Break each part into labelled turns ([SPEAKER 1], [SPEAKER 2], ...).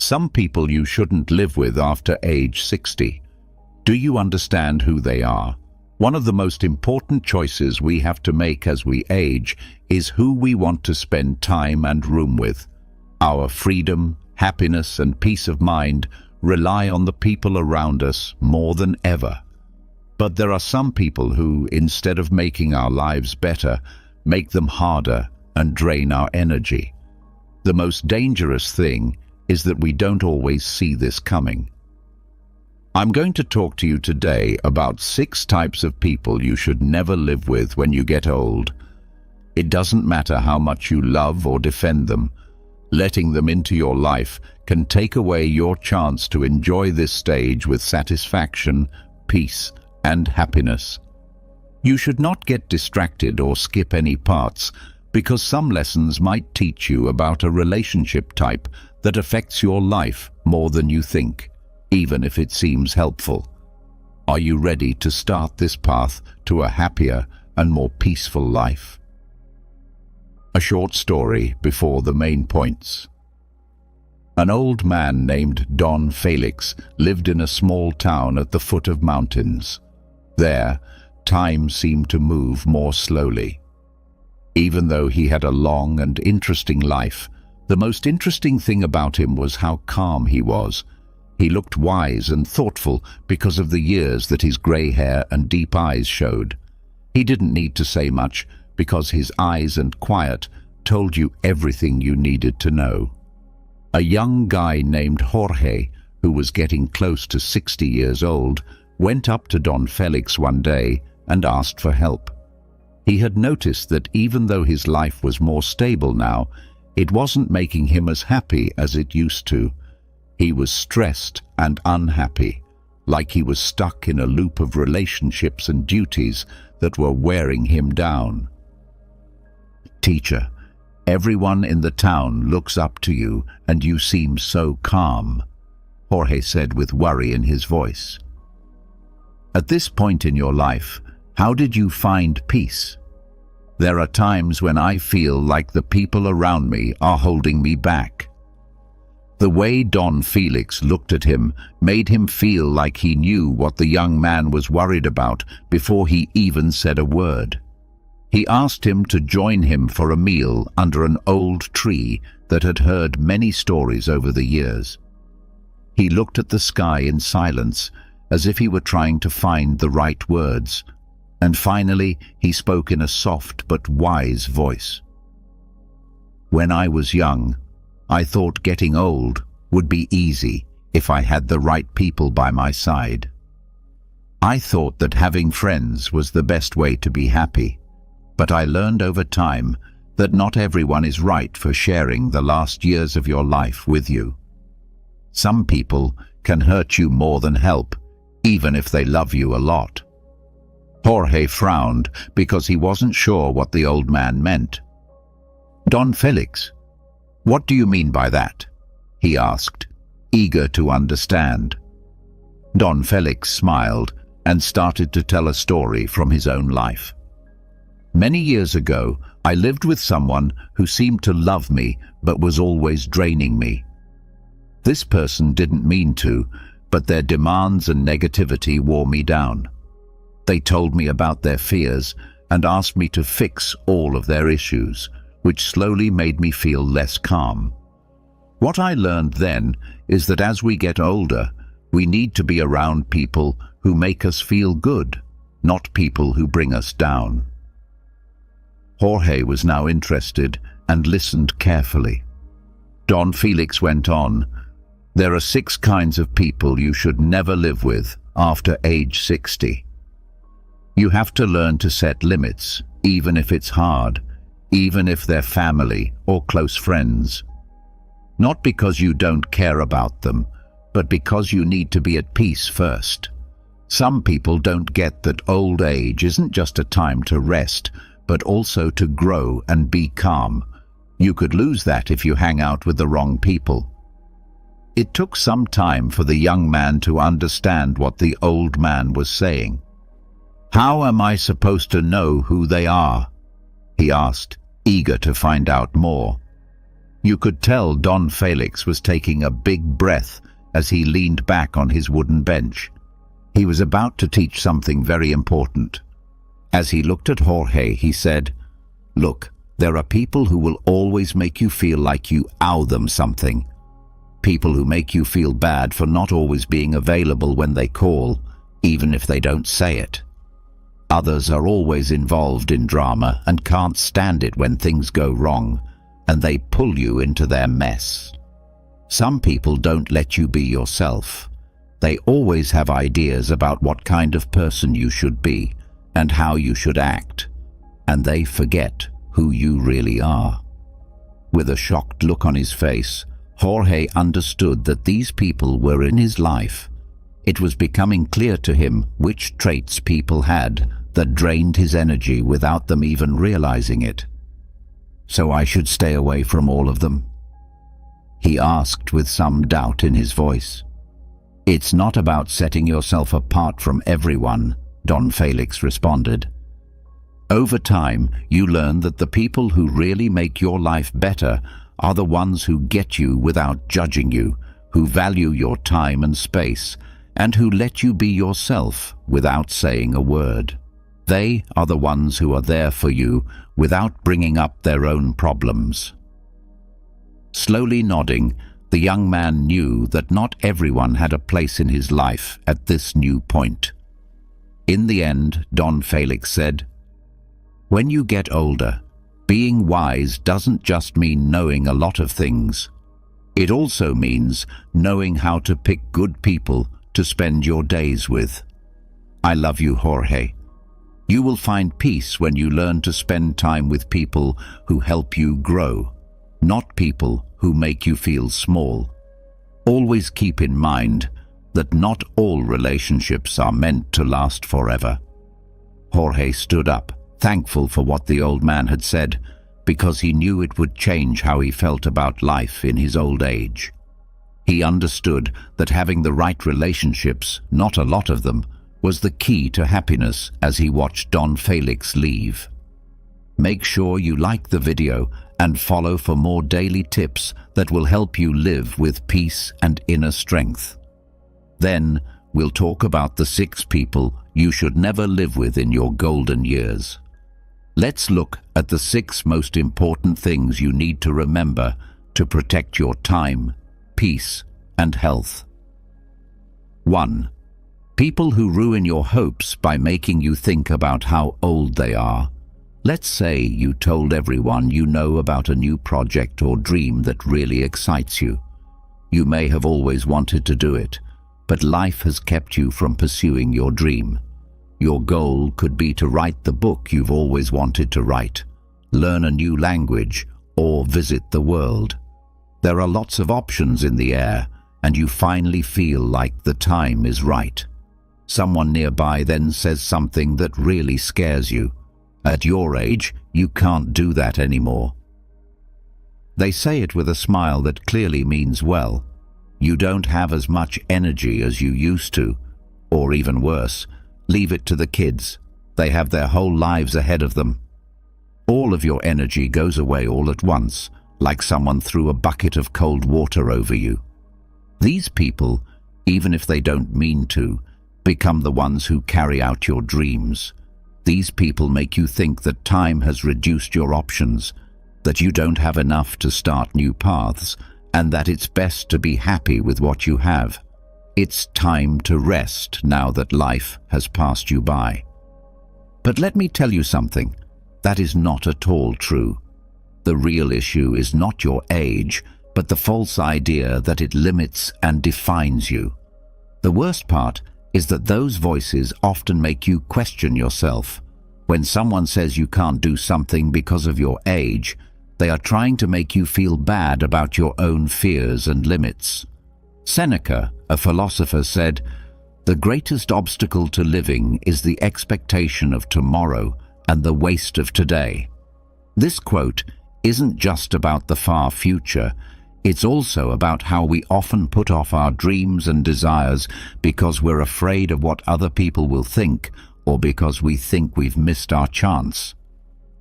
[SPEAKER 1] some people you shouldn't live with after age 60. Do you understand who they are? One of the most important choices we have to make as we age is who we want to spend time and room with. Our freedom, happiness, and peace of mind rely on the people around us more than ever. But there are some people who, instead of making our lives better, make them harder and drain our energy. The most dangerous thing is that we don't always see this coming. I'm going to talk to you today about 6 types of people you should never live with when you get old. It doesn't matter how much you love or defend them. Letting them into your life can take away your chance to enjoy this stage with satisfaction, peace, and happiness. You should not get distracted or skip any parts, because some lessons might teach you about a relationship type that affects your life more than you think, even if it seems helpful. Are you ready to start this path to a happier and more peaceful life? A short story before the main points. An old man named Don Felix lived in a small town at the foot of mountains. There, time seemed to move more slowly. Even though he had a long and interesting life, the most interesting thing about him was how calm he was. He looked wise and thoughtful because of the years that his grey hair and deep eyes showed. He didn't need to say much because his eyes and quiet told you everything you needed to know. A young guy named Jorge, who was getting close to 60 years old, went up to Don Felix one day and asked for help. He had noticed that even though his life was more stable now, it wasn't making him as happy as it used to. He was stressed and unhappy, like he was stuck in a loop of relationships and duties that were wearing him down. "Teacher, everyone in the town looks up to you and you seem so calm," Jorge said with worry in his voice. "At this point in your life, how did you find peace? There are times when I feel like the people around me are holding me back." The way Don Felix looked at him made him feel like he knew what the young man was worried about before he even said a word. He asked him to join him for a meal under an old tree that had heard many stories over the years. He looked at the sky in silence, as if he were trying to find the right words, and finally he spoke in a soft but wise voice. "When I was young, I thought getting old would be easy if I had the right people by my side. I thought that having friends was the best way to be happy, but I learned over time that not everyone is right for sharing the last years of your life with you. Some people can hurt you more than help, even if they love you a lot." Jorge frowned because he wasn't sure what the old man meant. "Don Felix, what do you mean by that?" he asked, eager to understand. Don Felix smiled and started to tell a story from his own life. "Many years ago, I lived with someone who seemed to love me but was always draining me. This person didn't mean to, but their demands and negativity wore me down. They told me about their fears and asked me to fix all of their issues, which slowly made me feel less calm. What I learned then is that as we get older, we need to be around people who make us feel good, not people who bring us down." Jorge was now interested and listened carefully. Don Felix went on, "There are 6 kinds of people you should never live with after age 60. You have to learn to set limits, even if it's hard, even if they're family or close friends. Not because you don't care about them, but because you need to be at peace first. Some people don't get that old age isn't just a time to rest, but also to grow and be calm. You could lose that if you hang out with the wrong people." It took some time for the young man to understand what the old man was saying. "How am I supposed to know who they are?" he asked, eager to find out more. You could tell Don Felix was taking a big breath as he leaned back on his wooden bench. He was about to teach something very important. As he looked at Jorge, he said, "Look, there are people who will always make you feel like you owe them something. People who make you feel bad for not always being available when they call, even if they don't say it. Others are always involved in drama and can't stand it when things go wrong, and they pull you into their mess. Some people don't let you be yourself. They always have ideas about what kind of person you should be and how you should act, and they forget who you really are." With a shocked look on his face, Jorge understood that these people were in his life. It was becoming clear to him which traits people had that drained his energy without them even realizing it. "So I should stay away from all of them?" he asked with some doubt in his voice. "It's not about setting yourself apart from everyone," Don Felix responded. "Over time, you learn that the people who really make your life better are the ones who get you without judging you, who value your time and space, and who let you be yourself without saying a word. They are the ones who are there for you without bringing up their own problems." Slowly nodding, the young man knew that not everyone had a place in his life at this new point. In the end, Don Felix said, "When you get older, being wise doesn't just mean knowing a lot of things. It also means knowing how to pick good people to spend your days with. I love you, Jorge. You will find peace when you learn to spend time with people who help you grow, not people who make you feel small. Always keep in mind that not all relationships are meant to last forever." Jorge stood up, thankful for what the old man had said, because he knew it would change how he felt about life in his old age. He understood that having the right relationships, not a lot of them, was the key to happiness as he watched Don Felix leave. Make sure you like the video and follow for more daily tips that will help you live with peace and inner strength. Then we'll talk about the 6 people you should never live with in your golden years. Let's look at the 6 most important things you need to remember to protect your time, peace, and health. 1. People who ruin your hopes by making you think about how old they are. Let's say you told everyone you know about a new project or dream that really excites you. You may have always wanted to do it, but life has kept you from pursuing your dream. Your goal could be to write the book you've always wanted to write, learn a new language, or visit the world. There are lots of options in the air, and you finally feel like the time is right. Someone nearby then says something that really scares you. At your age, you can't do that anymore. They say it with a smile that clearly means well. You don't have as much energy as you used to, or even worse, leave it to the kids. They have their whole lives ahead of them. All of your energy goes away all at once, like someone threw a bucket of cold water over you. These people, even if they don't mean to, become the ones who carry out your dreams. These people make you think that time has reduced your options, that you don't have enough to start new paths, and that it's best to be happy with what you have. It's time to rest now that life has passed you by. But let me tell you something, that is not at all true. The real issue is not your age, but the false idea that it limits and defines you. The worst part is that those voices often make you question yourself. When someone says you can't do something because of your age, they are trying to make you feel bad about your own fears and limits. Seneca, a philosopher, said, "The greatest obstacle to living is the expectation of tomorrow and the waste of today." This quote isn't just about the far future, it's also about how we often put off our dreams and desires because we're afraid of what other people will think or because we think we've missed our chance.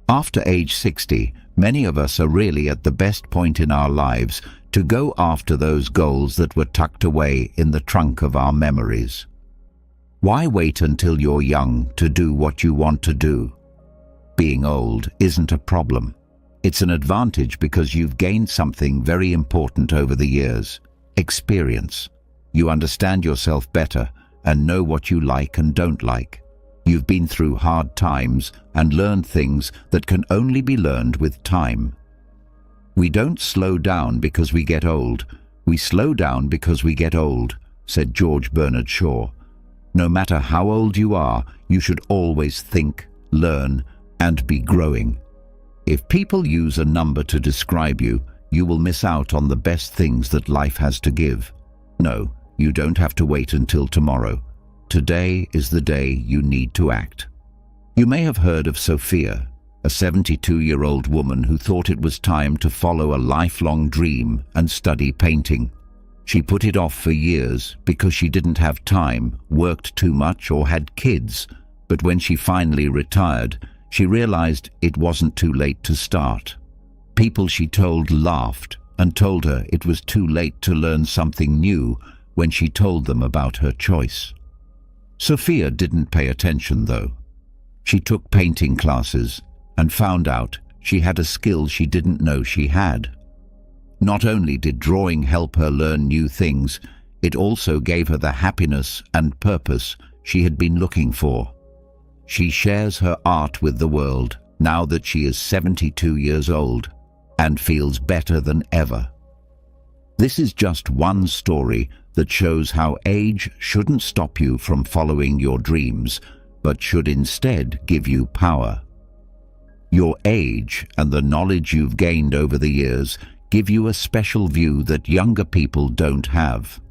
[SPEAKER 1] After age 60, Many of us are really at the best point in our lives to go after those goals that were tucked away in the trunk of our memories. Why wait until you're young to do what you want to do? Being old isn't a problem. It's an advantage because you've gained something very important over the years: experience. You understand yourself better and know what you like and don't like. You've been through hard times and learned things that can only be learned with time. We don't slow down because we get old. We slow down because we get old, said George Bernard Shaw. No matter how old you are, you should always think, learn, and be growing. If people use a number to describe you, you will miss out on the best things that life has to give. No, you don't have to wait until tomorrow. Today is the day you need to act. You may have heard of Sophia, a 72-year-old woman who thought it was time to follow a lifelong dream and study painting. She put it off for years because she didn't have time, worked too much, or had kids. But when she finally retired, she realized it wasn't too late to start. People she told laughed and told her it was too late to learn something new when she told them about her choice. Sophia didn't pay attention, though. She took painting classes and found out she had a skill she didn't know she had. Not only did drawing help her learn new things, it also gave her the happiness and purpose she had been looking for. She shares her art with the world now that she is 72 years old and feels better than ever. This is just one story that shows how age shouldn't stop you from following your dreams, but should instead give you power. Your age and the knowledge you've gained over the years give you a special view that younger people don't have.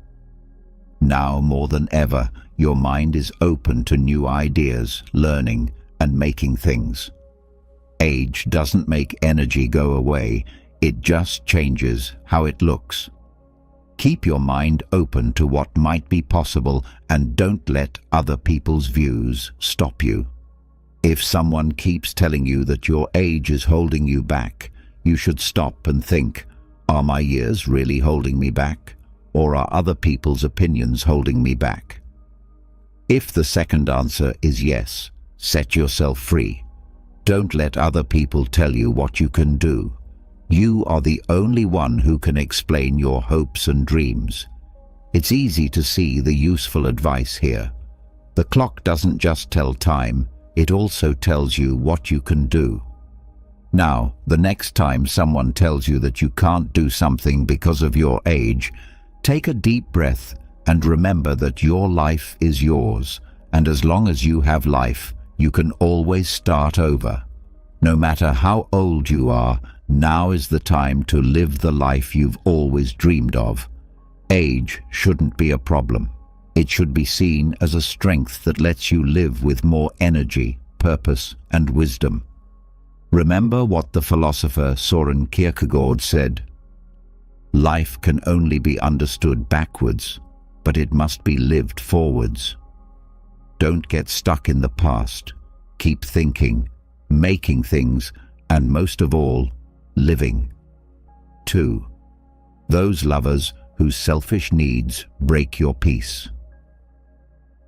[SPEAKER 1] Now more than ever, your mind is open to new ideas, learning, and making things. Age doesn't make energy go away, it just changes how it looks. Keep your mind open to what might be possible and don't let other people's views stop you. If someone keeps telling you that your age is holding you back, you should stop and think, are my years really holding me back? Or are other people's opinions holding me back? If the second answer is yes, set yourself free. Don't let other people tell you what you can do. You are the only one who can explain your hopes and dreams. It's easy to see the useful advice here. The clock doesn't just tell time, it also tells you what you can do. Now, the next time someone tells you that you can't do something because of your age, take a deep breath and remember that your life is yours, and as long as you have life, you can always start over. No matter how old you are, now is the time to live the life you've always dreamed of. Age shouldn't be a problem. It should be seen as a strength that lets you live with more energy, purpose, and wisdom. Remember what the philosopher Søren Kierkegaard said: "Life can only be understood backwards, but it must be lived forwards." Don't get stuck in the past. Keep thinking, making things, and most of all, living. 2. Those lovers whose selfish needs break your peace.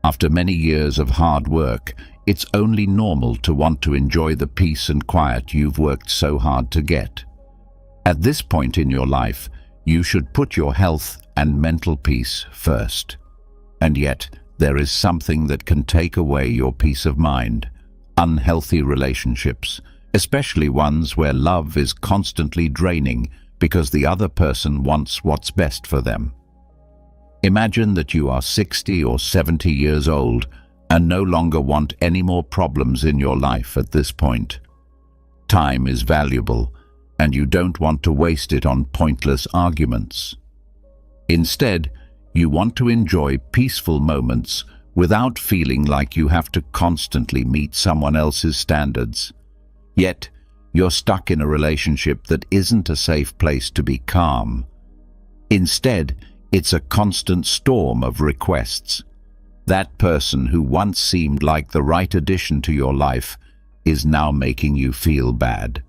[SPEAKER 1] After many years of hard work, it's only normal to want to enjoy the peace and quiet you've worked so hard to get. At this point in your life, you should put your health and mental peace first. And yet, there is something that can take away your peace of mind: unhealthy relationships, especially ones where love is constantly draining because the other person wants what's best for them. Imagine that you are 60 or 70 years old and no longer want any more problems in your life at this point. Time is valuable, and you don't want to waste it on pointless arguments. Instead, you want to enjoy peaceful moments without feeling like you have to constantly meet someone else's standards. Yet, you're stuck in a relationship that isn't a safe place to be calm. Instead, it's a constant storm of requests. That person who once seemed like the right addition to your life is now making you feel bad.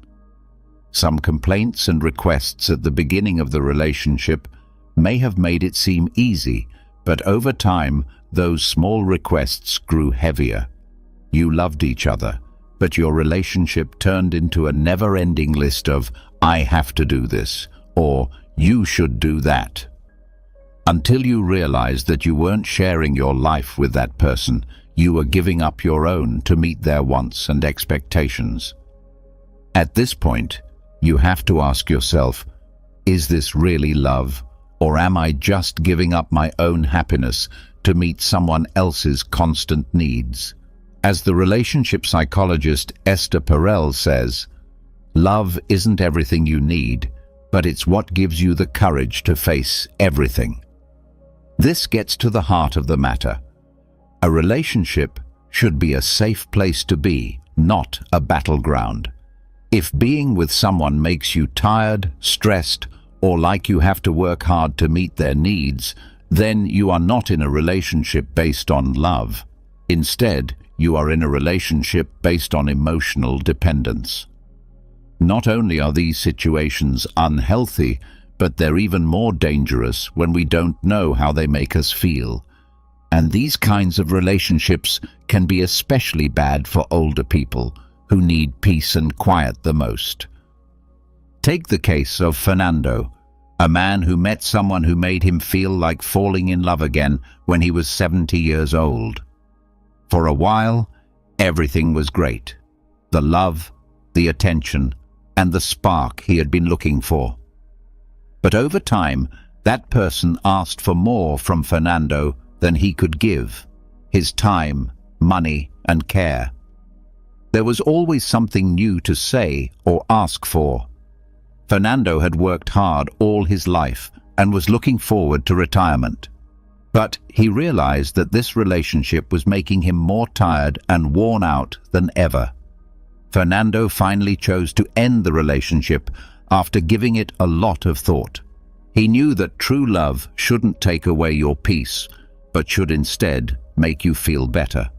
[SPEAKER 1] Some complaints and requests at the beginning of the relationship may have made it seem easy, but over time, those small requests grew heavier. You loved each other, but your relationship turned into a never-ending list of, "I have to do this," or "you should do that." Until you realized that you weren't sharing your life with that person, you were giving up your own to meet their wants and expectations. At this point, you have to ask yourself, is this really love, or am I just giving up my own happiness to meet someone else's constant needs? As the relationship psychologist Esther Perel says, love isn't everything you need, but it's what gives you the courage to face everything. This gets to the heart of the matter. A relationship should be a safe place to be, not a battleground. If being with someone makes you tired, stressed, or like you have to work hard to meet their needs, then you are not in a relationship based on love. Instead, you are in a relationship based on emotional dependence. Not only are these situations unhealthy, but they're even more dangerous when we don't know how they make us feel. And these kinds of relationships can be especially bad for older people who need peace and quiet the most. Take the case of Fernando, a man who met someone who made him feel like falling in love again when he was 70 years old. For a while, everything was great. The love, the attention, and the spark he had been looking for. But over time, that person asked for more from Fernando than he could give: his time, money, and care. There was always something new to say or ask for. Fernando had worked hard all his life and was looking forward to retirement. But he realized that this relationship was making him more tired and worn out than ever. Fernando finally chose to end the relationship after giving it a lot of thought. He knew that true love shouldn't take away your peace, but should instead make you feel better.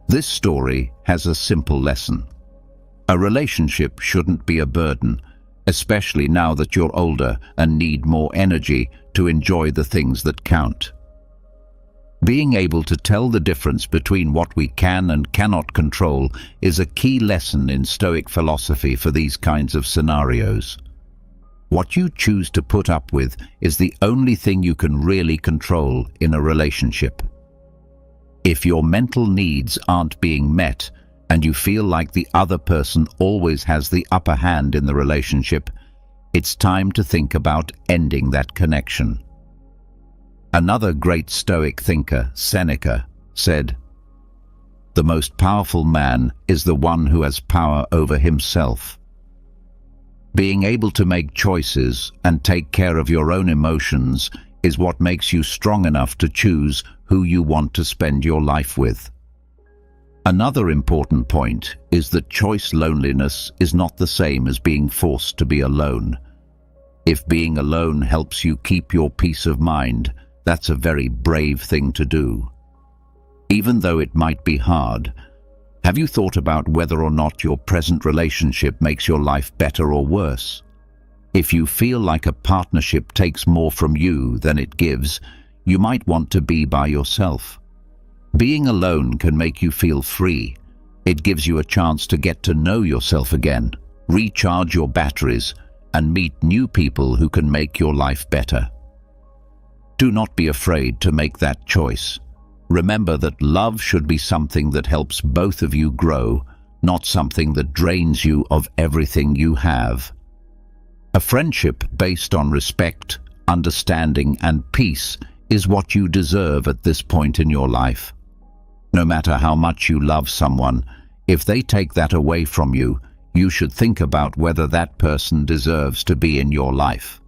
[SPEAKER 1] This story has a simple lesson. A relationship shouldn't be a burden, especially now that you're older and need more energy to enjoy the things that count. Being able to tell the difference between what we can and cannot control is a key lesson in Stoic philosophy for these kinds of scenarios. What you choose to put up with is the only thing you can really control in a relationship. If your mental needs aren't being met and you feel like the other person always has the upper hand in the relationship, it's time to think about ending that connection. Another great Stoic thinker, Seneca, said, "The most powerful man is the one who has power over himself." Being able to make choices and take care of your own emotions is what makes you strong enough to choose who you want to spend your life with. Another important point is that choice loneliness is not the same as being forced to be alone. If being alone helps you keep your peace of mind, that's a very brave thing to do. Even though it might be hard, have you thought about whether or not your present relationship makes your life better or worse? If you feel like a partnership takes more from you than it gives, you might want to be by yourself. Being alone can make you feel free. It gives you a chance to get to know yourself again, recharge your batteries, and meet new people who can make your life better. Do not be afraid to make that choice. Remember that love should be something that helps both of you grow, not something that drains you of everything you have. A friendship based on respect, understanding, and peace is what you deserve at this point in your life. No matter how much you love someone, if they take that away from you, you should think about whether that person deserves to be in your life.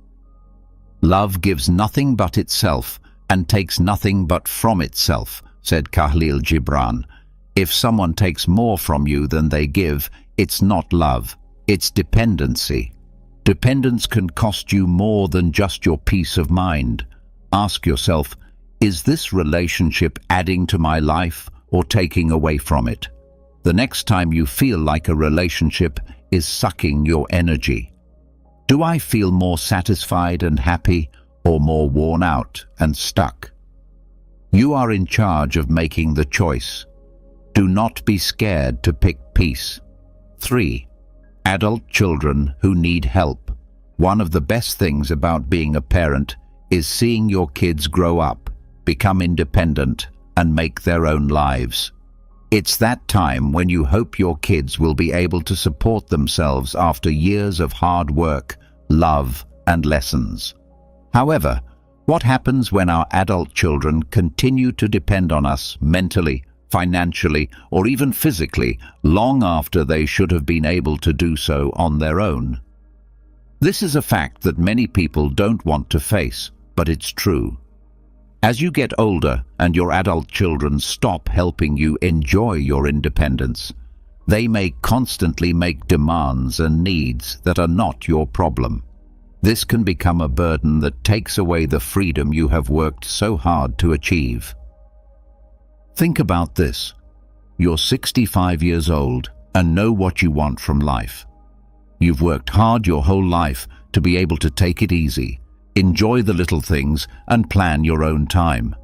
[SPEAKER 1] Love gives nothing but itself and takes nothing but from itself, said Khalil Gibran. If someone takes more from you than they give, it's not love, it's dependency. Dependence can cost you more than just your peace of mind. Ask yourself, is this relationship adding to my life or taking away from it? The next time you feel like a relationship is sucking your energy. Do I feel more satisfied and happy, or more worn out and stuck? You are in charge of making the choice. Do not be scared to pick peace. 3. Adult children who need help. One of the best things about being a parent is seeing your kids grow up, become independent, and make their own lives. It's that time when you hope your kids will be able to support themselves after years of hard work, love, and lessons. However, what happens when our adult children continue to depend on us mentally, financially, or even physically long after they should have been able to do so on their own? This is a fact that many people don't want to face, but it's true. As you get older and your adult children stop helping you enjoy your independence, they may constantly make demands and needs that are not your problem. This can become a burden that takes away the freedom you have worked so hard to achieve. Think about this. You're 65 years old and know what you want from life. You've worked hard your whole life to be able to take it easy, enjoy the little things, and plan your own time.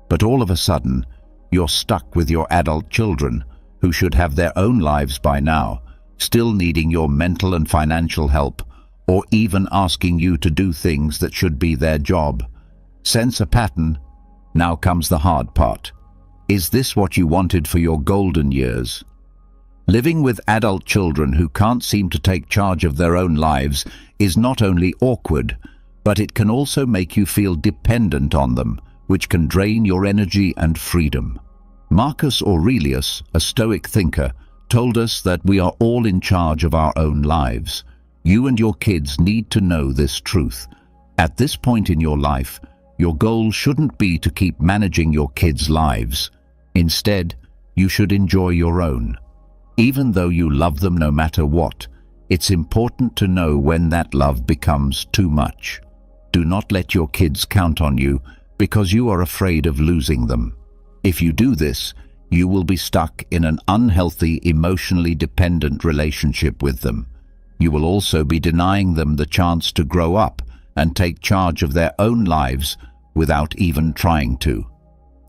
[SPEAKER 1] But all of a sudden, you're stuck with your adult children, who should have their own lives by now, still needing your mental and financial help, or even asking you to do things that should be their job. Sense a pattern? Now comes the hard part. Is this what you wanted for your golden years? Living with adult children who can't seem to take charge of their own lives is not only awkward, but it can also make you feel dependent on them, which can drain your energy and freedom. Marcus Aurelius, a Stoic thinker, told us that we are all in charge of our own lives. You and your kids need to know this truth. At this point in your life, your goal shouldn't be to keep managing your kids' lives. Instead, you should enjoy your own. Even though you love them no matter what, it's important to know when that love becomes too much. Do not let your kids count on you because you are afraid of losing them. If you do this, you will be stuck in an unhealthy, emotionally dependent relationship with them. You will also be denying them the chance to grow up and take charge of their own lives without even trying to.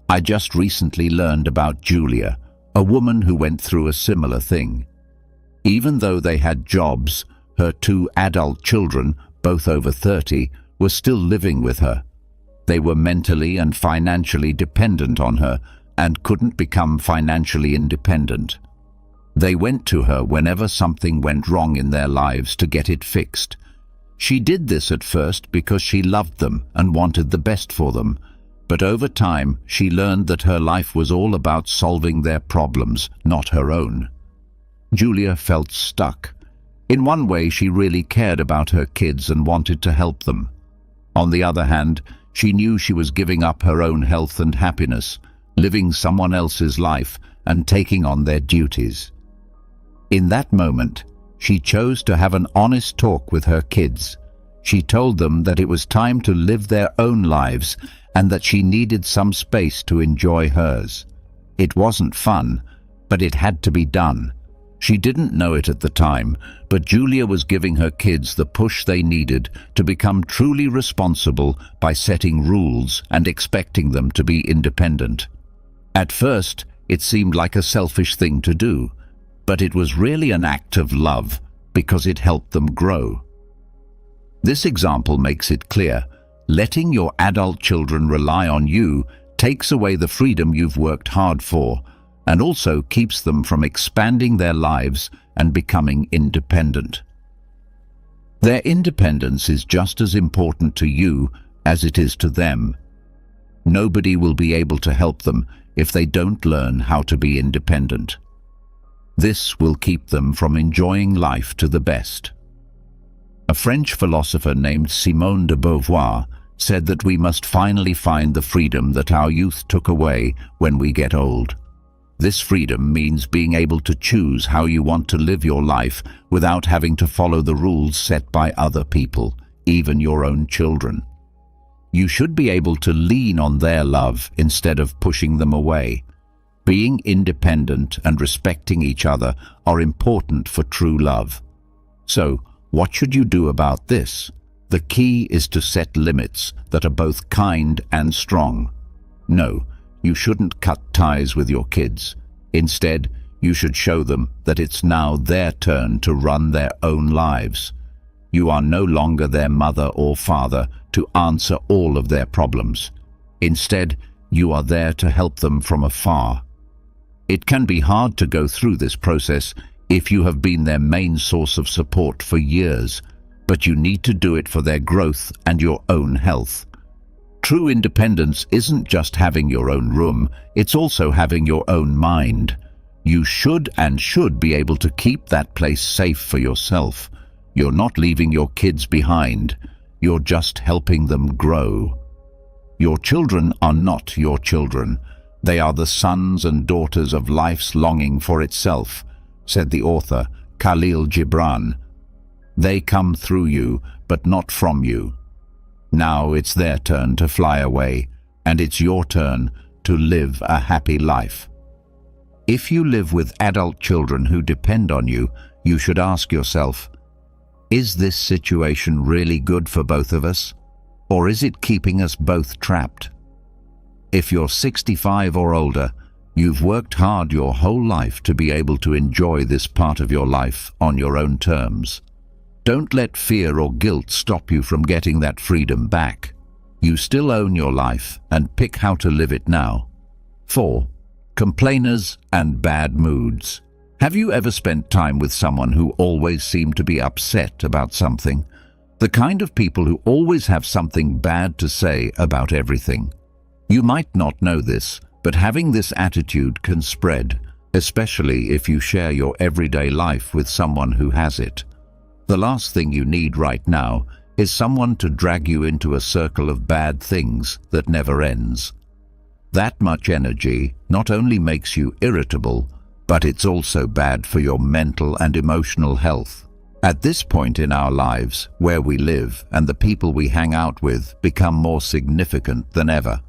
[SPEAKER 1] I just recently learned about Julia, a woman who went through a similar thing. Even though they had jobs, her 2 adult children, both over 30, were still living with her. They were mentally and financially dependent on her and couldn't become financially independent. They went to her whenever something went wrong in their lives to get it fixed. She did this at first because she loved them and wanted the best for them, but over time she learned that her life was all about solving their problems, not her own. Julia felt stuck. In one way, she really cared about her kids and wanted to help them. On the other hand, she knew she was giving up her own health and happiness, living someone else's life and taking on their duties. In that moment, she chose to have an honest talk with her kids. She told them that it was time to live their own lives and that she needed some space to enjoy hers. It wasn't fun, but it had to be done. She didn't know it at the time, but Julia was giving her kids the push they needed to become truly responsible by setting rules and expecting them to be independent. At first, it seemed like a selfish thing to do, but it was really an act of love because it helped them grow. This example makes it clear: letting your adult children rely on you takes away the freedom you've worked hard for, and also keeps them from expanding their lives and becoming independent. Their independence is just as important to you as it is to them. Nobody will be able to help them if they don't learn how to be independent. This will keep them from enjoying life to the best. A French philosopher named Simone de Beauvoir said that we must finally find the freedom that our youth took away when we get old. This freedom means being able to choose how you want to live your life without having to follow the rules set by other people, even your own children. You should be able to lean on their love instead of pushing them away. Being independent and respecting each other are important for true love. So, what should you do about this? The key is to set limits that are both kind and strong. No, you shouldn't cut ties with your kids. Instead, you should show them that it's now their turn to run their own lives. You are no longer their mother or father to answer all of their problems. Instead, you are there to help them from afar. It can be hard to go through this process if you have been their main source of support for years, but you need to do it for their growth and your own health. True independence isn't just having your own room, it's also having your own mind. You should be able to keep that place safe for yourself. You're not leaving your kids behind, you're just helping them grow. Your children are not your children. They are the sons and daughters of life's longing for itself, said the author Khalil Gibran. They come through you, but not from you. Now it's their turn to fly away, and it's your turn to live a happy life. If you live with adult children who depend on you, you should ask yourself, is this situation really good for both of us? Or is it keeping us both trapped? If you're 65 or older, you've worked hard your whole life to be able to enjoy this part of your life on your own terms. Don't let fear or guilt stop you from getting that freedom back. You still own your life, and pick how to live it now. 4. Complainers and bad moods. Have you ever spent time with someone who always seemed to be upset about something? The kind of people who always have something bad to say about everything. You might not know this, but having this attitude can spread, especially if you share your everyday life with someone who has it. The last thing you need right now is someone to drag you into a circle of bad things that never ends. That much energy not only makes you irritable, but it's also bad for your mental and emotional health. At this point in our lives, where we live and the people we hang out with become more significant than ever.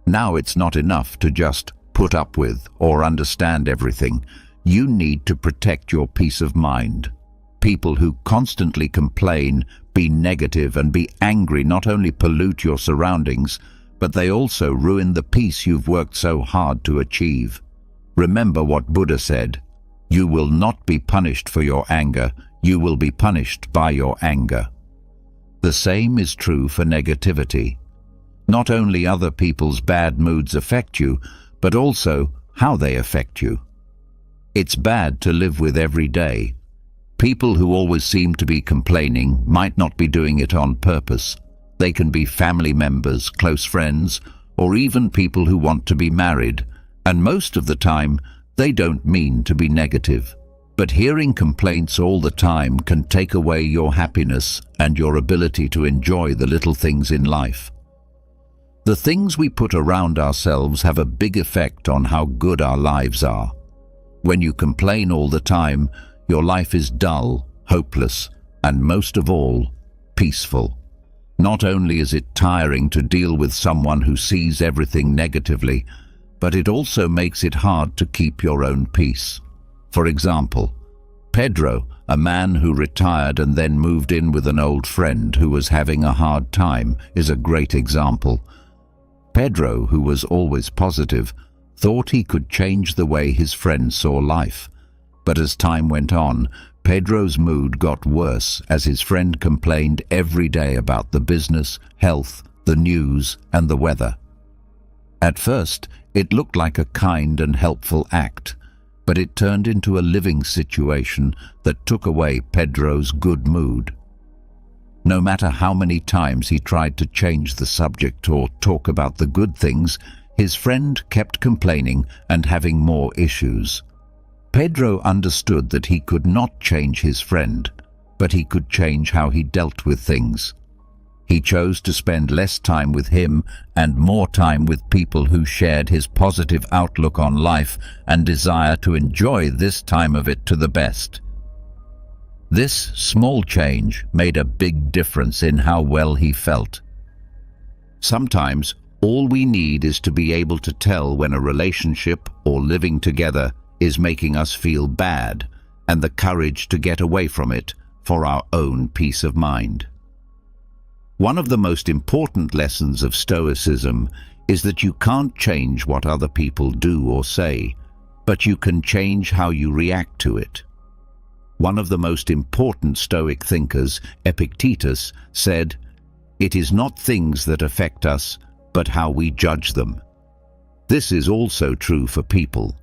[SPEAKER 1] Now it's not enough to just put up with or understand everything. You need to protect your peace of mind. People who constantly complain, be negative and be angry not only pollute your surroundings, but they also ruin the peace you've worked so hard to achieve. Remember what Buddha said, "You will not be punished for your anger, you will be punished by your anger." The same is true for negativity. Not only other people's bad moods affect you, but also how they affect you. It's bad to live with every day. People who always seem to be complaining might not be doing it on purpose. They can be family members, close friends, or even people who want to be married, and most of the time, they don't mean to be negative. But hearing complaints all the time can take away your happiness and your ability to enjoy the little things in life. The things we put around ourselves have a big effect on how good our lives are. When you complain all the time, your life is dull, hopeless, and most of all, peaceful. Not only is it tiring to deal with someone who sees everything negatively, but it also makes it hard to keep your own peace. For example, Pedro, a man who retired and then moved in with an old friend who was having a hard time, is a great example. Pedro, who was always positive, thought he could change the way his friend saw life. But as time went on, Pedro's mood got worse as his friend complained every day about the business, health, the news, and the weather. At first, it looked like a kind and helpful act, but it turned into a living situation that took away Pedro's good mood. No matter how many times he tried to change the subject or talk about the good things, his friend kept complaining and having more issues. Pedro understood that he could not change his friend, but he could change how he dealt with things. He chose to spend less time with him and more time with people who shared his positive outlook on life and desire to enjoy this time of it to the best. This small change made a big difference in how well he felt. Sometimes, all we need is to be able to tell when a relationship or living together is making us feel bad, and the courage to get away from it, for our own peace of mind. One of the most important lessons of Stoicism is that you can't change what other people do or say, but you can change how you react to it. One of the most important Stoic thinkers, Epictetus, said, "It is not things that affect us, but how we judge them." This is also true for people.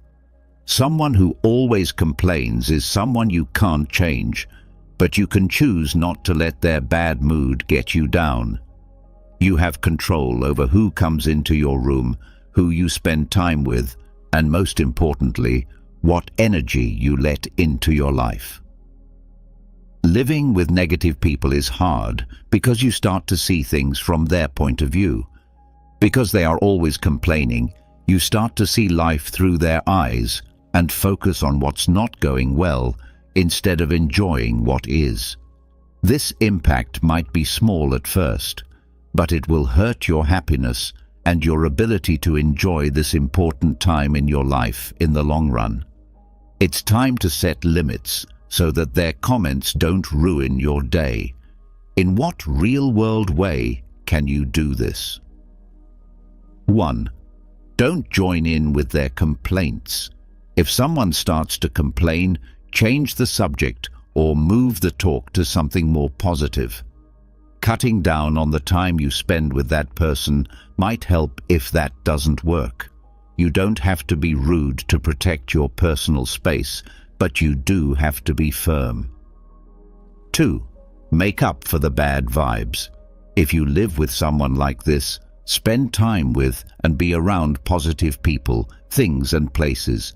[SPEAKER 1] Someone who always complains is someone you can't change, but you can choose not to let their bad mood get you down. You have control over who comes into your room, who you spend time with, and most importantly, what energy you let into your life. Living with negative people is hard because you start to see things from their point of view. Because they are always complaining, you start to see life through their eyes and focus on what's not going well instead of enjoying what is. This impact might be small at first, but it will hurt your happiness and your ability to enjoy this important time in your life in the long run. It's time to set limits so that their comments don't ruin your day. In what real-world way can you do this? 1. Don't join in with their complaints. If someone starts to complain, change the subject or move the talk to something more positive. Cutting down on the time you spend with that person might help if that doesn't work. You don't have to be rude to protect your personal space, but you do have to be firm. 2. Make up for the bad vibes. If you live with someone like this, spend time with and be around positive people, things and places.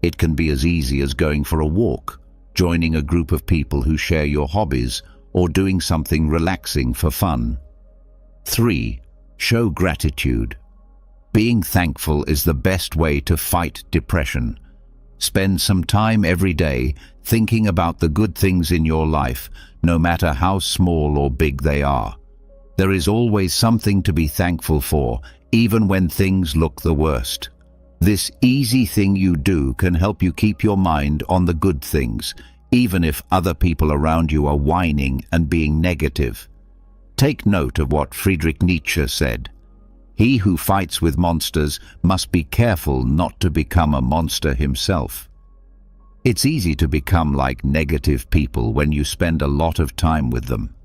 [SPEAKER 1] It can be as easy as going for a walk, joining a group of people who share your hobbies, or doing something relaxing for fun. 3. Show gratitude. Being thankful is the best way to fight depression. Spend some time every day thinking about the good things in your life, no matter how small or big they are. There is always something to be thankful for, even when things look the worst. This easy thing you do can help you keep your mind on the good things, even if other people around you are whining and being negative. Take note of what Friedrich Nietzsche said. He who fights with monsters must be careful not to become a monster himself. It's easy to become like negative people when you spend a lot of time with them.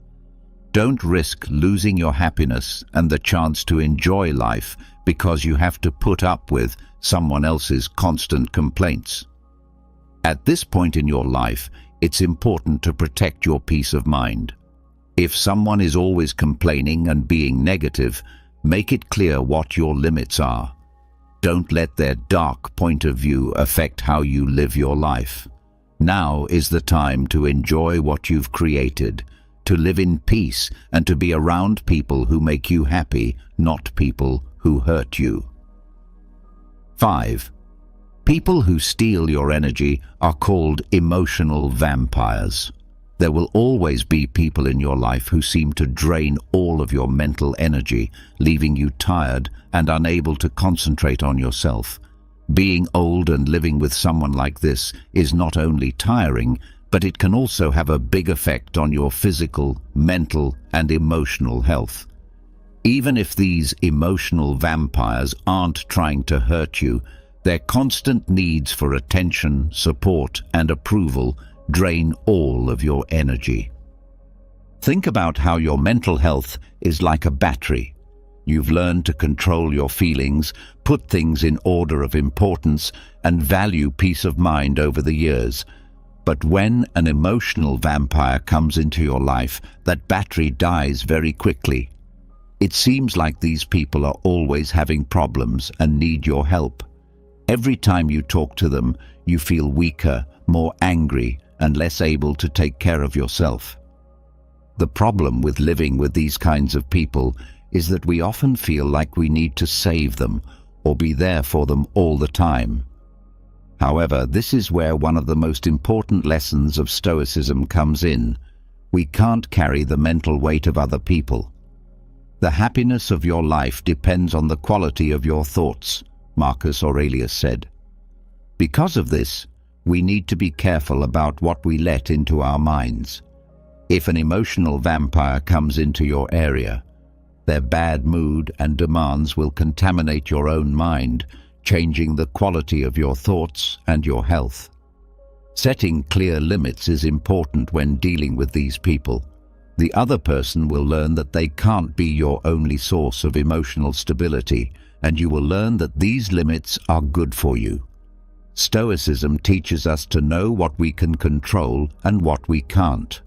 [SPEAKER 1] Don't risk losing your happiness and the chance to enjoy life because you have to put up with someone else's constant complaints. At this point in your life, it's important to protect your peace of mind. If someone is always complaining and being negative, make it clear what your limits are. Don't let their dark point of view affect how you live your life. Now is the time to enjoy what you've created, to live in peace and to be around people who make you happy, not people who hurt you. 5. People who steal your energy are called emotional vampires. There will always be people in your life who seem to drain all of your mental energy, leaving you tired and unable to concentrate on yourself. Being old and living with someone like this is not only tiring, but it can also have a big effect on your physical, mental, and emotional health. Even if these emotional vampires aren't trying to hurt you, their constant needs for attention, support, and approval drain all of your energy. Think about how your mental health is like a battery. You've learned to control your feelings, put things in order of importance, and value peace of mind over the years. But when an emotional vampire comes into your life, that battery dies very quickly. It seems like these people are always having problems and need your help. Every time you talk to them, you feel weaker, more angry, and less able to take care of yourself. The problem with living with these kinds of people is that we often feel like we need to save them or be there for them all the time. However, this is where one of the most important lessons of Stoicism comes in. We can't carry the mental weight of other people. The happiness of your life depends on the quality of your thoughts, Marcus Aurelius said. Because of this, we need to be careful about what we let into our minds. If an emotional vampire comes into your area, their bad mood and demands will contaminate your own mind, changing the quality of your thoughts and your health. Setting clear limits is important when dealing with these people. The other person will learn that they can't be your only source of emotional stability, and you will learn that these limits are good for you. Stoicism teaches us to know what we can control and what we can't.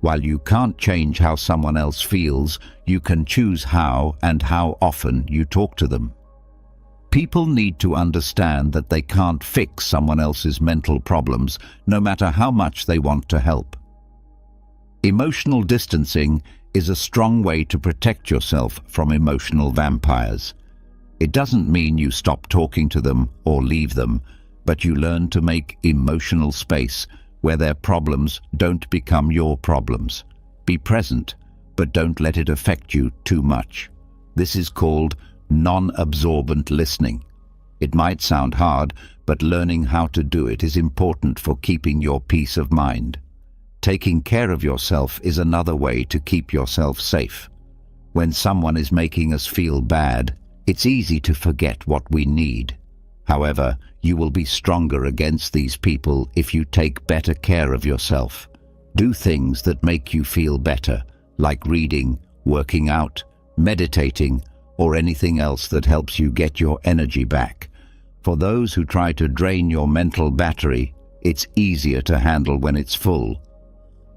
[SPEAKER 1] While you can't change how someone else feels, you can choose how and how often you talk to them. People need to understand that they can't fix someone else's mental problems, no matter how much they want to help. Emotional distancing is a strong way to protect yourself from emotional vampires. It doesn't mean you stop talking to them or leave them, but you learn to make emotional space where their problems don't become your problems. Be present, but don't let it affect you too much. This is called non-absorbent listening. It might sound hard, but learning how to do it is important for keeping your peace of mind. Taking care of yourself is another way to keep yourself safe. When someone is making us feel bad, it's easy to forget what we need. However, you will be stronger against these people if you take better care of yourself. Do things that make you feel better, like reading, working out, meditating, or anything else that helps you get your energy back. For those who try to drain your mental battery, it's easier to handle when it's full.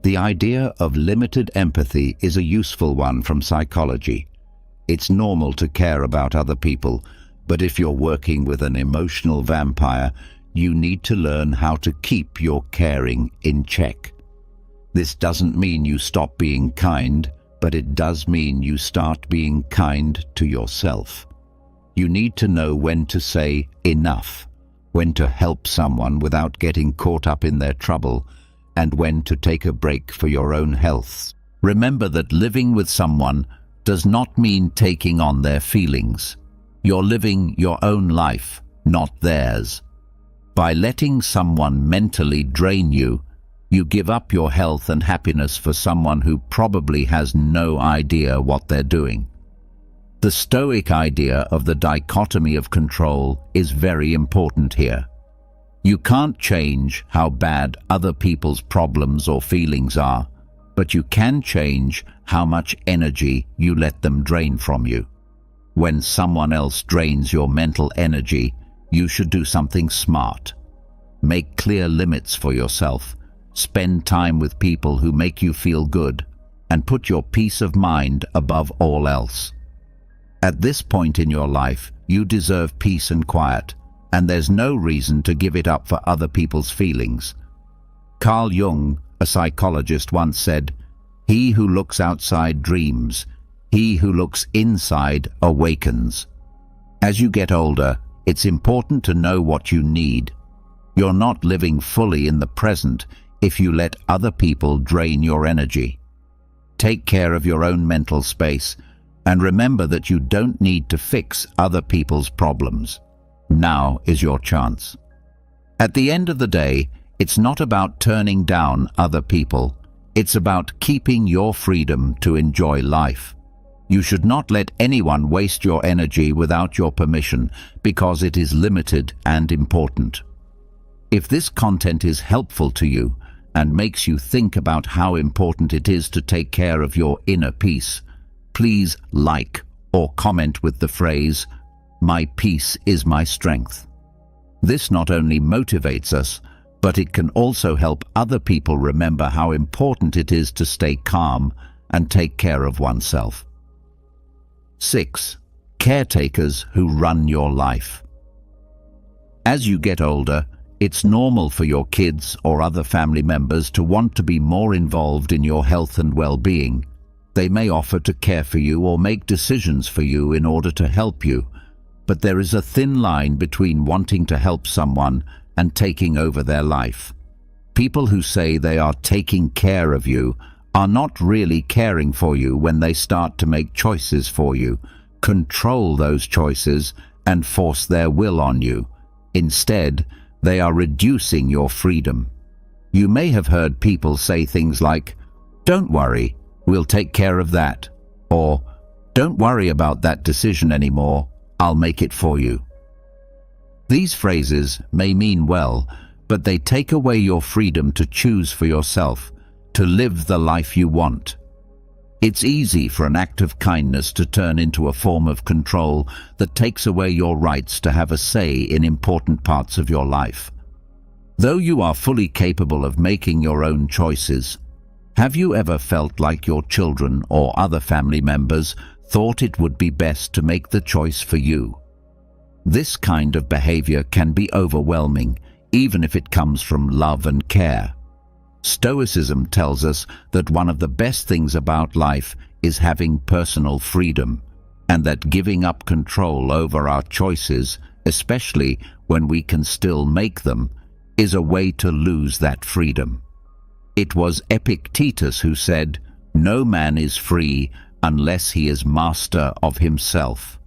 [SPEAKER 1] The idea of limited empathy is a useful one from psychology. It's normal to care about other people, but if you're working with an emotional vampire, you need to learn how to keep your caring in check. This doesn't mean you stop being kind, but it does mean you start being kind to yourself. You need to know when to say enough, when to help someone without getting caught up in their trouble, and when to take a break for your own health. Remember that living with someone does not mean taking on their feelings. You're living your own life, not theirs. By letting someone mentally drain you, you give up your health and happiness for someone who probably has no idea what they're doing. The Stoic idea of the dichotomy of control is very important here. You can't change how bad other people's problems or feelings are, but you can change how much energy you let them drain from you. When someone else drains your mental energy, you should do something smart. Make clear limits for yourself. Spend time with people who make you feel good, and put your peace of mind above all else. At this point in your life, you deserve peace and quiet, and there's no reason to give it up for other people's feelings. Carl Jung, a psychologist, once said, "He who looks outside dreams. He who looks inside awakens." As you get older, it's important to know what you need. You're not living fully in the present if you let other people drain your energy. Take care of your own mental space, and remember that you don't need to fix other people's problems. Now is your chance. At the end of the day, it's not about turning down other people. It's about keeping your freedom to enjoy life. You should not let anyone waste your energy without your permission, because it is limited and important. If this content is helpful to you and makes you think about how important it is to take care of your inner peace, please like or comment with the phrase, "My peace is my strength." This not only motivates us, but it can also help other people remember how important it is to stay calm and take care of oneself. 6. Caretakers who run your life. As you get older, it's normal for your kids or other family members to want to be more involved in your health and well-being. They may offer to care for you or make decisions for you in order to help you, but there is a thin line between wanting to help someone and taking over their life. People who say they are taking care of you are not really caring for you when they start to make choices for you, control those choices, and force their will on you. Instead, they are reducing your freedom. You may have heard people say things like, "Don't worry, we'll take care of that," or "Don't worry about that decision anymore, I'll make it for you." These phrases may mean well, but they take away your freedom to choose for yourself, to live the life you want. It's easy for an act of kindness to turn into a form of control that takes away your rights to have a say in important parts of your life. Though you are fully capable of making your own choices, have you ever felt like your children or other family members thought it would be best to make the choice for you? This kind of behavior can be overwhelming, even if it comes from love and care. Stoicism tells us that one of the best things about life is having personal freedom, and that giving up control over our choices, especially when we can still make them, is a way to lose that freedom. It was Epictetus who said, "No man is free unless he is master of himself."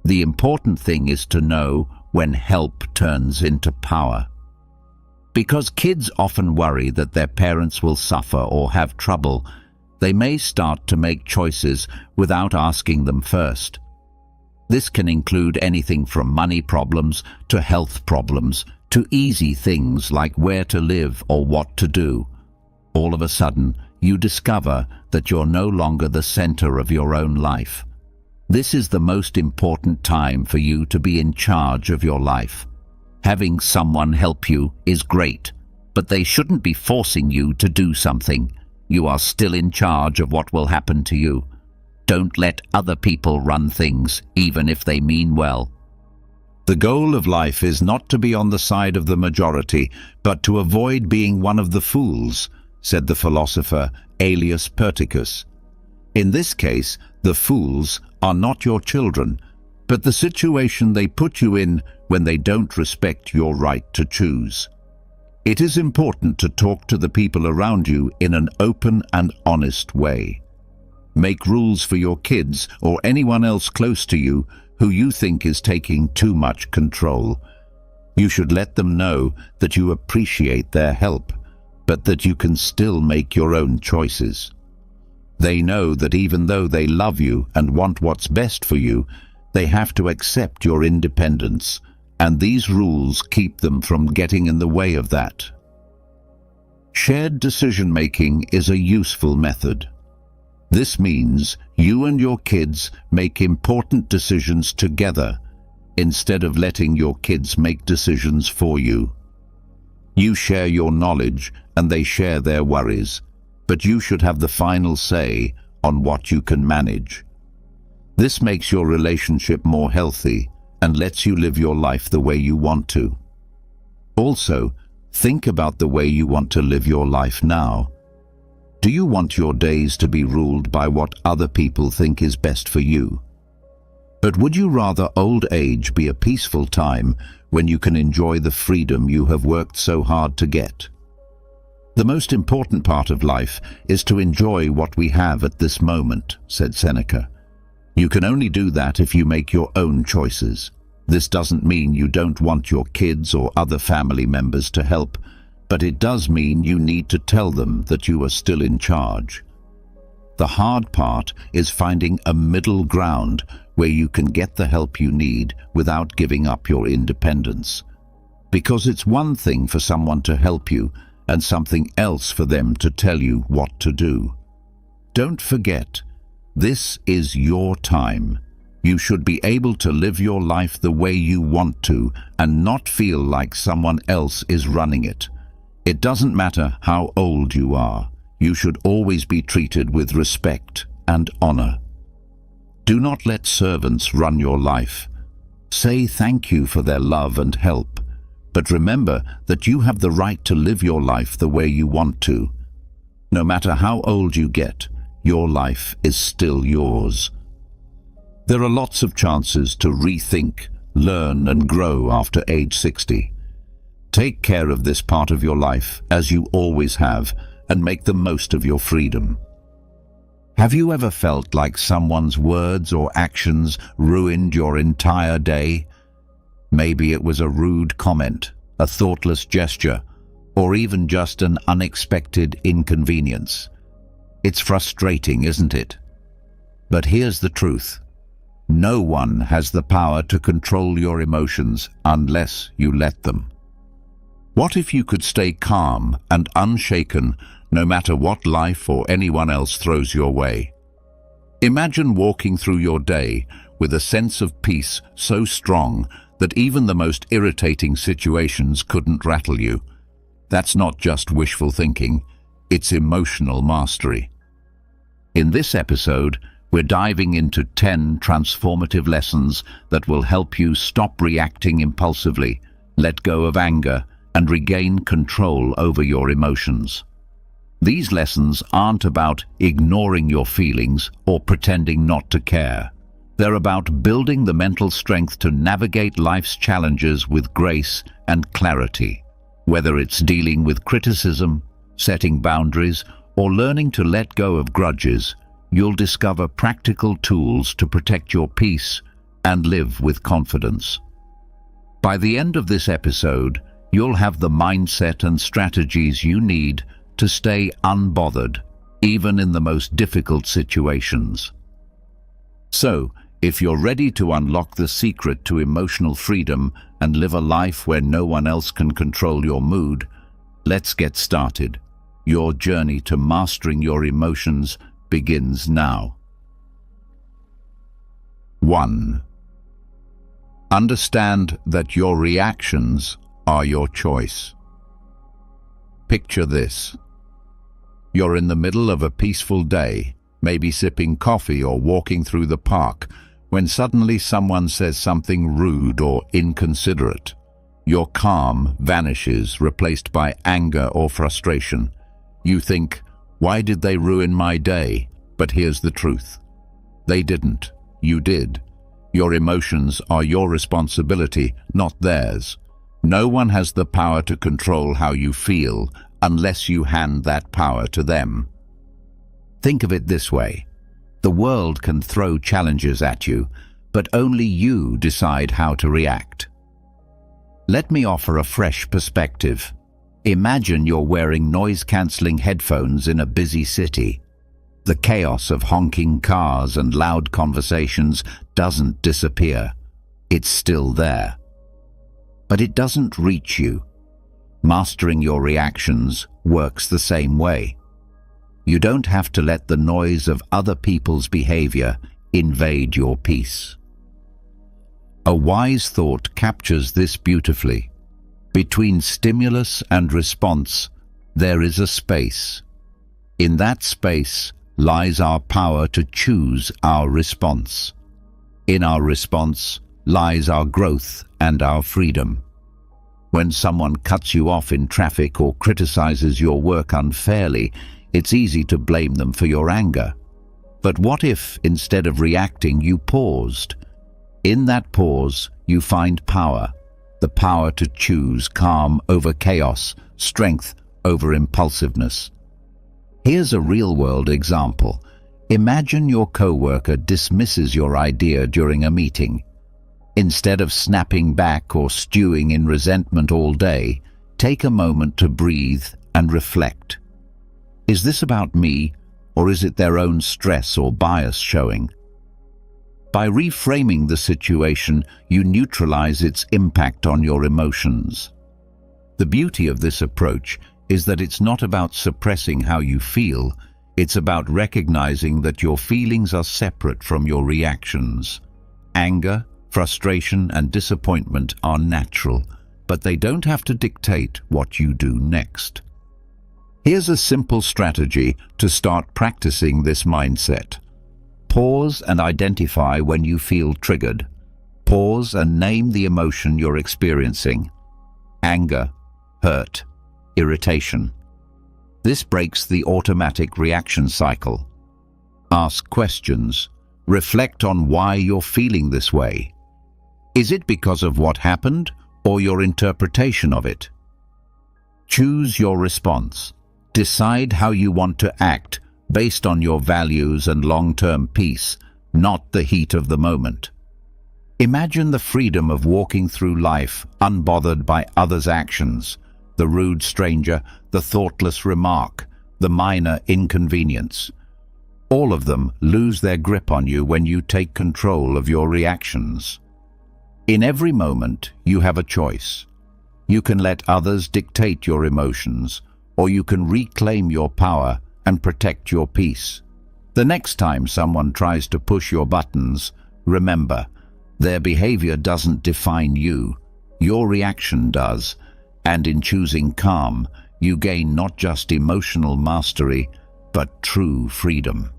[SPEAKER 1] The important thing is to know when help turns into power. Because kids often worry that their parents will suffer or have trouble, they may start to make choices without asking them first. This can include anything from money problems to health problems to easy things like where to live or what to do. All of a sudden, you discover that you're no longer the center of your own life. This is the most important time for you to be in charge of your life. Having someone help you is great, but they shouldn't be forcing you to do something. You are still in charge of what will happen to you. Don't let other people run things, even if they mean well. The goal of life is not to be on the side of the majority, but to avoid being one of the fools, said the philosopher Aelius Perticus. In this case, the fools are not your children, but the situation they put you in when they don't respect your right to choose. It is important to talk to the people around you in an open and honest way. Make rules for your kids or anyone else close to you who you think is taking too much control. You should let them know that you appreciate their help, but that you can still make your own choices. They know that even though they love you and want what's best for you, they have to accept your independence, and these rules keep them from getting in the way of that. Shared decision-making is a useful method. This means you and your kids make important decisions together, instead of letting your kids make decisions for you. You share your knowledge and they share their worries, but you should have the final say on what you can manage. This makes your relationship more healthy and lets you live your life the way you want to. Also, think about the way you want to live your life now. Do you want your days to be ruled by what other people think is best for you? But would you rather old age be a peaceful time when you can enjoy the freedom you have worked so hard to get? The most important part of life is to enjoy what we have at this moment, said Seneca. You can only do that if you make your own choices. This doesn't mean you don't want your kids or other family members to help, but it does mean you need to tell them that you are still in charge. The hard part is finding a middle ground where you can get the help you need without giving up your independence. Because it's one thing for someone to help you and something else for them to tell you what to do. Don't forget, this is your time. You should be able to live your life the way you want to and not feel like someone else is running it. It doesn't matter how old you are. You should always be treated with respect and honor. Do not let servants run your life. Say thank you for their love and help, but remember that you have the right to live your life the way you want to. No matter how old you get, your life is still yours. There are lots of chances to rethink, learn and grow after age 60. Take care of this part of your life as you always have and make the most of your freedom. Have you ever felt like someone's words or actions ruined your entire day? Maybe it was a rude comment, a thoughtless gesture, or even just an unexpected inconvenience. It's frustrating, isn't it? But here's the truth. No one has the power to control your emotions unless you let them. What if you could stay calm and unshaken no matter what life or anyone else throws your way? Imagine walking through your day with a sense of peace so strong that even the most irritating situations couldn't rattle you. That's not just wishful thinking, it's emotional mastery. In this episode, we're diving into 10 transformative lessons that will help you stop reacting impulsively, let go of anger, and regain control over your emotions. These lessons aren't about ignoring your feelings or pretending not to care. They're about building the mental strength to navigate life's challenges with grace and clarity. Whether it's dealing with criticism, setting boundaries, or learning to let go of grudges, you'll discover practical tools to protect your peace and live with confidence. By the end of this episode, you'll have the mindset and strategies you need to stay unbothered, even in the most difficult situations. So, if you're ready to unlock the secret to emotional freedom and live a life where no one else can control your mood, let's get started. Your journey to mastering your emotions begins now. 1. Understand that your reactions are your choice. Picture this. You're in the middle of a peaceful day, maybe sipping coffee or walking through the park, when suddenly someone says something rude or inconsiderate. Your calm vanishes, replaced by anger or frustration. You think, "Why did they ruin my day?" But here's the truth. They didn't. You did. Your emotions are your responsibility, not theirs. No one has the power to control how you feel unless you hand that power to them. Think of it this way. The world can throw challenges at you, but only you decide how to react. Let me offer a fresh perspective. Imagine you're wearing noise-canceling headphones in a busy city. The chaos of honking cars and loud conversations doesn't disappear. It's still there. But it doesn't reach you. Mastering your reactions works the same way. You don't have to let the noise of other people's behavior invade your peace. A wise thought captures this beautifully. Between stimulus and response, there is a space. In that space lies our power to choose our response. In our response lies our growth and our freedom. When someone cuts you off in traffic or criticizes your work unfairly, it's easy to blame them for your anger. But what if, instead of reacting, you paused? In that pause, you find power. The power to choose calm over chaos, strength over impulsiveness. Here's a real-world example. Imagine your coworker dismisses your idea during a meeting. Instead of snapping back or stewing in resentment all day, take a moment to breathe and reflect. Is this about me, or is it their own stress or bias showing? By reframing the situation, you neutralize its impact on your emotions. The beauty of this approach is that it's not about suppressing how you feel, it's about recognizing that your feelings are separate from your reactions. Anger, frustration, and disappointment are natural, but they don't have to dictate what you do next. Here's a simple strategy to start practicing this mindset. Pause and identify when you feel triggered. Pause and name the emotion you're experiencing. Anger, hurt, irritation. This breaks the automatic reaction cycle. Ask questions. Reflect on why you're feeling this way. Is it because of what happened or your interpretation of it? Choose your response. Decide how you want to act based on your values and long-term peace, not the heat of the moment. Imagine the freedom of walking through life unbothered by others' actions, the rude stranger, the thoughtless remark, the minor inconvenience. All of them lose their grip on you when you take control of your reactions. In every moment, you have a choice. You can let others dictate your emotions, or you can reclaim your power and protect your peace. The next time someone tries to push your buttons, remember, their behavior doesn't define you. Your reaction does, and in choosing calm, you gain not just emotional mastery, but true freedom.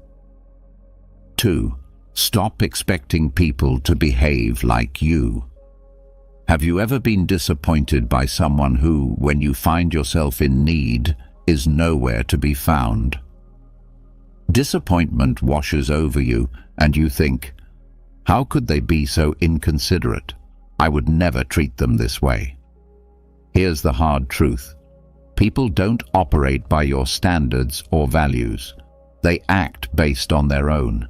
[SPEAKER 1] 2. Stop expecting people to behave like you. Have you ever been disappointed by someone who, when you find yourself in need, is nowhere to be found? Disappointment washes over you, and you think, how could they be so inconsiderate? I would never treat them this way. Here's the hard truth. People don't operate by your standards or values. They act based on their own.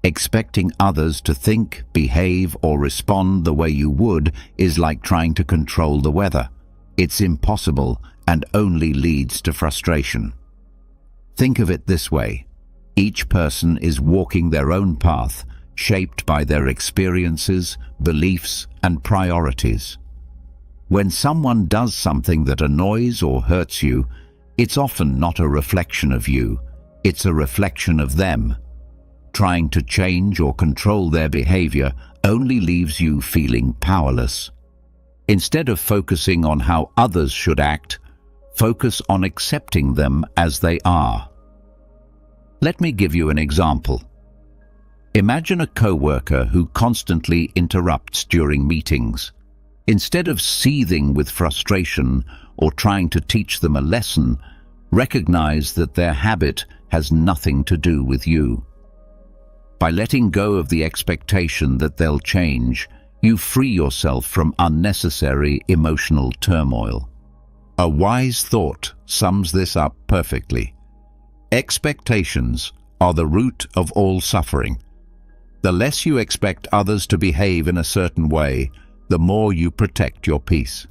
[SPEAKER 1] Expecting others to think, behave, or respond the way you would is like trying to control the weather. It's impossible and only leads to frustration. Think of it this way. Each person is walking their own path, shaped by their experiences, beliefs, and priorities. When someone does something that annoys or hurts you, it's often not a reflection of you, it's a reflection of them. Trying to change or control their behavior only leaves you feeling powerless. Instead of focusing on how others should act, focus on accepting them as they are. Let me give you an example. Imagine a coworker who constantly interrupts during meetings. Instead of seething with frustration or trying to teach them a lesson, recognize that their habit has nothing to do with you. By letting go of the expectation that they'll change, you free yourself from unnecessary emotional turmoil. A wise thought sums this up perfectly. Expectations are the root of all suffering. The less you expect others to behave in a certain way, the more you protect your peace.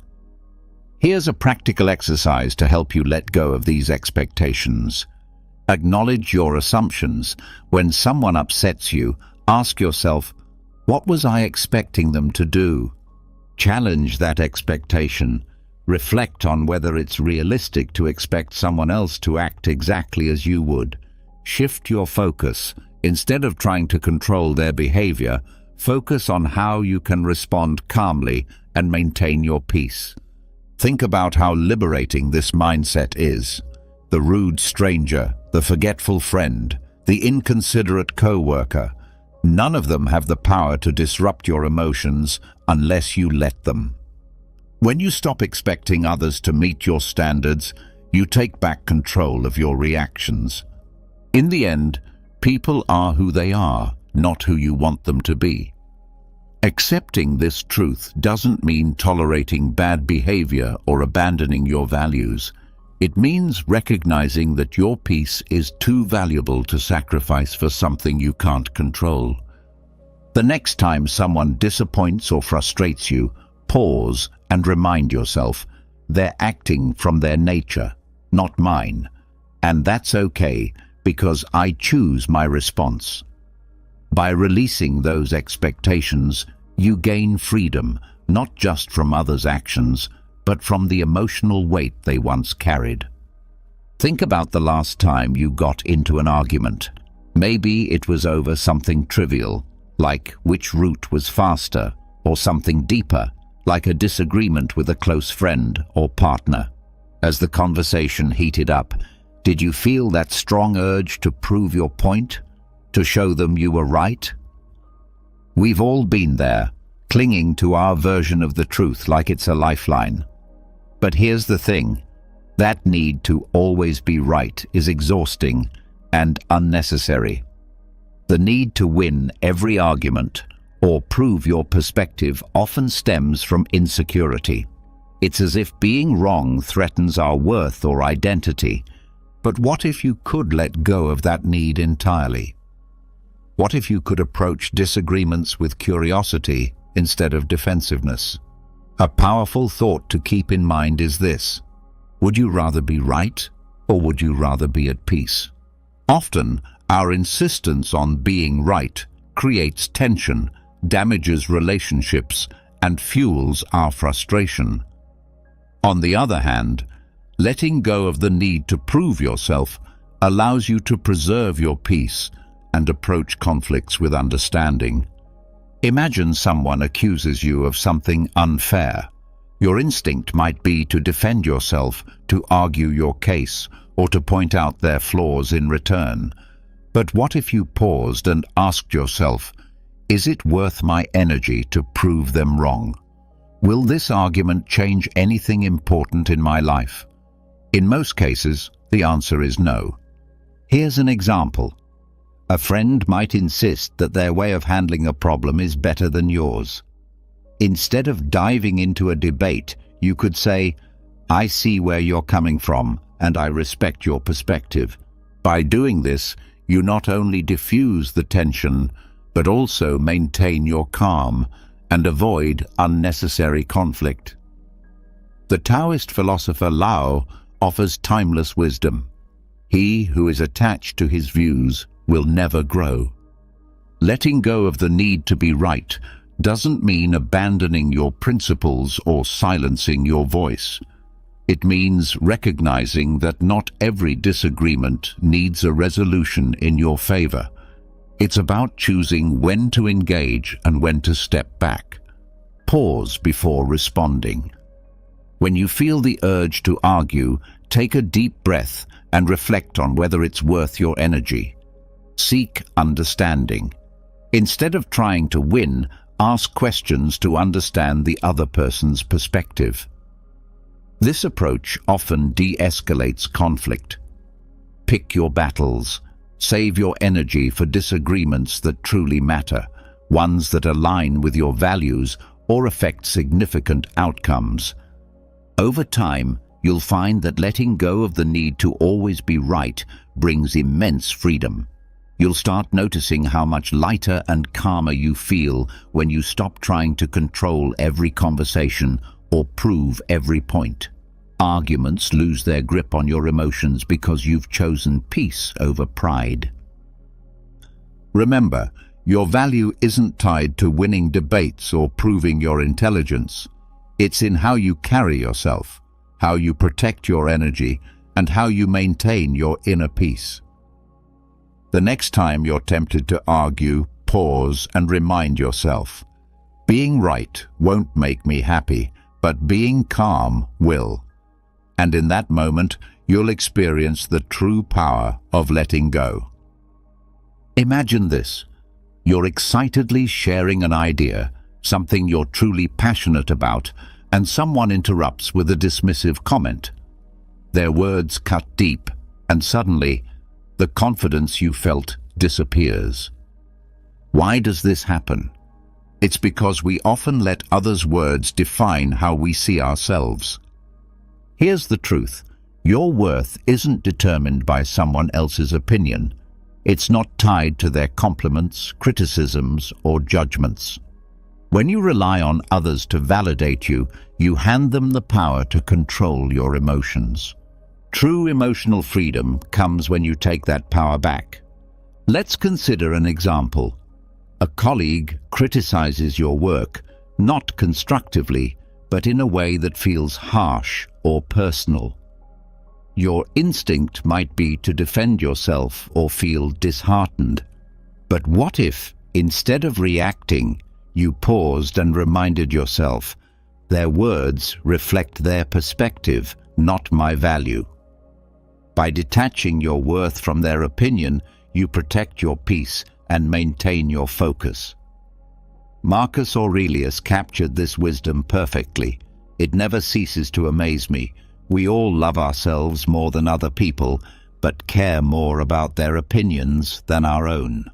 [SPEAKER 1] Here's a practical exercise to help you let go of these expectations. Acknowledge your assumptions. When someone upsets you, ask yourself, what was I expecting them to do? Challenge that expectation. Reflect on whether it's realistic to expect someone else to act exactly as you would. Shift your focus. Instead of trying to control their behavior, focus on how you can respond calmly and maintain your peace. Think about how liberating this mindset is. The rude stranger, the forgetful friend, the inconsiderate coworker, none of them have the power to disrupt your emotions unless you let them. When you stop expecting others to meet your standards, you take back control of your reactions. In the end, people are who they are, not who you want them to be. Accepting this truth doesn't mean tolerating bad behavior or abandoning your values. It means recognizing that your peace is too valuable to sacrifice for something you can't control. The next time someone disappoints or frustrates you, pause and remind yourself they're acting from their nature, not mine. And that's okay, because I choose my response. By releasing those expectations, you gain freedom, not just from others' actions, but from the emotional weight they once carried. Think about the last time you got into an argument. Maybe it was over something trivial, like which route was faster, or something deeper, like a disagreement with a close friend or partner. As the conversation heated up, did you feel that strong urge to prove your point, to show them you were right? We've all been there, clinging to our version of the truth like it's a lifeline. But here's the thing, that need to always be right is exhausting and unnecessary. The need to win every argument or prove your perspective often stems from insecurity. It's as if being wrong threatens our worth or identity. But what if you could let go of that need entirely? What if you could approach disagreements with curiosity instead of defensiveness? A powerful thought to keep in mind is this: Would you rather be right, or would you rather be at peace? Often, our insistence on being right creates tension, damages relationships, and fuels our frustration. On the other hand, letting go of the need to prove yourself allows you to preserve your peace and approach conflicts with understanding. Imagine someone accuses you of something unfair. Your instinct might be to defend yourself, to argue your case, or to point out their flaws in return. But what if you paused and asked yourself, is it worth my energy to prove them wrong? Will this argument change anything important in my life? In most cases, the answer is no. Here's an example. A friend might insist that their way of handling a problem is better than yours. Instead of diving into a debate, you could say, I see where you're coming from, and I respect your perspective. By doing this, you not only diffuse the tension, but also maintain your calm and avoid unnecessary conflict. The Taoist philosopher Lao offers timeless wisdom. He who is attached to his views will never grow. Letting go of the need to be right doesn't mean abandoning your principles or silencing your voice. It means recognizing that not every disagreement needs a resolution in your favor. It's about choosing when to engage and when to step back. Pause before responding. When you feel the urge to argue, take a deep breath and reflect on whether it's worth your energy. Seek understanding. Instead of trying to win, ask questions to understand the other person's perspective. This approach often de-escalates conflict. Pick your battles. Save your energy for disagreements that truly matter, ones that align with your values or affect significant outcomes. Over time, you'll find that letting go of the need to always be right brings immense freedom. You'll start noticing how much lighter and calmer you feel when you stop trying to control every conversation or prove every point. Arguments lose their grip on your emotions because you've chosen peace over pride. Remember, your value isn't tied to winning debates or proving your intelligence. It's in how you carry yourself, how you protect your energy, and how you maintain your inner peace. The next time you're tempted to argue, pause and remind yourself, being right won't make me happy, but being calm will. And in that moment, you'll experience the true power of letting go. Imagine this. You're excitedly sharing an idea, something you're truly passionate about, and someone interrupts with a dismissive comment. Their words cut deep, and suddenly, the confidence you felt disappears. Why does this happen? It's because we often let others' words define how we see ourselves. Here's the truth. Your worth isn't determined by someone else's opinion. It's not tied to their compliments, criticisms, or judgments. When you rely on others to validate you, you hand them the power to control your emotions. True emotional freedom comes when you take that power back. Let's consider an example. A colleague criticizes your work, not constructively, but in a way that feels harsh or personal. Your instinct might be to defend yourself or feel disheartened. But what if, instead of reacting, you paused and reminded yourself, their words reflect their perspective, not my value. By detaching your worth from their opinion, you protect your peace and maintain your focus. Marcus Aurelius captured this wisdom perfectly. It never ceases to amaze me. We all love ourselves more than other people, but care more about their opinions than our own.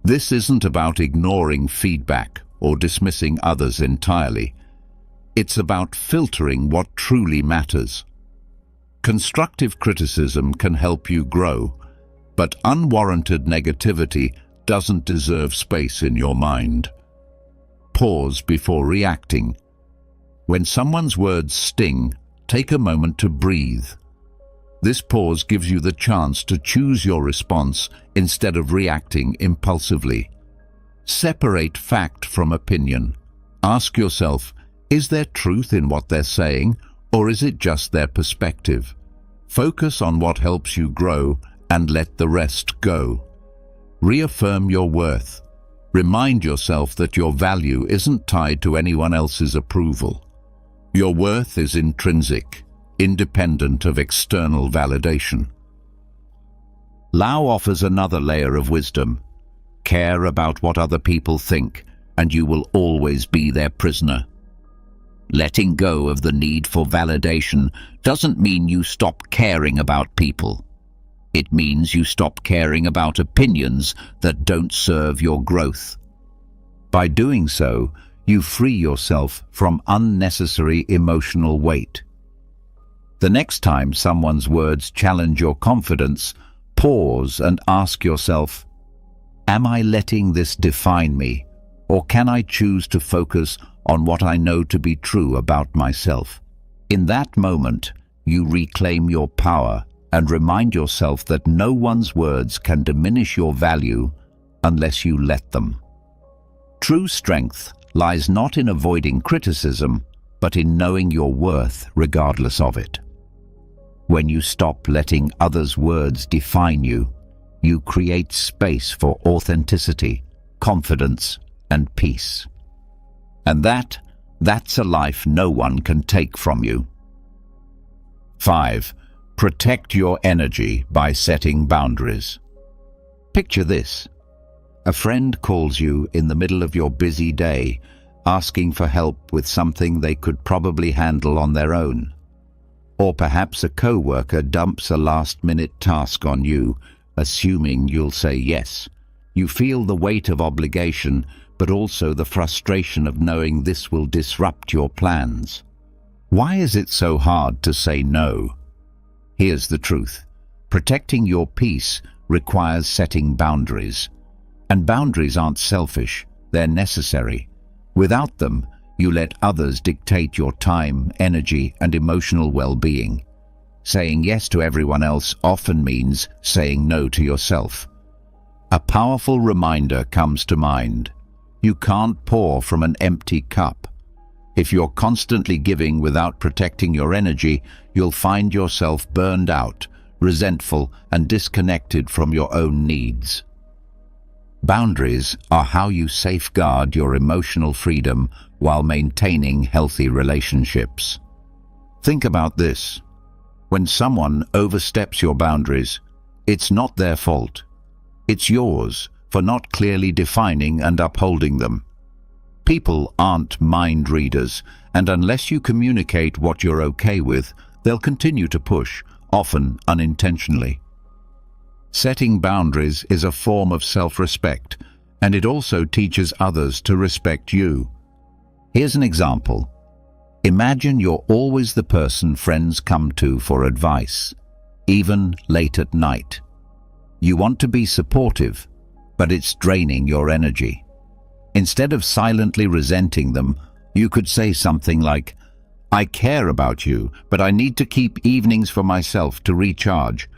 [SPEAKER 1] This isn't about ignoring feedback or dismissing others entirely. It's about filtering what truly matters. Constructive criticism can help you grow, but unwarranted negativity doesn't deserve space in your mind. Pause before reacting. When someone's words sting, take a moment to breathe. This pause gives you the chance to choose your response instead of reacting impulsively. Separate fact from opinion. Ask yourself, is there truth in what they're saying, or is it just their perspective? Focus on what helps you grow and let the rest go. Reaffirm your worth. Remind yourself that your value isn't tied to anyone else's approval. Your worth is intrinsic, independent of external validation. Lao offers another layer of wisdom. Care about what other people think, and you will always be their prisoner. Letting go of the need for validation doesn't mean you stop caring about people. It means you stop caring about opinions that don't serve your growth. By doing so, you free yourself from unnecessary emotional weight. The next time someone's words challenge your confidence, pause and ask yourself, am I letting this define me, or can I choose to focus on what I know to be true about myself? In that moment, you reclaim your power and remind yourself that no one's words can diminish your value unless you let them. True strength lies not in avoiding criticism, but in knowing your worth regardless of it. When you stop letting others' words define you, you create space for authenticity, confidence, and peace. And that's a life no one can take from you. 5. Protect your energy by setting boundaries. Picture this. A friend calls you in the middle of your busy day, asking for help with something they could probably handle on their own. Or perhaps a co-worker dumps a last-minute task on you, assuming you'll say yes. You feel the weight of obligation, but also the frustration of knowing this will disrupt your plans. Why is it so hard to say no? Here's the truth. Protecting your peace requires setting boundaries. And boundaries aren't selfish, they're necessary. Without them, you let others dictate your time, energy, and emotional well-being. Saying yes to everyone else often means saying no to yourself. A powerful reminder comes to mind. You can't pour from an empty cup. If you're constantly giving without protecting your energy, you'll find yourself burned out, resentful, and disconnected from your own needs. Boundaries are how you safeguard your emotional freedom while maintaining healthy relationships. Think about this. When someone oversteps your boundaries, it's not their fault. It's yours for not clearly defining and upholding them. People aren't mind readers, and unless you communicate what you're okay with, they'll continue to push, often unintentionally. Setting boundaries is a form of self-respect, and it also teaches others to respect you. Here's an example. Imagine you're always the person friends come to for advice, even late at night. You want to be supportive, but it's draining your energy. Instead of silently resenting them, you could say something like, I care about you, but I need to keep evenings for myself to recharge.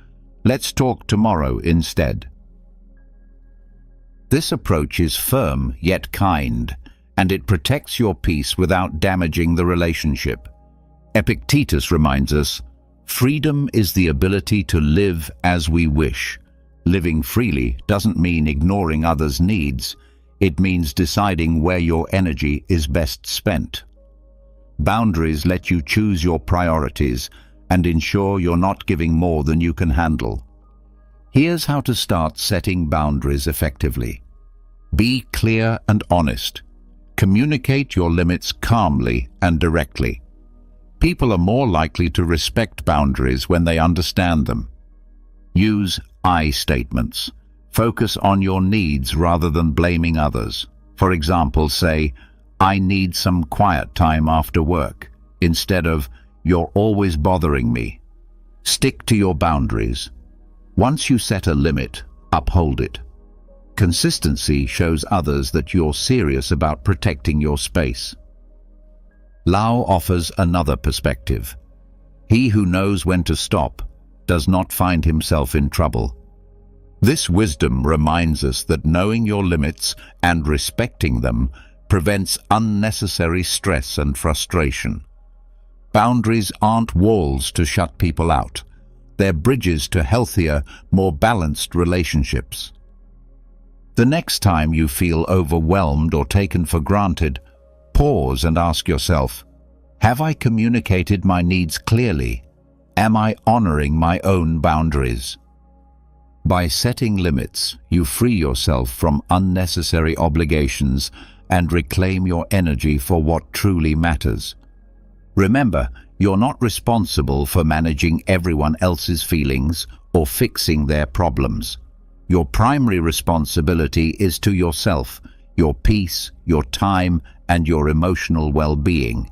[SPEAKER 1] Let's talk tomorrow instead. This approach is firm yet kind, and it protects your peace without damaging the relationship. Epictetus reminds us, freedom is the ability to live as we wish. Living freely doesn't mean ignoring others' needs. It means deciding where your energy is best spent. Boundaries let you choose your priorities and ensure you're not giving more than you can handle. Here's how to start setting boundaries effectively. Be clear and honest. Communicate your limits calmly and directly. People are more likely to respect boundaries when they understand them. Use I statements. Focus on your needs rather than blaming others. For example, say, I need some quiet time after work, instead of, you're always bothering me. Stick to your boundaries. Once you set a limit, uphold it. Consistency shows others that you're serious about protecting your space. Lao offers another perspective. He who knows when to stop does not find himself in trouble. This wisdom reminds us that knowing your limits and respecting them prevents unnecessary stress and frustration. Boundaries aren't walls to shut people out. They're bridges to healthier, more balanced relationships. The next time you feel overwhelmed or taken for granted, pause and ask yourself, have I communicated my needs clearly? Am I honoring my own boundaries? By setting limits, you free yourself from unnecessary obligations and reclaim your energy for what truly matters. Remember, you're not responsible for managing everyone else's feelings or fixing their problems. Your primary responsibility is to yourself, your peace, your time, and your emotional well-being.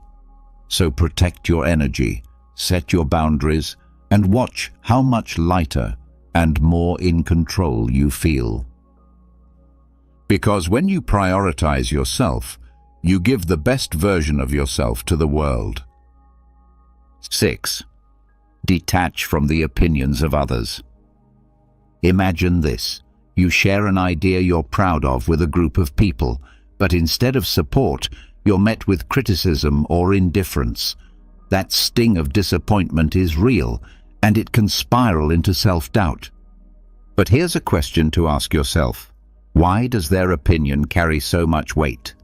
[SPEAKER 1] So protect your energy, set your boundaries, and watch how much lighter and more in control you feel. Because when you prioritize yourself, you give the best version of yourself to the world. 6. Detach from the opinions of others. Imagine this. You share an idea you're proud of with a group of people, but instead of support, you're met with criticism or indifference. That sting of disappointment is real, and it can spiral into self-doubt. But here's a question to ask yourself. Why does their opinion carry so much weight?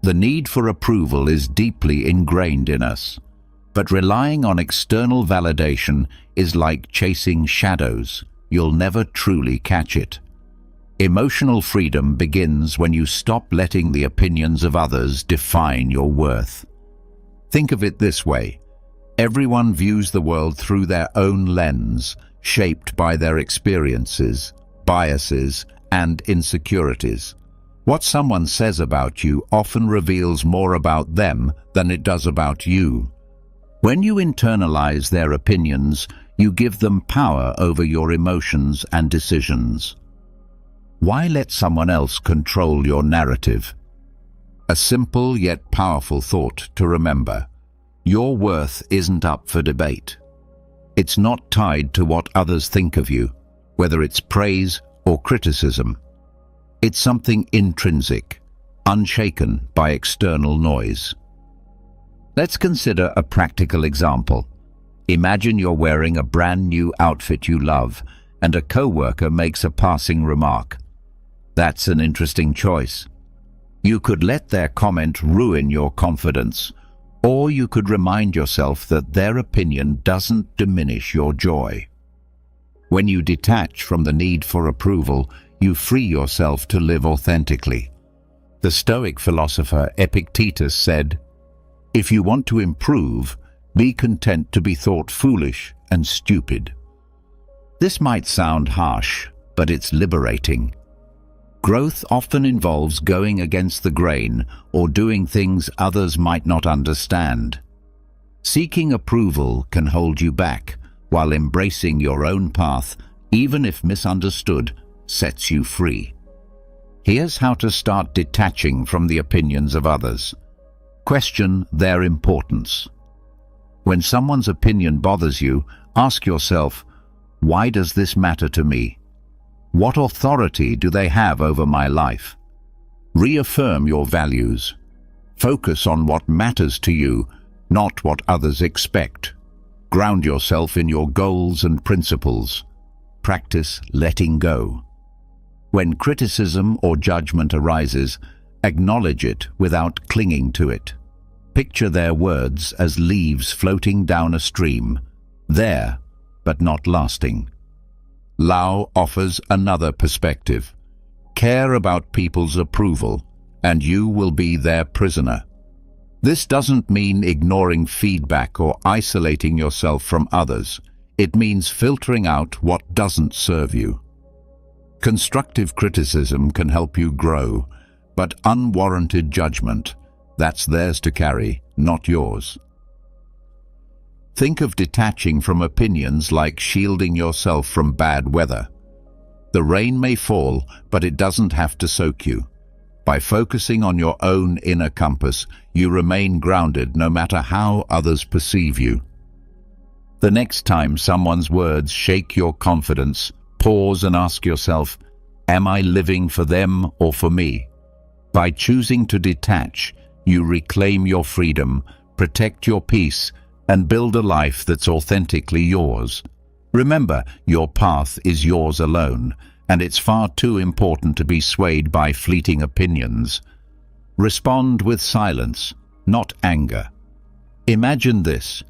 [SPEAKER 1] The need for approval is deeply ingrained in us. But relying on external validation is like chasing shadows. You'll never truly catch it. Emotional freedom begins when you stop letting the opinions of others define your worth. Think of it this way. Everyone views the world through their own lens, shaped by their experiences, biases, and insecurities. What someone says about you often reveals more about them than it does about you. When you internalize their opinions, you give them power over your emotions and decisions. Why let someone else control your narrative? A simple yet powerful thought to remember. Your worth isn't up for debate. It's not tied to what others think of you, whether it's praise or criticism. It's something intrinsic, unshaken by external noise. Let's consider a practical example. Imagine you're wearing a brand new outfit you love, and a coworker makes a passing remark. That's an interesting choice. You could let their comment ruin your confidence, or you could remind yourself that their opinion doesn't diminish your joy. When you detach from the need for approval, you free yourself to live authentically. The Stoic philosopher Epictetus said, "If you want to improve, be content to be thought foolish and stupid." This might sound harsh, but it's liberating. Growth often involves going against the grain or doing things others might not understand. Seeking approval can hold you back, while embracing your own path, even if misunderstood, sets you free. Here's how to start detaching from the opinions of others. Question their importance. When someone's opinion bothers you, ask yourself, why does this matter to me? What authority do they have over my life? Reaffirm your values. Focus on what matters to you, not what others expect. Ground yourself in your goals and principles. Practice letting go. When criticism or judgment arises, acknowledge it without clinging to it. Picture their words as leaves floating down a stream, there, but not lasting. Lao offers another perspective. Care about people's approval, and you will be their prisoner. This doesn't mean ignoring feedback or isolating yourself from others. It means filtering out what doesn't serve you. Constructive criticism can help you grow, but unwarranted judgment, that's theirs to carry, not yours. Think of detaching from opinions like shielding yourself from bad weather. The rain may fall, but it doesn't have to soak you. By focusing on your own inner compass, you remain grounded no matter how others perceive you. The next time someone's words shake your confidence, pause and ask yourself, am I living for them or for me? By choosing to detach, you reclaim your freedom, protect your peace, and build a life that's authentically yours. Remember, your path is yours alone, and it's far too important to be swayed by fleeting opinions. Respond with silence, not anger. Imagine this.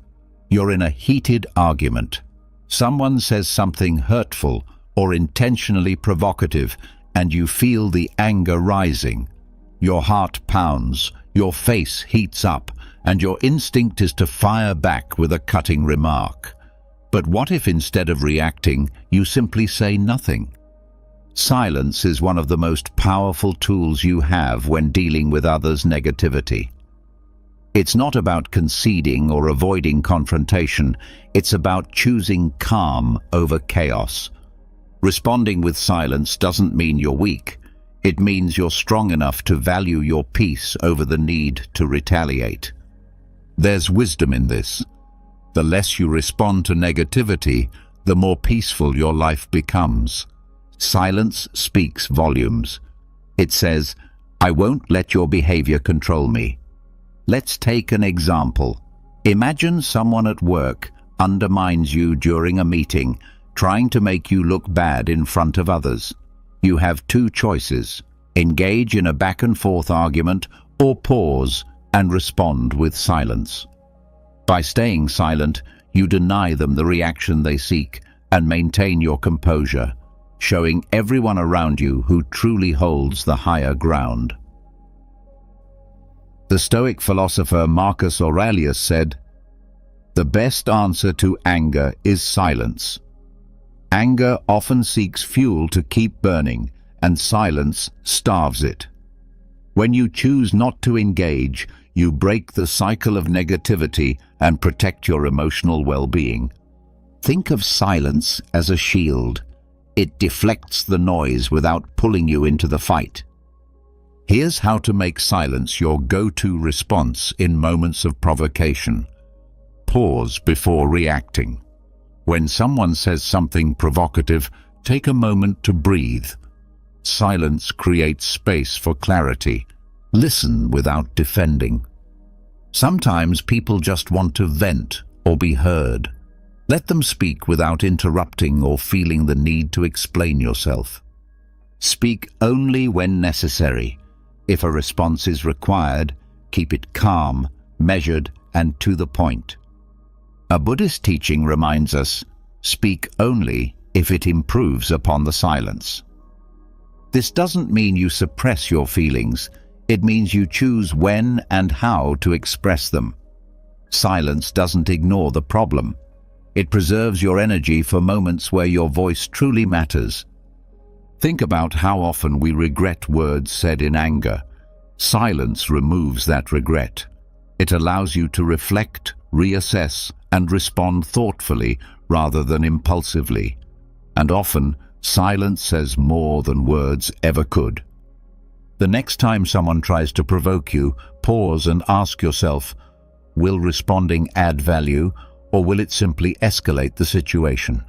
[SPEAKER 1] You're in a heated argument. Someone says something hurtful or intentionally provocative, and you feel the anger rising. Your heart pounds, your face heats up, and your instinct is to fire back with a cutting remark. But what if instead of reacting, you simply say nothing? Silence is one of the most powerful tools you have when dealing with others' negativity. It's not about conceding or avoiding confrontation. It's about choosing calm over chaos. Responding with silence doesn't mean you're weak. It means you're strong enough to value your peace over the need to retaliate. There's wisdom in this. The less you respond to negativity, the more peaceful your life becomes. Silence speaks volumes. It says, I won't let your behavior control me. Let's take an example. Imagine someone at work undermines you during a meeting, trying to make you look bad in front of others. You have two choices: engage in a back-and-forth argument or pause and respond with silence. By staying silent, you deny them the reaction they seek and maintain your composure, showing everyone around you who truly holds the higher ground. The Stoic philosopher Marcus Aurelius said, "The best answer to anger is silence. Anger often seeks fuel to keep burning, and silence starves it. When you choose not to engage, you break the cycle of negativity and protect your emotional well-being." Think of silence as a shield. It deflects the noise without pulling you into the fight. Here's how to make silence your go-to response in moments of provocation. Pause before reacting. When someone says something provocative, take a moment to breathe. Silence creates space for clarity. Listen without defending. Sometimes people just want to vent or be heard. Let them speak without interrupting or feeling the need to explain yourself. Speak only when necessary. If a response is required, keep it calm, measured, and to the point. A Buddhist teaching reminds us, speak only if it improves upon the silence. This doesn't mean you suppress your feelings. It means you choose when and how to express them. Silence doesn't ignore the problem. It preserves your energy for moments where your voice truly matters. Think about how often we regret words said in anger. Silence removes that regret. It allows you to reflect, reassess, and respond thoughtfully rather than impulsively. And often, silence says more than words ever could. The next time someone tries to provoke you, pause and ask yourself, will responding add value, or will it simply escalate the situation?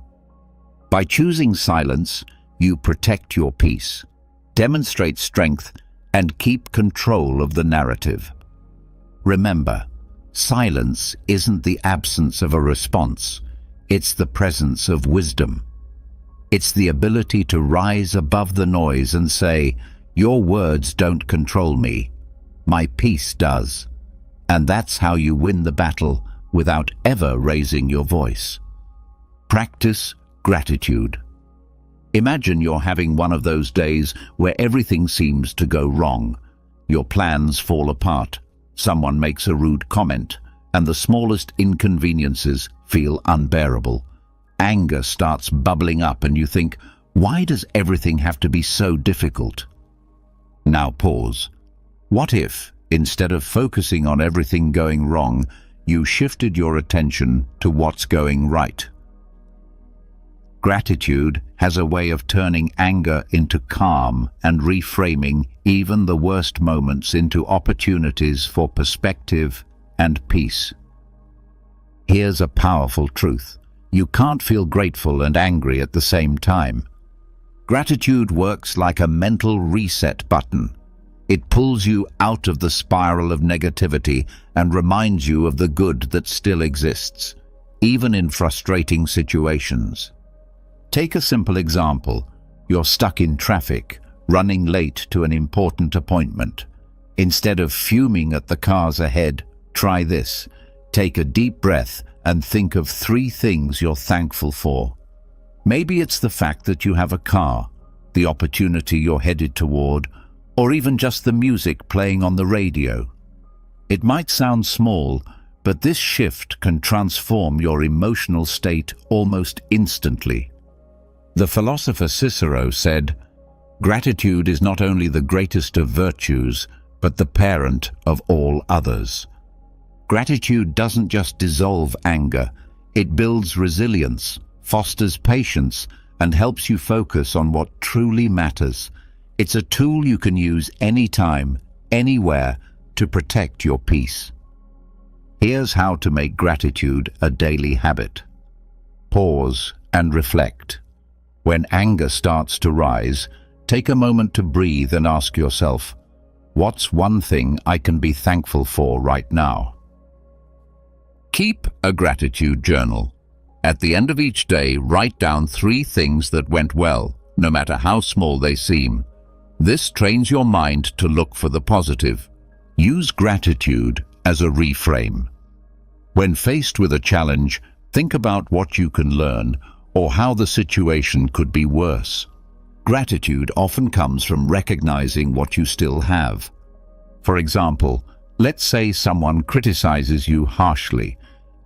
[SPEAKER 1] By choosing silence, you protect your peace, demonstrate strength, and keep control of the narrative. Remember, silence isn't the absence of a response. It's the presence of wisdom. It's the ability to rise above the noise and say, your words don't control me. My peace does. And that's how you win the battle without ever raising your voice. Practice gratitude. Imagine you're having one of those days where everything seems to go wrong. Your plans fall apart, someone makes a rude comment, and the smallest inconveniences feel unbearable. Anger starts bubbling up and you think, why does everything have to be so difficult? Now pause. What if, instead of focusing on everything going wrong, you shifted your attention to what's going right? Gratitude has a way of turning anger into calm and reframing even the worst moments into opportunities for perspective and peace. Here's a powerful truth. You can't feel grateful and angry at the same time. Gratitude works like a mental reset button. It pulls you out of the spiral of negativity and reminds you of the good that still exists, even in frustrating situations. Take a simple example. You're stuck in traffic, running late to an important appointment. Instead of fuming at the cars ahead, try this. Take a deep breath and think of 3 things you're thankful for. Maybe it's the fact that you have a car, the opportunity you're headed toward, or even just the music playing on the radio. It might sound small, but this shift can transform your emotional state almost instantly. The philosopher Cicero said, "Gratitude is not only the greatest of virtues, but the parent of all others." Gratitude doesn't just dissolve anger, it builds resilience, fosters patience, and helps you focus on what truly matters. It's a tool you can use anytime, anywhere, to protect your peace. Here's how to make gratitude a daily habit. Pause and reflect. When anger starts to rise, take a moment to breathe and ask yourself, what's one thing I can be thankful for right now? Keep a gratitude journal. At the end of each day, write down 3 things that went well, no matter how small they seem. This trains your mind to look for the positive. Use gratitude as a reframe. When faced with a challenge, think about what you can learn or how the situation could be worse. Gratitude often comes from recognizing what you still have. For example, let's say someone criticizes you harshly.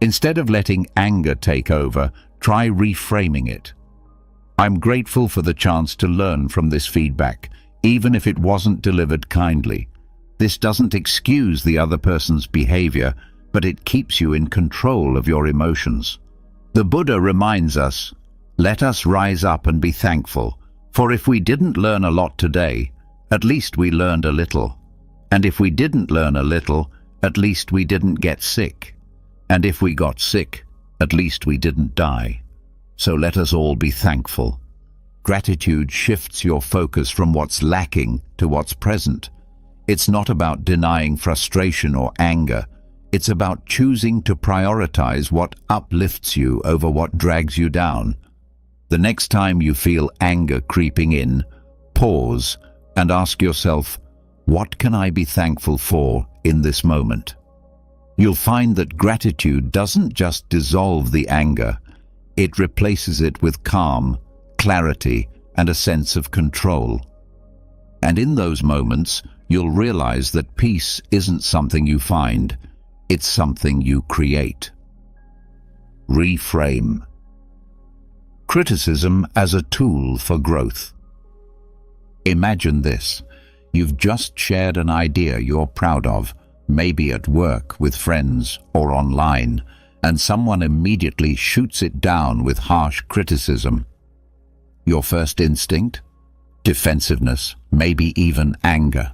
[SPEAKER 1] Instead of letting anger take over, try reframing it. I'm grateful for the chance to learn from this feedback, even if it wasn't delivered kindly. This doesn't excuse the other person's behavior, but it keeps you in control of your emotions. The Buddha reminds us, let us rise up and be thankful, for if we didn't learn a lot today, at least we learned a little. And if we didn't learn a little, at least we didn't get sick. And if we got sick, at least we didn't die. So let us all be thankful. Gratitude shifts your focus from what's lacking to what's present. It's not about denying frustration or anger. It's about choosing to prioritize what uplifts you over what drags you down. The next time you feel anger creeping in, pause and ask yourself, what can I be thankful for in this moment? You'll find that gratitude doesn't just dissolve the anger, it replaces it with calm, clarity, and a sense of control. And in those moments, you'll realize that peace isn't something you find, it's something you create. Reframe. Criticism as a tool for growth. Imagine this. You've just shared an idea you're proud of, maybe at work, with friends, or online, and someone immediately shoots it down with harsh criticism. Your first instinct? Defensiveness, maybe even anger.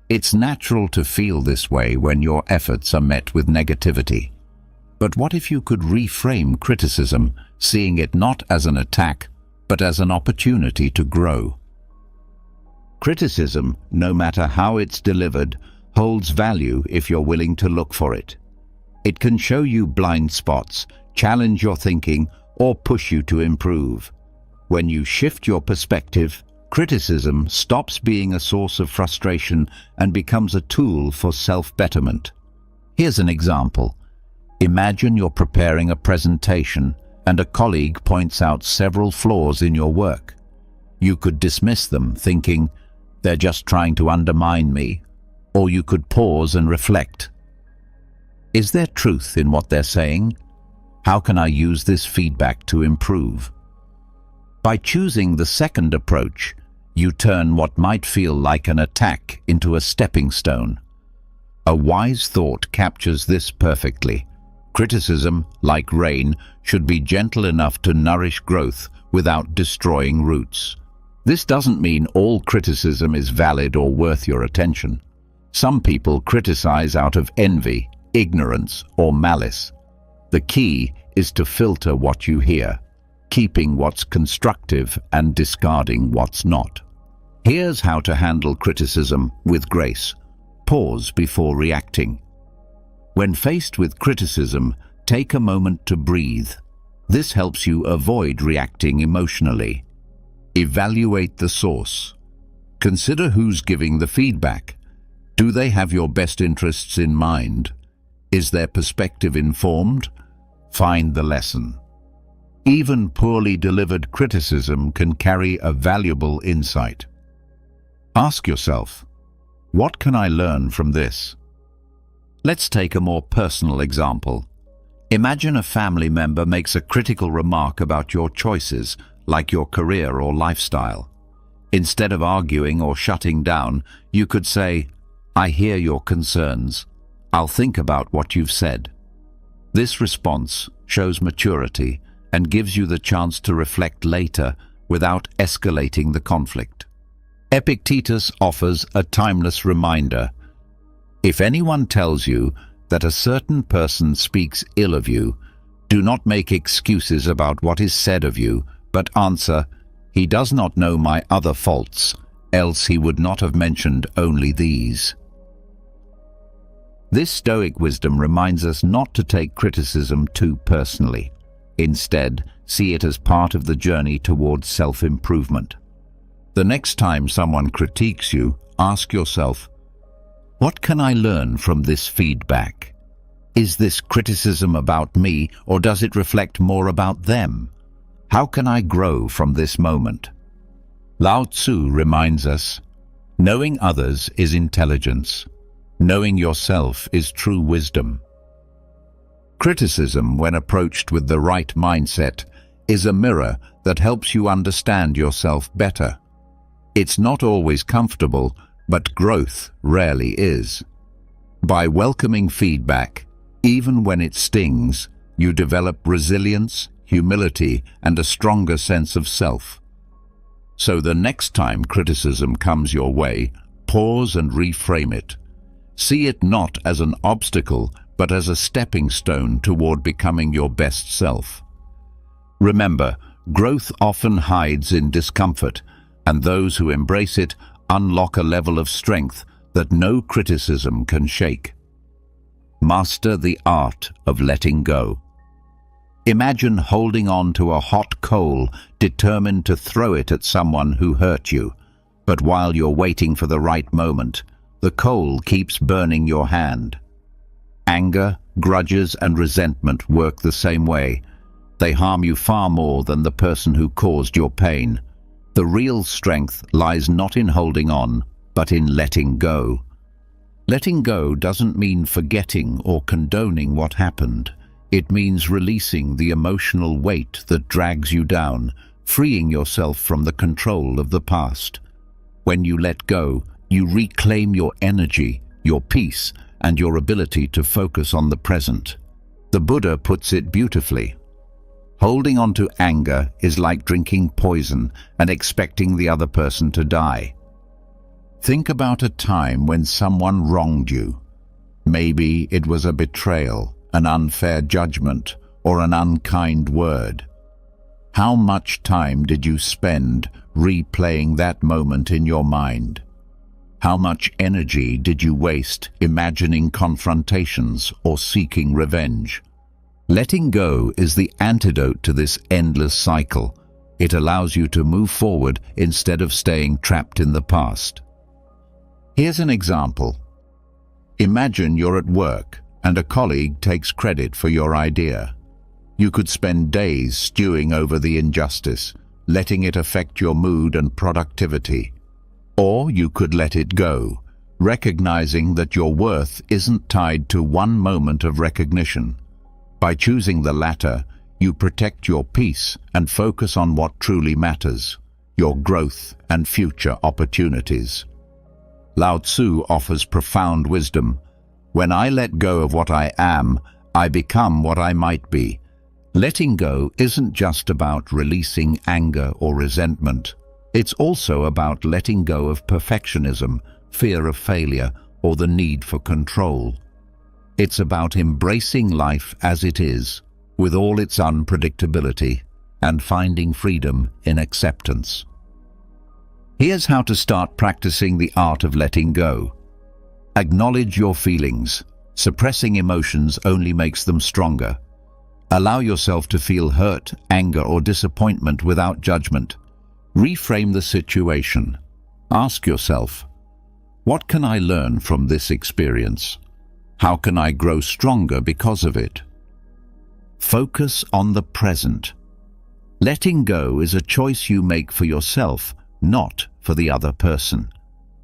[SPEAKER 1] It's natural to feel this way when your efforts are met with negativity. But what if you could reframe criticism, seeing it not as an attack, but as an opportunity to grow? Criticism, no matter how it's delivered, holds value if you're willing to look for it. It can show you blind spots, challenge your thinking, or push you to improve. When you shift your perspective, criticism stops being a source of frustration and becomes a tool for self-betterment. Here's an example. Imagine you're preparing a presentation and a colleague points out several flaws in your work. You could dismiss them, thinking, they're just trying to undermine me, or you could pause and reflect. Is there truth in what they're saying? How can I use this feedback to improve? By choosing the second approach, you turn what might feel like an attack into a stepping stone. A wise thought captures this perfectly. Criticism, like rain, should be gentle enough to nourish growth without destroying roots. This doesn't mean all criticism is valid or worth your attention. Some people criticize out of envy, ignorance, or malice. The key is to filter what you hear, keeping what's constructive and discarding what's not. Here's how to handle criticism with grace. Pause before reacting. When faced with criticism, take a moment to breathe. This helps you avoid reacting emotionally. Evaluate the source. Consider who's giving the feedback. Do they have your best interests in mind? Is their perspective informed? Find the lesson. Even poorly delivered criticism can carry a valuable insight. Ask yourself, what can I learn from this? Let's take a more personal example. Imagine a family member makes a critical remark about your choices, like your career or lifestyle. Instead of arguing or shutting down, you could say, "I hear your concerns. I'll think about what you've said." This response shows maturity and gives you the chance to reflect later without escalating the conflict. Epictetus offers a timeless reminder. If anyone tells you that a certain person speaks ill of you, do not make excuses about what is said of you, but answer, "He does not know my other faults, else he would not have mentioned only these." This Stoic wisdom reminds us not to take criticism too personally. Instead, see it as part of the journey towards self-improvement. The next time someone critiques you, ask yourself, what can I learn from this feedback? Is this criticism about me, or does it reflect more about them? How can I grow from this moment? Lao Tzu reminds us, knowing others is intelligence. Knowing yourself is true wisdom. Criticism, when approached with the right mindset, is a mirror that helps you understand yourself better. It's not always comfortable, but growth rarely is. By welcoming feedback, even when it stings, you develop resilience, humility, and a stronger sense of self. So the next time criticism comes your way, pause and reframe it. See it not as an obstacle, but as a stepping stone toward becoming your best self. Remember, growth often hides in discomfort, and those who embrace it unlock a level of strength that no criticism can shake. Master the art of letting go. Imagine holding on to a hot coal, determined to throw it at someone who hurt you. But while you're waiting for the right moment, the coal keeps burning your hand. Anger, grudges, and resentment work the same way. They harm you far more than the person who caused your pain. The real strength lies not in holding on, but in letting go. Letting go doesn't mean forgetting or condoning what happened. It means releasing the emotional weight that drags you down, freeing yourself from the control of the past. When you let go, you reclaim your energy, your peace, and your ability to focus on the present. The Buddha puts it beautifully. Holding on to anger is like drinking poison and expecting the other person to die. Think about a time when someone wronged you. Maybe it was a betrayal, an unfair judgment, or an unkind word. How much time did you spend replaying that moment in your mind? How much energy did you waste imagining confrontations or seeking revenge? Letting go is the antidote to this endless cycle. It allows you to move forward instead of staying trapped in the past. Here's an example. Imagine you're at work and a colleague takes credit for your idea. You could spend days stewing over the injustice, letting it affect your mood and productivity. Or you could let it go, recognizing that your worth isn't tied to one moment of recognition. By choosing the latter, you protect your peace and focus on what truly matters, your growth and future opportunities. Lao Tzu offers profound wisdom. When I let go of what I am, I become what I might be. Letting go isn't just about releasing anger or resentment. It's also about letting go of perfectionism, fear of failure, or the need for control. It's about embracing life as it is, with all its unpredictability, and finding freedom in acceptance. Here's how to start practicing the art of letting go. Acknowledge your feelings. Suppressing emotions only makes them stronger. Allow yourself to feel hurt, anger, or disappointment without judgment. Reframe the situation. Ask yourself, what can I learn from this experience? How can I grow stronger because of it? Focus on the present. Letting go is a choice you make for yourself, not for the other person.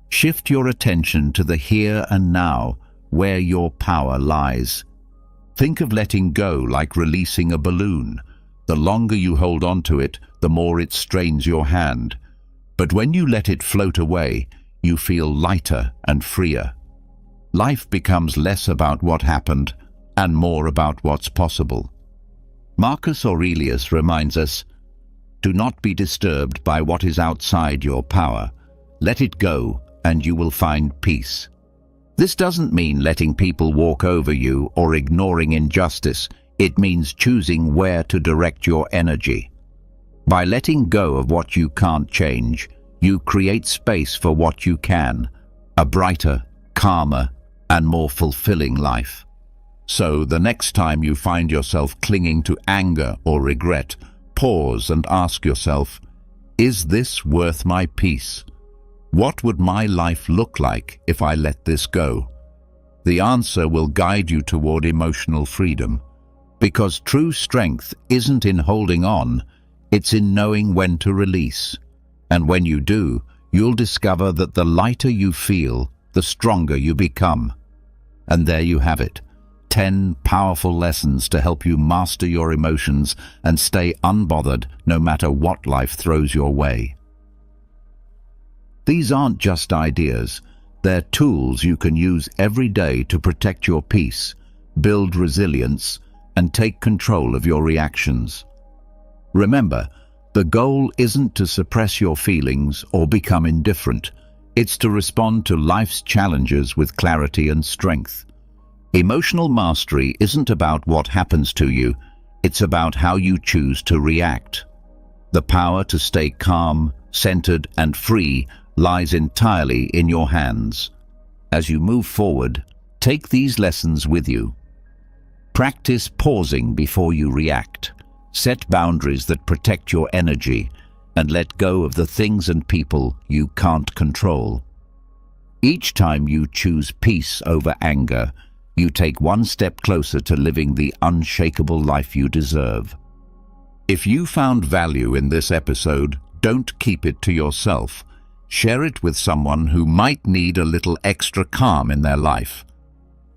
[SPEAKER 1] Shift your attention to the here and now, where your power lies. Think of letting go like releasing a balloon. The longer you hold on to it, the more it strains your hand. But when you let it float away, you feel lighter and freer. Life becomes less about what happened and more about what's possible. Marcus Aurelius reminds us, do not be disturbed by what is outside your power. Let it go and you will find peace. This doesn't mean letting people walk over you or ignoring injustice. It means choosing where to direct your energy. By letting go of what you can't change, you create space for what you can, a brighter, calmer, and more fulfilling life. So the next time you find yourself clinging to anger or regret, pause and ask yourself, is this worth my peace? What would my life look like if I let this go? The answer will guide you toward emotional freedom, because true strength isn't in holding on, it's in knowing when to release. And when you do, you'll discover that the lighter you feel, the stronger you become. And there you have it, 10 powerful lessons to help you master your emotions and stay unbothered no matter what life throws your way. These aren't just ideas, they're tools you can use every day to protect your peace, build resilience, and take control of your reactions. Remember, the goal isn't to suppress your feelings or become indifferent. It's to respond to life's challenges with clarity and strength. Emotional mastery isn't about what happens to you, it's about how you choose to react. The power to stay calm, centered, and free lies entirely in your hands. As you move forward, take these lessons with you. Practice pausing before you react. Set boundaries that protect your energy, and let go of the things and people you can't control. Each time you choose peace over anger, you take one step closer to living the unshakable life you deserve. If you found value in this episode, don't keep it to yourself. Share it with someone who might need a little extra calm in their life.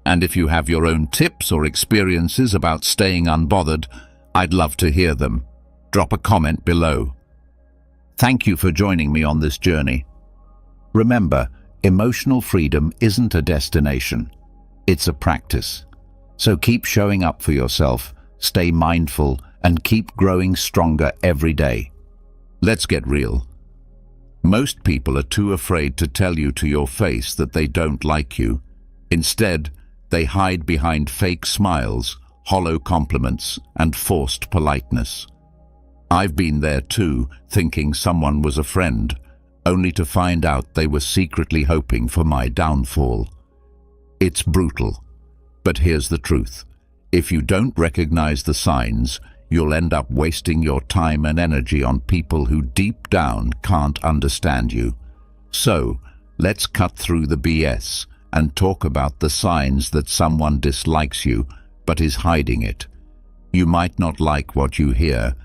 [SPEAKER 1] And if you have your own tips or experiences about staying unbothered, I'd love to hear them. Drop a comment below. Thank you for joining me on this journey. Remember, emotional freedom isn't a destination. It's a practice. So keep showing up for yourself, stay mindful, and keep growing stronger every day. Let's get real. Most people are too afraid to tell you to your face that they don't like you. Instead, they hide behind fake smiles, hollow compliments, and forced politeness. I've been there too, thinking someone was a friend, only to find out they were secretly hoping for my downfall. It's brutal, but here's the truth. If you don't recognize the signs, you'll end up wasting your time and energy on people who deep down can't understand you. So, let's cut through the BS and talk about the signs that someone dislikes you but is hiding it. You might not like what you hear,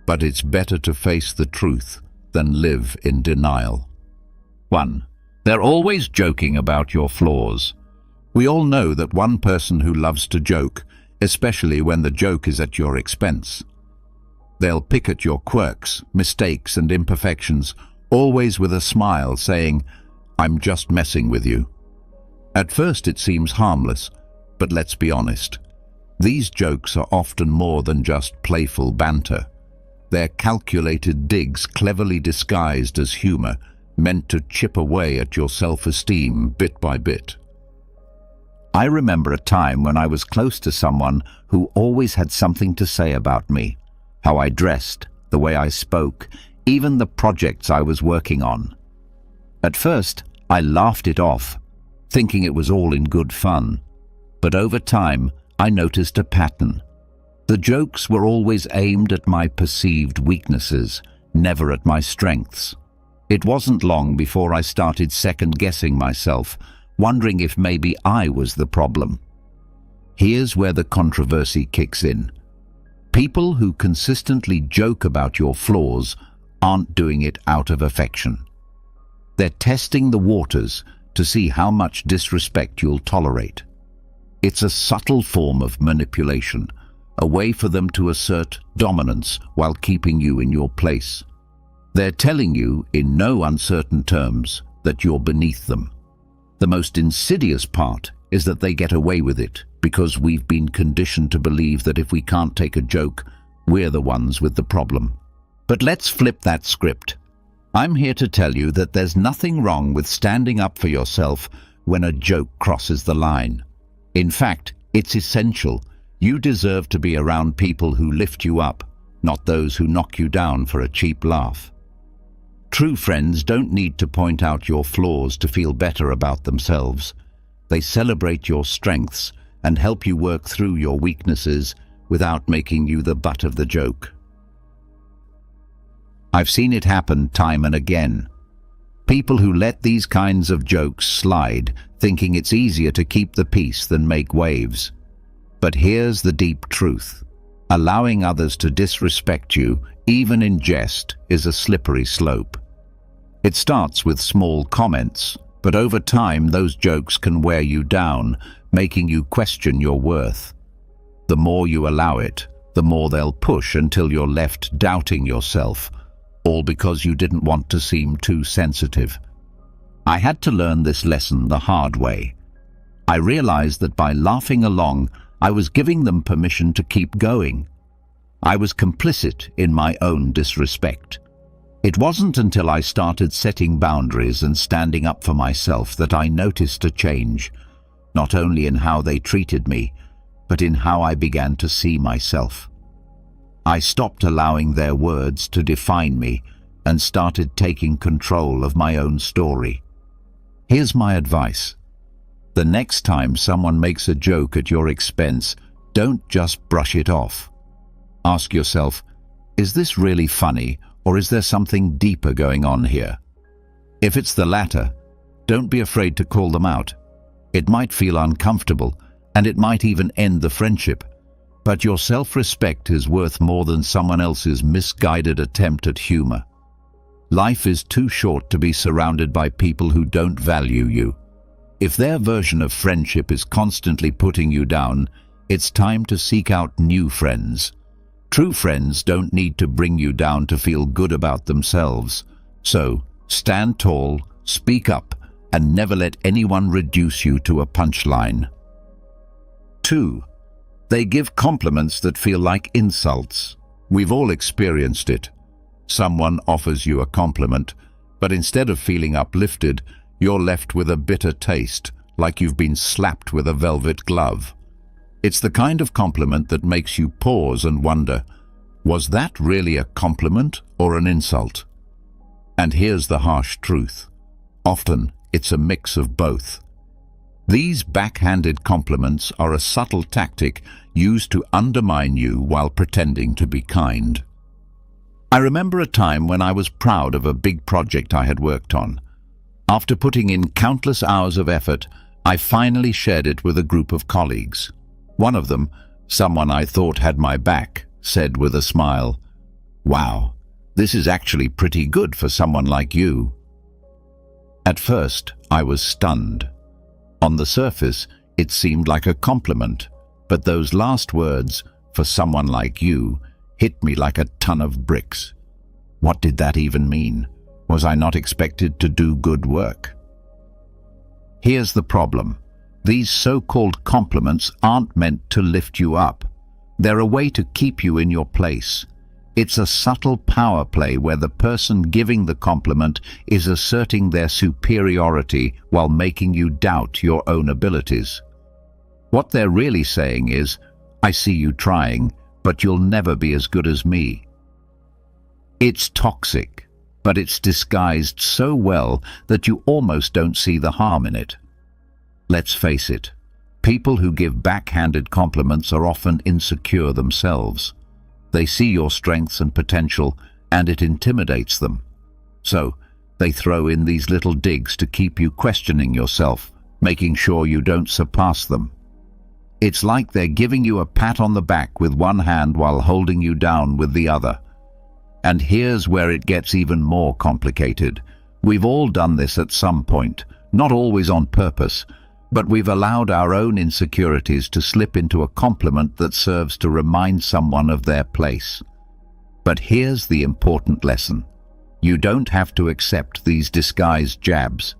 [SPEAKER 1] but it's better to face the truth than live in denial. 1. They're always joking about your flaws. We all know that one person who loves to joke, especially when the joke is at your expense. They'll pick at your quirks, mistakes, and imperfections, always with a smile saying, "I'm just messing with you." At first it seems harmless, but let's be honest. These jokes are often more than just playful banter. They're calculated digs cleverly disguised as humor, meant to chip away at your self-esteem bit by bit. I remember a time when I was close to someone who always had something to say about me. How I dressed, the way I spoke, even the projects I was working on. At first, I laughed it off, thinking it was all in good fun. But over time, I noticed a pattern. The jokes were always aimed at my perceived weaknesses, never at my strengths. It wasn't long before I started second-guessing myself, wondering if maybe I was the problem. Here's where the controversy kicks in. People who consistently joke about your flaws aren't doing it out of affection. They're testing the waters to see how much disrespect you'll tolerate. It's a subtle form of manipulation, a way for them to assert dominance while keeping you in your place. They're telling you, in no uncertain terms, that you're beneath them. The most insidious part is that they get away with it because we've been conditioned to believe that if we can't take a joke, we're the ones with the problem. But let's flip that script. I'm here to tell you that there's nothing wrong with standing up for yourself when a joke crosses the line. In fact, it's essential. You deserve to be around people who lift you up, not those who knock you down for a cheap laugh. True friends don't need to point out your flaws to feel better about themselves. They celebrate your strengths and help you work through your weaknesses without making you the butt of the joke. I've seen it happen time and again. People who let these kinds of jokes slide, thinking it's easier to keep the peace than make waves. But here's the deep truth. Allowing others to disrespect you, even in jest, is a slippery slope. It starts with small comments, but over time those jokes can wear you down, making you question your worth. The more you allow it, the more they'll push until you're left doubting yourself, all because you didn't want to seem too sensitive. I had to learn this lesson the hard way. I realized that by laughing along, I was giving them permission to keep going. I was complicit in my own disrespect. It wasn't until I started setting boundaries and standing up for myself that I noticed a change, not only in how they treated me, but in how I began to see myself. I stopped allowing their words to define me and started taking control of my own story. Here's my advice. The next time someone makes a joke at your expense, don't just brush it off. Ask yourself, is this really funny, or is there something deeper going on here? If it's the latter, don't be afraid to call them out. It might feel uncomfortable, and it might even end the friendship. But your self-respect is worth more than someone else's misguided attempt at humor. Life is too short to be surrounded by people who don't value you. If their version of friendship is constantly putting you down, it's time to seek out new friends. True friends don't need to bring you down to feel good about themselves. So, stand tall, speak up, and never let anyone reduce you to a punchline. 2. They give compliments that feel like insults. We've all experienced it. Someone offers you a compliment, but instead of feeling uplifted, you're left with a bitter taste, like you've been slapped with a velvet glove. It's the kind of compliment that makes you pause and wonder, was that really a compliment or an insult? And here's the harsh truth. Often, it's a mix of both. These backhanded compliments are a subtle tactic used to undermine you while pretending to be kind. I remember a time when I was proud of a big project I had worked on. After putting in countless hours of effort, I finally shared it with a group of colleagues. One of them, someone I thought had my back, said with a smile, "Wow, this is actually pretty good for someone like you." At first, I was stunned. On the surface, it seemed like a compliment, but those last words, "for someone like you," hit me like a ton of bricks. What did that even mean? Was I not expected to do good work? Here's the problem. These so-called compliments aren't meant to lift you up. They're a way to keep you in your place. It's a subtle power play where the person giving the compliment is asserting their superiority while making you doubt your own abilities. What they're really saying is, I see you trying, but you'll never be as good as me. It's toxic, but it's disguised so well that you almost don't see the harm in it. Let's face it, people who give backhanded compliments are often insecure themselves. They see your strengths and potential, and it intimidates them. So, they throw in these little digs to keep you questioning yourself, making sure you don't surpass them. It's like they're giving you a pat on the back with one hand while holding you down with the other. And here's where it gets even more complicated. We've all done this at some point, not always on purpose, but we've allowed our own insecurities to slip into a compliment that serves to remind someone of their place. But here's the important lesson. You don't have to accept these disguised jabs.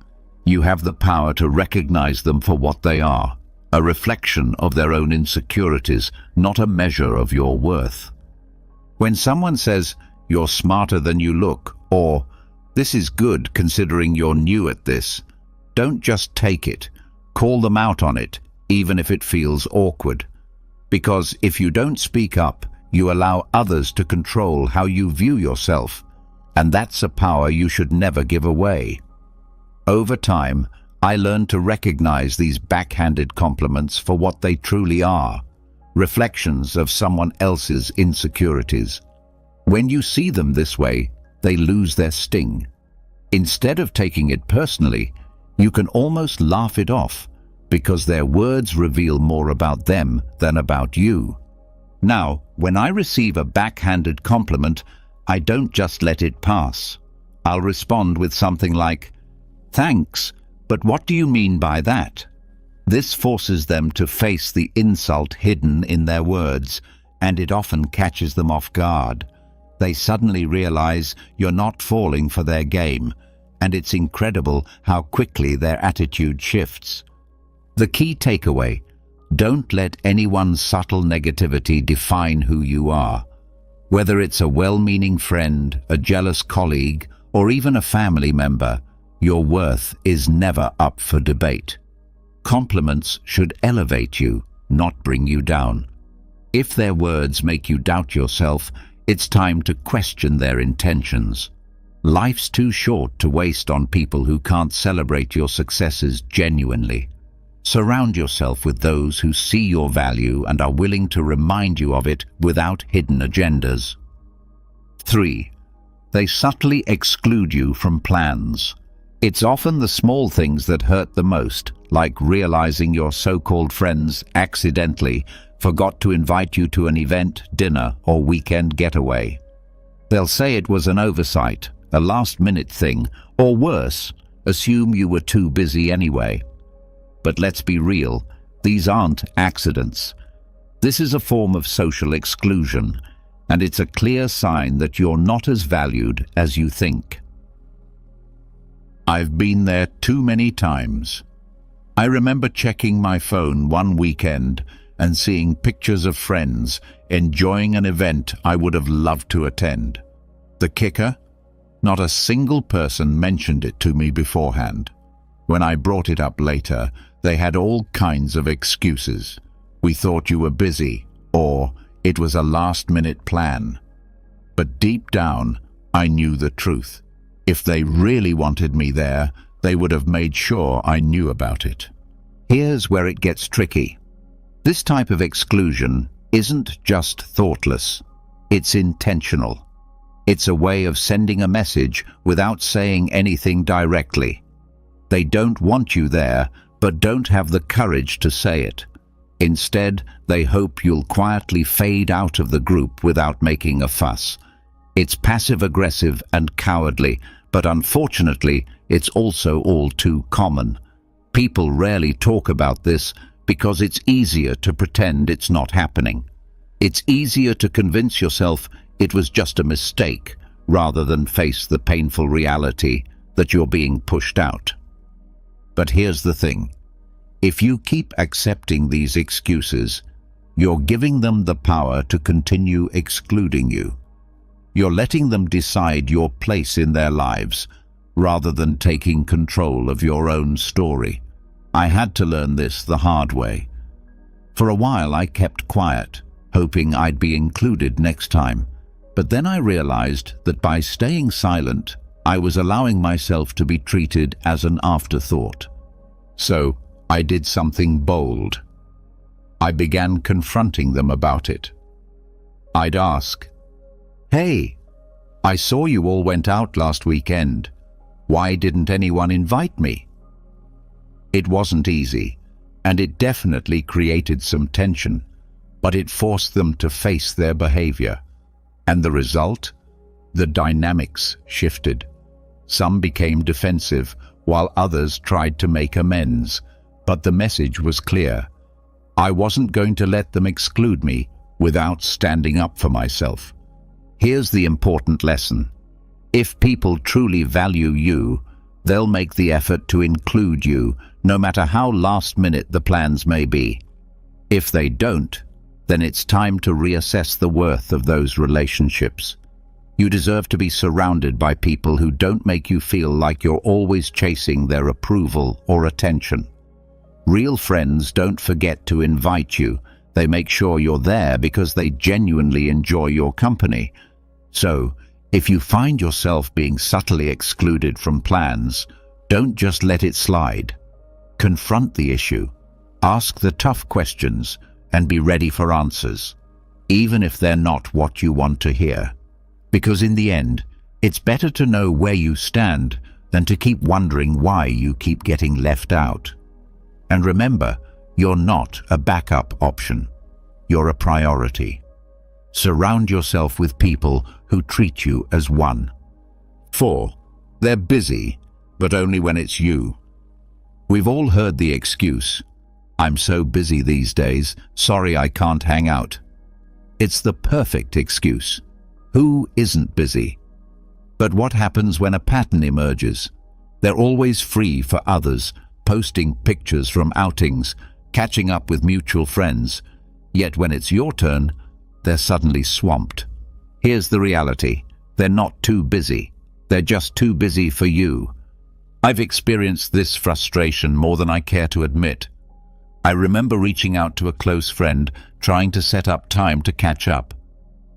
[SPEAKER 1] You have the power to recognize them for what they are, a reflection of their own insecurities, not a measure of your worth. When someone says, "You're smarter than you look," or "This is good considering you're new at this," don't just take it. Call them out on it, even if it feels awkward. Because if you don't speak up, you allow others to control how you view yourself, and that's a power you should never give away. Over time, I learned to recognize these backhanded compliments for what they truly are, reflections of someone else's insecurities. When you see them this way, they lose their sting. Instead of taking it personally, you can almost laugh it off, because their words reveal more about them than about you. Now, when I receive a backhanded compliment, I don't just let it pass. I'll respond with something like, "Thanks, but what do you mean by that?" This forces them to face the insult hidden in their words, and it often catches them off guard. They suddenly realize you're not falling for their game, and it's incredible how quickly their attitude shifts. The key takeaway: don't let anyone's subtle negativity define who you are. Whether it's a well-meaning friend, a jealous colleague, or even a family member, your worth is never up for debate. Compliments should elevate you, not bring you down. If their words make you doubt yourself, it's time to question their intentions. Life's too short to waste on people who can't celebrate your successes genuinely. Surround yourself with those who see your value and are willing to remind you of it without hidden agendas. 3. They subtly exclude you from plans. It's often the small things that hurt the most, like realizing your so-called friends accidentally forgot to invite you to an event, dinner, or weekend getaway. They'll say it was an oversight, a last-minute thing, or worse, assume you were too busy anyway. But let's be real, these aren't accidents. This is a form of social exclusion, and it's a clear sign that you're not as valued as you think. I've been there too many times. I remember checking my phone one weekend and seeing pictures of friends enjoying an event I would have loved to attend. The kicker? Not a single person mentioned it to me beforehand. When I brought it up later, they had all kinds of excuses. "We thought you were busy," or "it was a last-minute plan." But deep down, I knew the truth. If they really wanted me there, they would have made sure I knew about it. Here's where it gets tricky. This type of exclusion isn't just thoughtless, it's intentional. It's a way of sending a message without saying anything directly. They don't want you there, but don't have the courage to say it. Instead, they hope you'll quietly fade out of the group without making a fuss. It's passive-aggressive and cowardly, but unfortunately, it's also all too common. People rarely talk about this because it's easier to pretend it's not happening. It's easier to convince yourself it was just a mistake, rather than face the painful reality that you're being pushed out. But here's the thing. If you keep accepting these excuses, you're giving them the power to continue excluding you. You're letting them decide your place in their lives, rather than taking control of your own story. I had to learn this the hard way. For a while I kept quiet, hoping I'd be included next time. But then I realized that by staying silent, I was allowing myself to be treated as an afterthought. So I did something bold. I began confronting them about it. I'd ask, "Hey, I saw you all went out last weekend. Why didn't anyone invite me?" It wasn't easy, and it definitely created some tension, but it forced them to face their behavior. And the result? The dynamics shifted. Some became defensive, while others tried to make amends. But the message was clear. I wasn't going to let them exclude me without standing up for myself. Here's the important lesson. If people truly value you, they'll make the effort to include you, no matter how last minute the plans may be. If they don't, then it's time to reassess the worth of those relationships. You deserve to be surrounded by people who don't make you feel like you're always chasing their approval or attention. Real friends don't forget to invite you. They make sure you're there because they genuinely enjoy your company. So, if you find yourself being subtly excluded from plans, don't just let it slide. Confront the issue, ask the tough questions, and be ready for answers, even if they're not what you want to hear. Because in the end, it's better to know where you stand than to keep wondering why you keep getting left out. And remember, you're not a backup option. You're a priority. Surround yourself with people who treat you as one. 4. They're busy, but only when it's you. We've all heard the excuse, "I'm so busy these days, sorry I can't hang out." It's the perfect excuse. Who isn't busy? But what happens when a pattern emerges? They're always free for others, posting pictures from outings, catching up with mutual friends. Yet when it's your turn, they're suddenly swamped. Here's the reality. They're not too busy. They're just too busy for you. I've experienced this frustration more than I care to admit. I remember reaching out to a close friend, trying to set up time to catch up.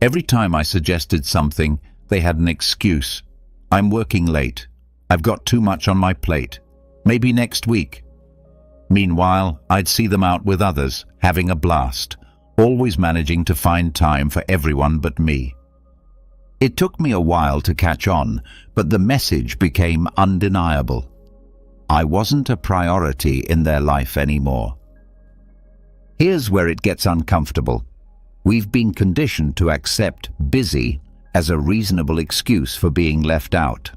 [SPEAKER 1] Every time I suggested something, they had an excuse. "I'm working late. I've got too much on my plate. Maybe next week." Meanwhile, I'd see them out with others, having a blast, always managing to find time for everyone but me. It took me a while to catch on, but the message became undeniable. I wasn't a priority in their life anymore. Here's where it gets uncomfortable. We've been conditioned to accept busy as a reasonable excuse for being left out.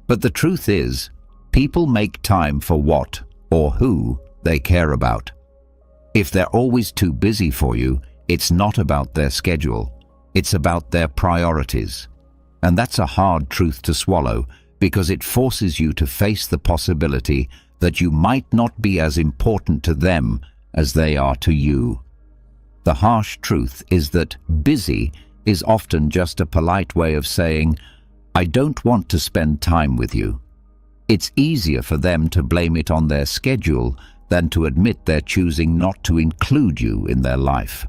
[SPEAKER 1] But the truth is, people make time for what or who they care about. If they're always too busy for you, it's not about their schedule. It's about their priorities. And that's a hard truth to swallow because it forces you to face the possibility that you might not be as important to them as they are to you. The harsh truth is that busy is often just a polite way of saying, "I don't want to spend time with you." It's easier for them to blame it on their schedule than to admit they're choosing not to include you in their life.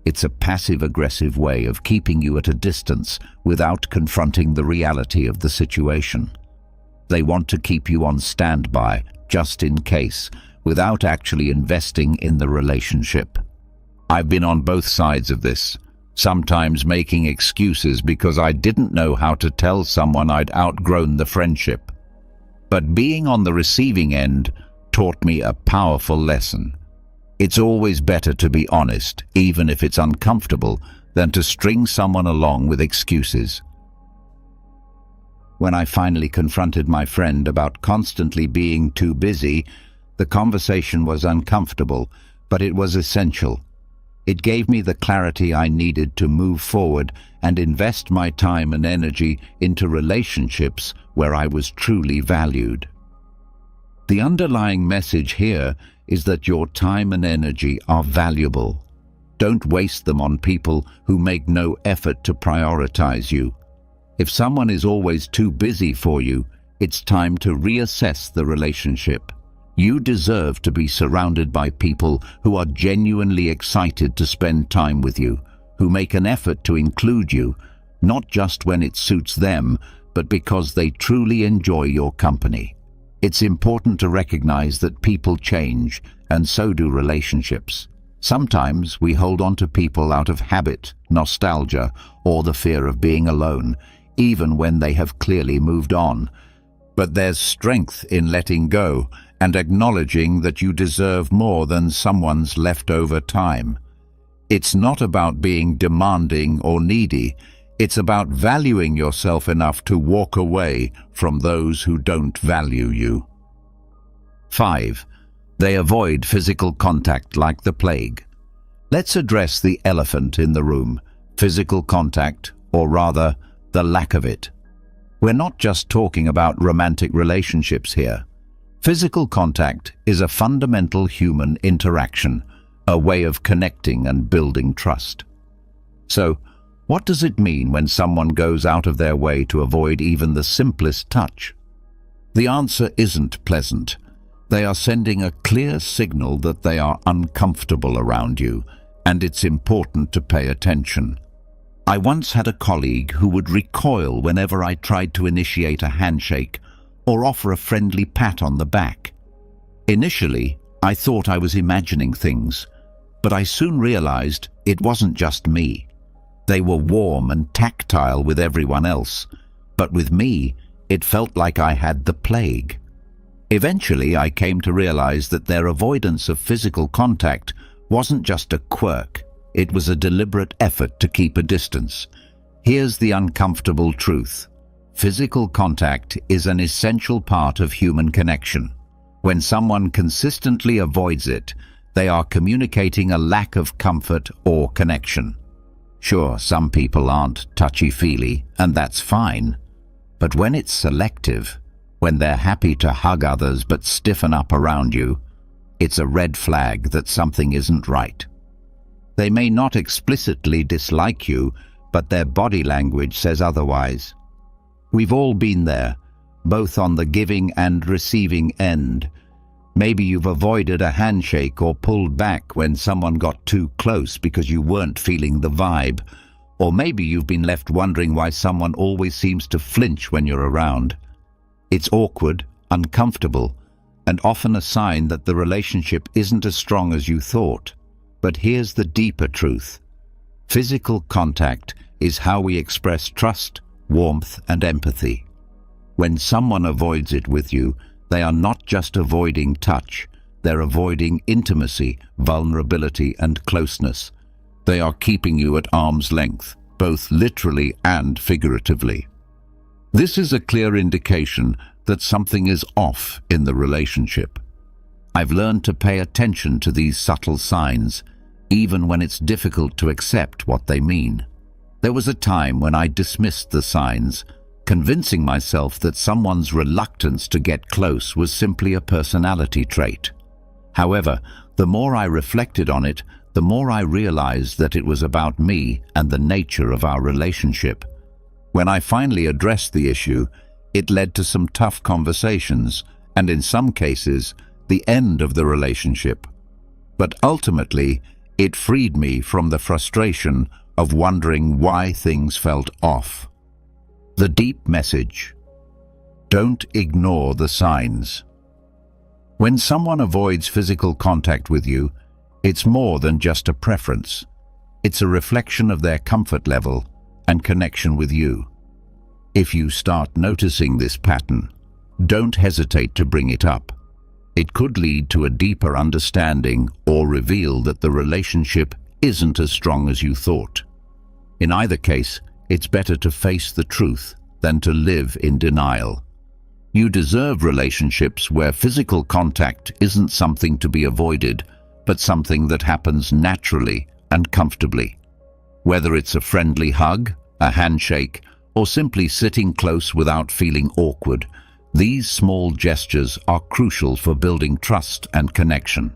[SPEAKER 1] It's a passive-aggressive way of keeping you at a distance without confronting the reality of the situation. They want to keep you on standby, just in case, without actually investing in the relationship. I've been on both sides of this, sometimes making excuses because I didn't know how to tell someone I'd outgrown the friendship. But being on the receiving end taught me a powerful lesson. It's always better to be honest, even if it's uncomfortable, than to string someone along with excuses. When I finally confronted my friend about constantly being too busy, the conversation was uncomfortable, but it was essential. It gave me the clarity I needed to move forward and invest my time and energy into relationships where I was truly valued. The underlying message here is that your time and energy are valuable. Don't waste them on people who make no effort to prioritize you. If someone is always too busy for you, it's time to reassess the relationship. You deserve to be surrounded by people who are genuinely excited to spend time with you, who make an effort to include you, not just when it suits them, but because they truly enjoy your company. It's important to recognize that people change, and so do relationships. Sometimes we hold on to people out of habit, nostalgia, or the fear of being alone, even when they have clearly moved on. But there's strength in letting go and acknowledging that you deserve more than someone's leftover time. It's not about being demanding or needy. It's about valuing yourself enough to walk away from those who don't value you. 5. They avoid physical contact like the plague. Let's address the elephant in the room, physical contact, or rather, the lack of it. We're not just talking about romantic relationships here. Physical contact is a fundamental human interaction, a way of connecting and building trust. So, what does it mean when someone goes out of their way to avoid even the simplest touch? The answer isn't pleasant. They are sending a clear signal that they are uncomfortable around you, and it's important to pay attention. I once had a colleague who would recoil whenever I tried to initiate a handshake or offer a friendly pat on the back. Initially, I thought I was imagining things, but I soon realized it wasn't just me. They were warm and tactile with everyone else, but with me, it felt like I had the plague. Eventually, I came to realize that their avoidance of physical contact wasn't just a quirk. It was a deliberate effort to keep a distance. Here's the uncomfortable truth. Physical contact is an essential part of human connection. When someone consistently avoids it, they are communicating a lack of comfort or connection. Sure, some people aren't touchy-feely, and that's fine. But when it's selective, when they're happy to hug others but stiffen up around you, it's a red flag that something isn't right. They may not explicitly dislike you, but their body language says otherwise. We've all been there, both on the giving and receiving end. Maybe you've avoided a handshake or pulled back when someone got too close because you weren't feeling the vibe. Or maybe you've been left wondering why someone always seems to flinch when you're around. It's awkward, uncomfortable, and often a sign that the relationship isn't as strong as you thought. But here's the deeper truth. Physical contact is how we express trust, warmth, and empathy. When someone avoids it with you, they are not just avoiding touch, they're avoiding intimacy, vulnerability, and closeness. They are keeping you at arm's length, both literally and figuratively. This is a clear indication that something is off in the relationship. I've learned to pay attention to these subtle signs, even when it's difficult to accept what they mean. There was a time when I dismissed the signs, convincing myself that someone's reluctance to get close was simply a personality trait. However, the more I reflected on it, the more I realized that it was about me and the nature of our relationship. When I finally addressed the issue, it led to some tough conversations, and in some cases, the end of the relationship. But ultimately, it freed me from the frustration of wondering why things felt off. The deep message: don't ignore the signs. When someone avoids physical contact with you, it's more than just a preference. It's a reflection of their comfort level and connection with you. If you start noticing this pattern, don't hesitate to bring it up. It could lead to a deeper understanding or reveal that the relationship isn't as strong as you thought. In either case, it's better to face the truth than to live in denial. You deserve relationships where physical contact isn't something to be avoided, but something that happens naturally and comfortably. Whether it's a friendly hug, a handshake, or simply sitting close without feeling awkward, these small gestures are crucial for building trust and connection.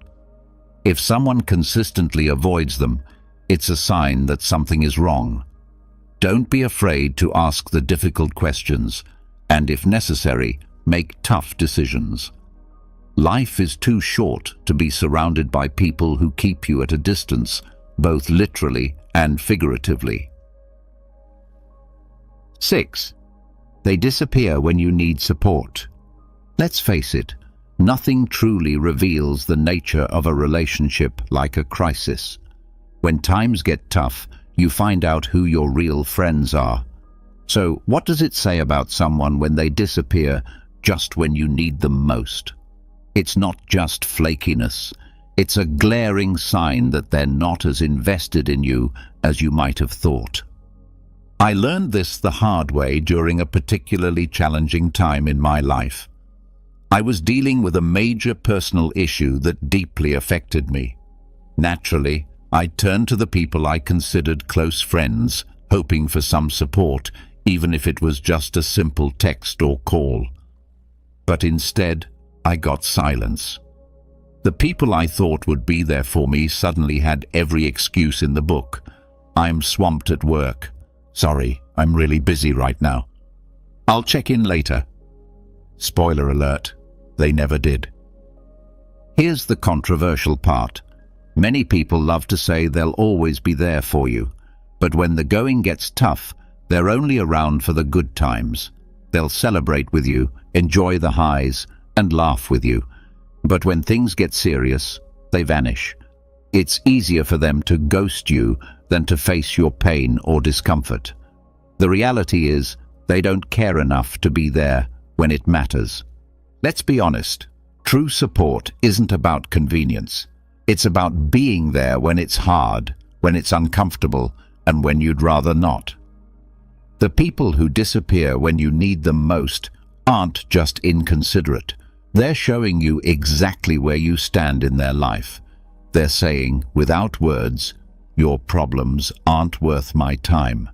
[SPEAKER 1] If someone consistently avoids them, it's a sign that something is wrong. Don't be afraid to ask the difficult questions, and if necessary, make tough decisions. Life is too short to be surrounded by people who keep you at a distance, both literally and figuratively. 6. They disappear when you need support. Let's face it, nothing truly reveals the nature of a relationship like a crisis. When times get tough, you find out who your real friends are. So, what does it say about someone when they disappear just when you need them most? It's not just flakiness. It's a glaring sign that they're not as invested in you as you might have thought. I learned this the hard way during a particularly challenging time in my life. I was dealing with a major personal issue that deeply affected me. Naturally, I turned to the people I considered close friends, hoping for some support, even if it was just a simple text or call. But instead, I got silence. The people I thought would be there for me suddenly had every excuse in the book. I'm swamped at work. Sorry, I'm really busy right now. I'll check in later. Spoiler alert, they never did. Here's the controversial part. Many people love to say they'll always be there for you, but when the going gets tough, they're only around for the good times. They'll celebrate with you, enjoy the highs, and laugh with you. But when things get serious, they vanish. It's easier for them to ghost you than to face your pain or discomfort. The reality is, they don't care enough to be there when it matters. Let's be honest, true support isn't about convenience. It's about being there when it's hard, when it's uncomfortable, and when you'd rather not. The people who disappear when you need them most aren't just inconsiderate. They're showing you exactly where you stand in their life. They're saying, without words, your problems aren't worth my time.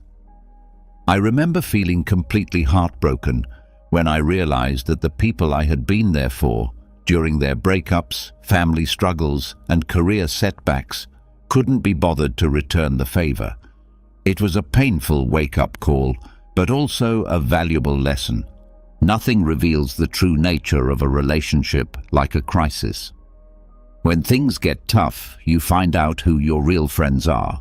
[SPEAKER 1] I remember feeling completely heartbroken when I realized that the people I had been there for, during their breakups, family struggles, and career setbacks, couldn't be bothered to return the favor. It was a painful wake-up call, but also a valuable lesson. Nothing reveals the true nature of a relationship like a crisis. When things get tough, you find out who your real friends are.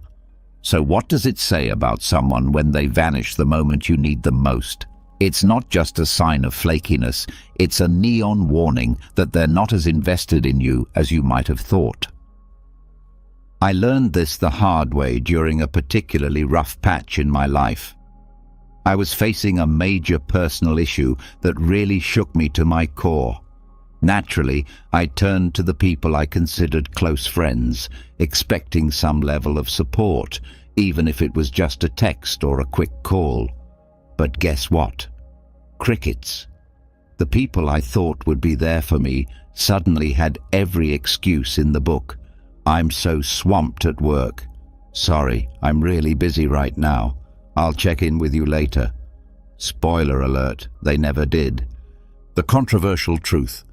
[SPEAKER 1] So what does it say about someone when they vanish the moment you need them most? It's not just a sign of flakiness, it's a neon warning that they're not as invested in you as you might have thought. I learned this the hard way during a particularly rough patch in my life. I was facing a major personal issue that really shook me to my core. Naturally, I turned to the people I considered close friends, expecting some level of support, even if it was just a text or a quick call. But guess what? Crickets. The people I thought would be there for me suddenly had every excuse in the book. I'm so swamped at work. Sorry, I'm really busy right now. I'll check in with you later. Spoiler alert, they never did. The controversial truth.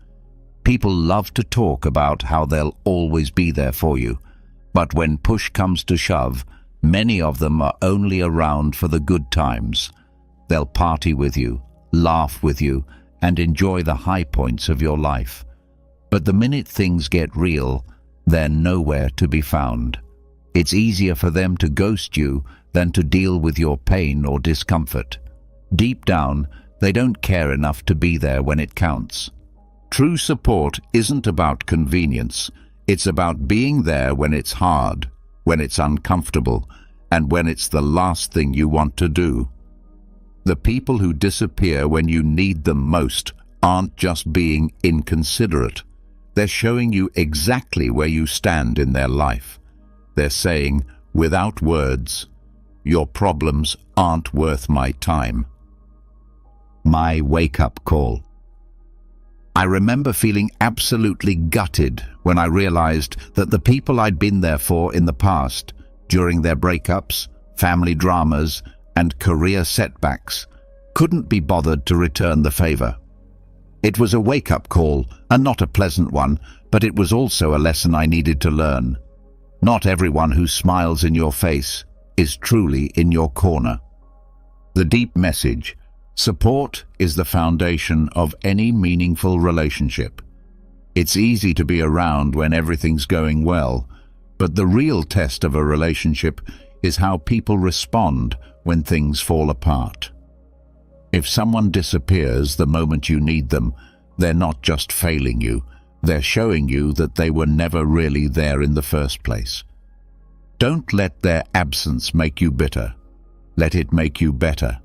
[SPEAKER 1] People love to talk about how they'll always be there for you, but when push comes to shove, many of them are only around for the good times. They'll party with you, laugh with you, and enjoy the high points of your life. But the minute things get real, they're nowhere to be found. It's easier for them to ghost you than to deal with your pain or discomfort. Deep down, they don't care enough to be there when it counts. True support isn't about convenience. It's about being there when it's hard, when it's uncomfortable, and when it's the last thing you want to do. The people who disappear when you need them most aren't just being inconsiderate. They're showing you exactly where you stand in their life. They're saying, without words, your problems aren't worth my time. My wake-up call. I remember feeling absolutely gutted when I realized that the people I'd been there for in the past, during their breakups, family dramas, and career setbacks, couldn't be bothered to return the favor. It was a wake-up call, and not a pleasant one, but it was also a lesson I needed to learn. Not everyone who smiles in your face is truly in your corner. The deep message: support is the foundation of any meaningful relationship. It's easy to be around when everything's going well, but the real test of a relationship is how people respond when things fall apart. If someone disappears the moment you need them, they're not just failing you, they're showing you that they were never really there in the first place. Don't let their absence make you bitter. Let it make you better.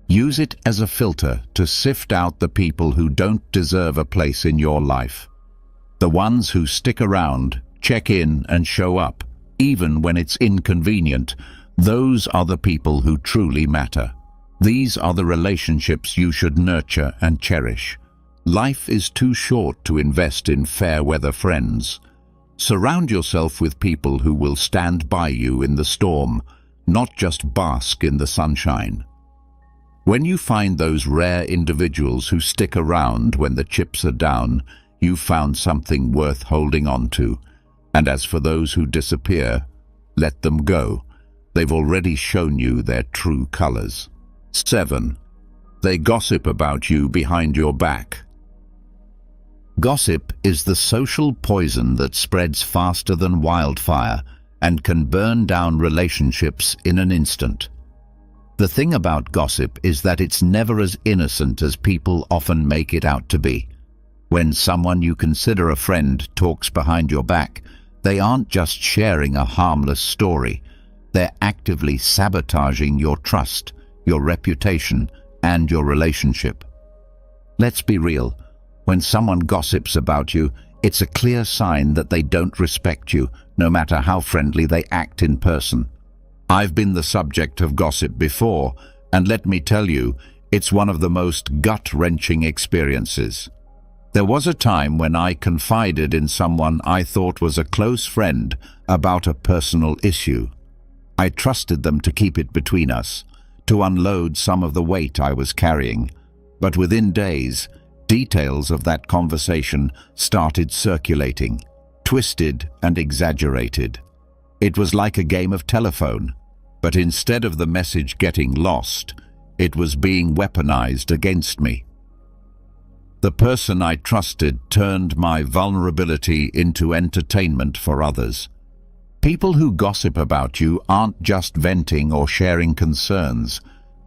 [SPEAKER 1] Use it as a filter to sift out the people who don't deserve a place in your life. The ones who stick around, check in and show up, even when it's inconvenient, those are the people who truly matter. These are the relationships you should nurture and cherish. Life is too short to invest in fair-weather friends. Surround yourself with people who will stand by you in the storm, not just bask in the sunshine. When you find those rare individuals who stick around when the chips are down, you've found something worth holding on to. And as for those who disappear, let them go. They've already shown you their true colors. 7. They gossip about you behind your back. Gossip is the social poison that spreads faster than wildfire and can burn down relationships in an instant. The thing about gossip is that it's never as innocent as people often make it out to be. When someone you consider a friend talks behind your back, they aren't just sharing a harmless story. They're actively sabotaging your trust, your reputation, and your relationship. Let's be real. When someone gossips about you, it's a clear sign that they don't respect you, no matter how friendly they act in person. I've been the subject of gossip before, and let me tell you, it's one of the most gut-wrenching experiences. There was a time when I confided in someone I thought was a close friend about a personal issue. I trusted them to keep it between us, to unload some of the weight I was carrying. But within days, details of that conversation started circulating, twisted and exaggerated. It was like a game of telephone, but instead of the message getting lost, it was being weaponized against me. The person I trusted turned my vulnerability into entertainment for others. People who gossip about you aren't just venting or sharing concerns.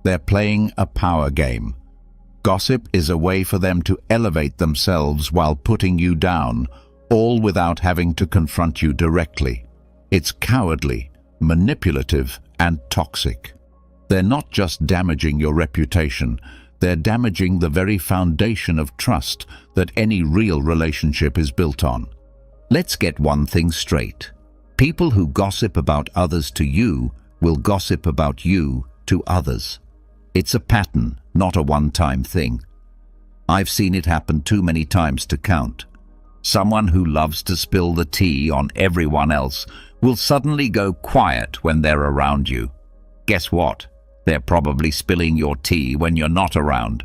[SPEAKER 1] They're playing a power game. Gossip is a way for them to elevate themselves while putting you down, all without having to confront you directly. It's cowardly, manipulative, and toxic. They're not just damaging your reputation, they're damaging the very foundation of trust that any real relationship is built on. Let's get one thing straight. People who gossip about others to you will gossip about you to others. It's a pattern, not a one-time thing. I've seen it happen too many times to count. Someone who loves to spill the tea on everyone else will suddenly go quiet when they're around you. Guess what? They're probably spilling your tea when you're not around.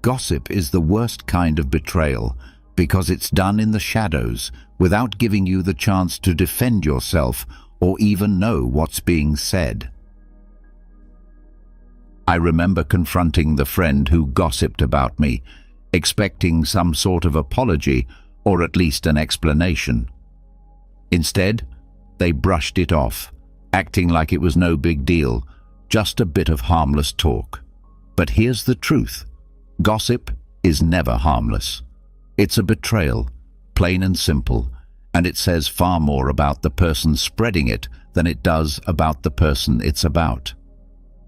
[SPEAKER 1] Gossip is the worst kind of betrayal because it's done in the shadows without giving you the chance to defend yourself or even know what's being said. I remember confronting the friend who gossiped about me, expecting some sort of apology or at least an explanation. Instead, they brushed it off, acting like it was no big deal, just a bit of harmless talk. But here's the truth. Gossip is never harmless. It's a betrayal, plain and simple, and it says far more about the person spreading it than it does about the person it's about.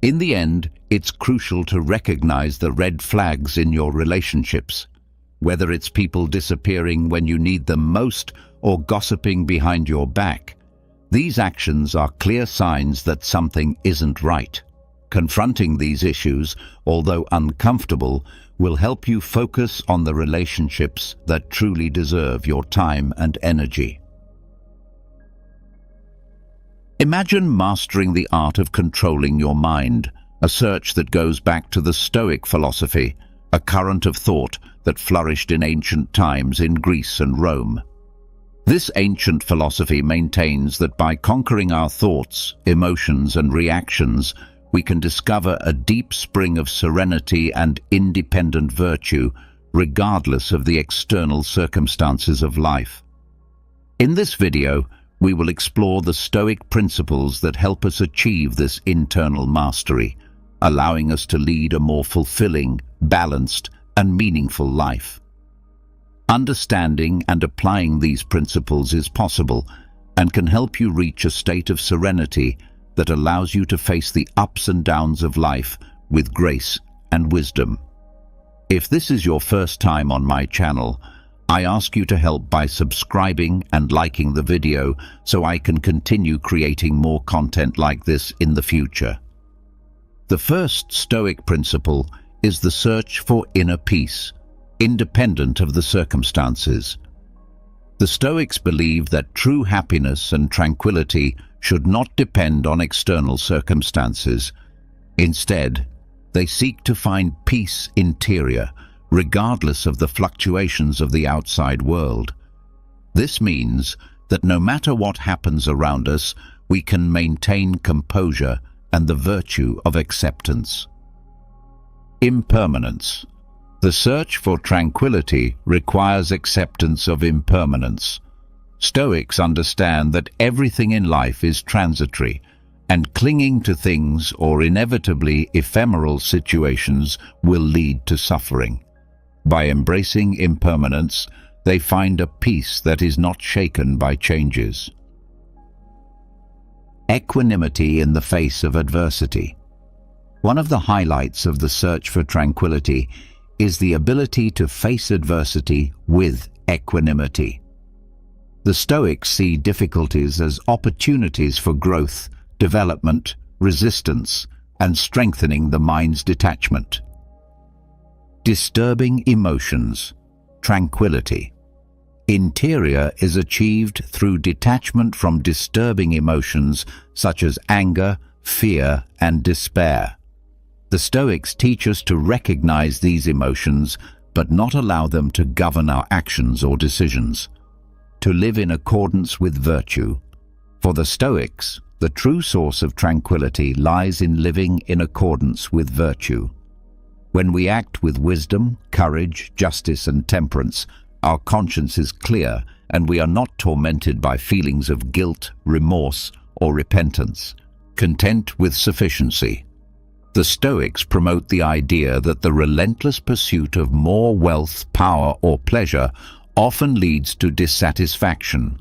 [SPEAKER 1] In the end, it's crucial to recognize the red flags in your relationships, whether it's people disappearing when you need them most or gossiping behind your back. These actions are clear signs that something isn't right. Confronting these issues, although uncomfortable, will help you focus on the relationships that truly deserve your time and energy. Imagine mastering the art of controlling your mind, a search that goes back to the Stoic philosophy, a current of thought that flourished in ancient times in Greece and Rome. This ancient philosophy maintains that by conquering our thoughts, emotions, and reactions, we can discover a deep spring of serenity and independent virtue regardless of the external circumstances of life. In this video, we will explore the Stoic principles that help us achieve this internal mastery, allowing us to lead a more fulfilling, balanced, and meaningful life. Understanding and applying these principles is possible and can help you reach a state of serenity that allows you to face the ups and downs of life with grace and wisdom. If this is your first time on my channel, I ask you to help by subscribing and liking the video so I can continue creating more content like this in the future. The first Stoic principle is the search for inner peace, independent of the circumstances. The Stoics believe that true happiness and tranquility should not depend on external circumstances. Instead, they seek to find peace interior, regardless of the fluctuations of the outside world. This means that no matter what happens around us, we can maintain composure and the virtue of acceptance. Impermanence. The search for tranquility requires acceptance of impermanence. Stoics understand that everything in life is transitory, and clinging to things or inevitably ephemeral situations will lead to suffering. By embracing impermanence, they find a peace that is not shaken by changes. Equanimity in the face of adversity. One of the highlights of the search for tranquility is the ability to face adversity with equanimity. The Stoics see difficulties as opportunities for growth, development, resistance, and strengthening the mind's detachment. Disturbing emotions. Tranquility. Interior is achieved through detachment from disturbing emotions such as anger, fear, and despair. The Stoics teach us to recognize these emotions, but not allow them to govern our actions or decisions. To live in accordance with virtue. For the Stoics, the true source of tranquility lies in living in accordance with virtue. When we act with wisdom, courage, justice, and temperance, our conscience is clear and we are not tormented by feelings of guilt, remorse, or repentance. Content with sufficiency. The Stoics promote the idea that the relentless pursuit of more wealth, power, or pleasure often leads to dissatisfaction.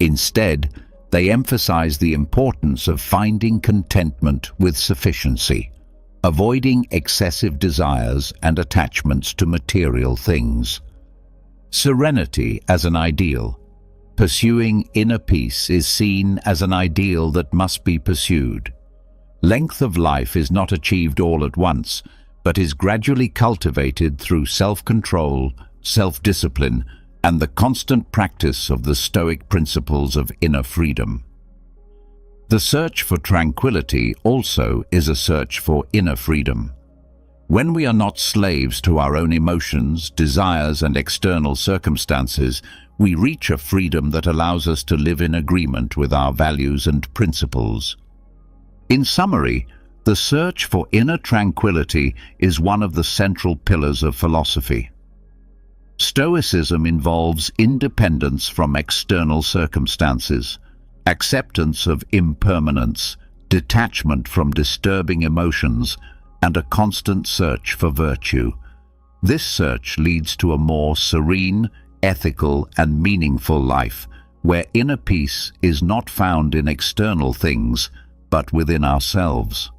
[SPEAKER 1] Instead, they emphasize the importance of finding contentment with sufficiency, avoiding excessive desires and attachments to material things. Serenity as an ideal. Pursuing inner peace is seen as an ideal that must be pursued. Length of life is not achieved all at once, but is gradually cultivated through self-control, self-discipline, and the constant practice of the Stoic principles of inner freedom. The search for tranquility also is a search for inner freedom. When we are not slaves to our own emotions, desires, and external circumstances, we reach a freedom that allows us to live in agreement with our values and principles. In summary, the search for inner tranquility is one of the central pillars of philosophy. Stoicism involves independence from external circumstances, acceptance of impermanence, detachment from disturbing emotions, and a constant search for virtue. This search leads to a more serene, ethical, and meaningful life, where inner peace is not found in external things, but within ourselves.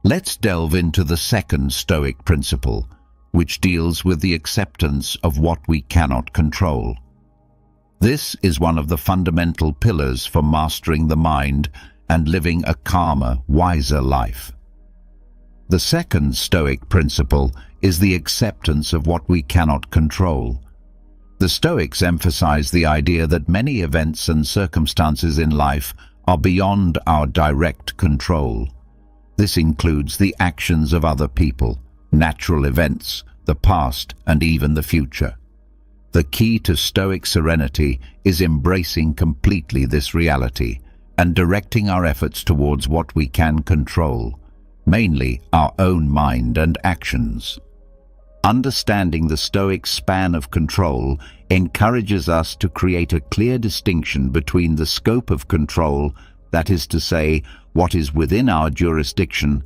[SPEAKER 1] Let's delve into the second Stoic principle, which deals with the acceptance of what we cannot control. This is one of the fundamental pillars for mastering the mind and living a calmer, wiser life. The second Stoic principle is the acceptance of what we cannot control. The Stoics emphasize the idea that many events and circumstances in life are beyond our direct control. This includes the actions of other people, natural events, the past, and even the future. The key to Stoic serenity is embracing completely this reality and directing our efforts towards what we can control, mainly our own mind and actions. Understanding the Stoics' span of control encourages us to create a clear distinction between the scope of control, that is to say, what is within our jurisdiction,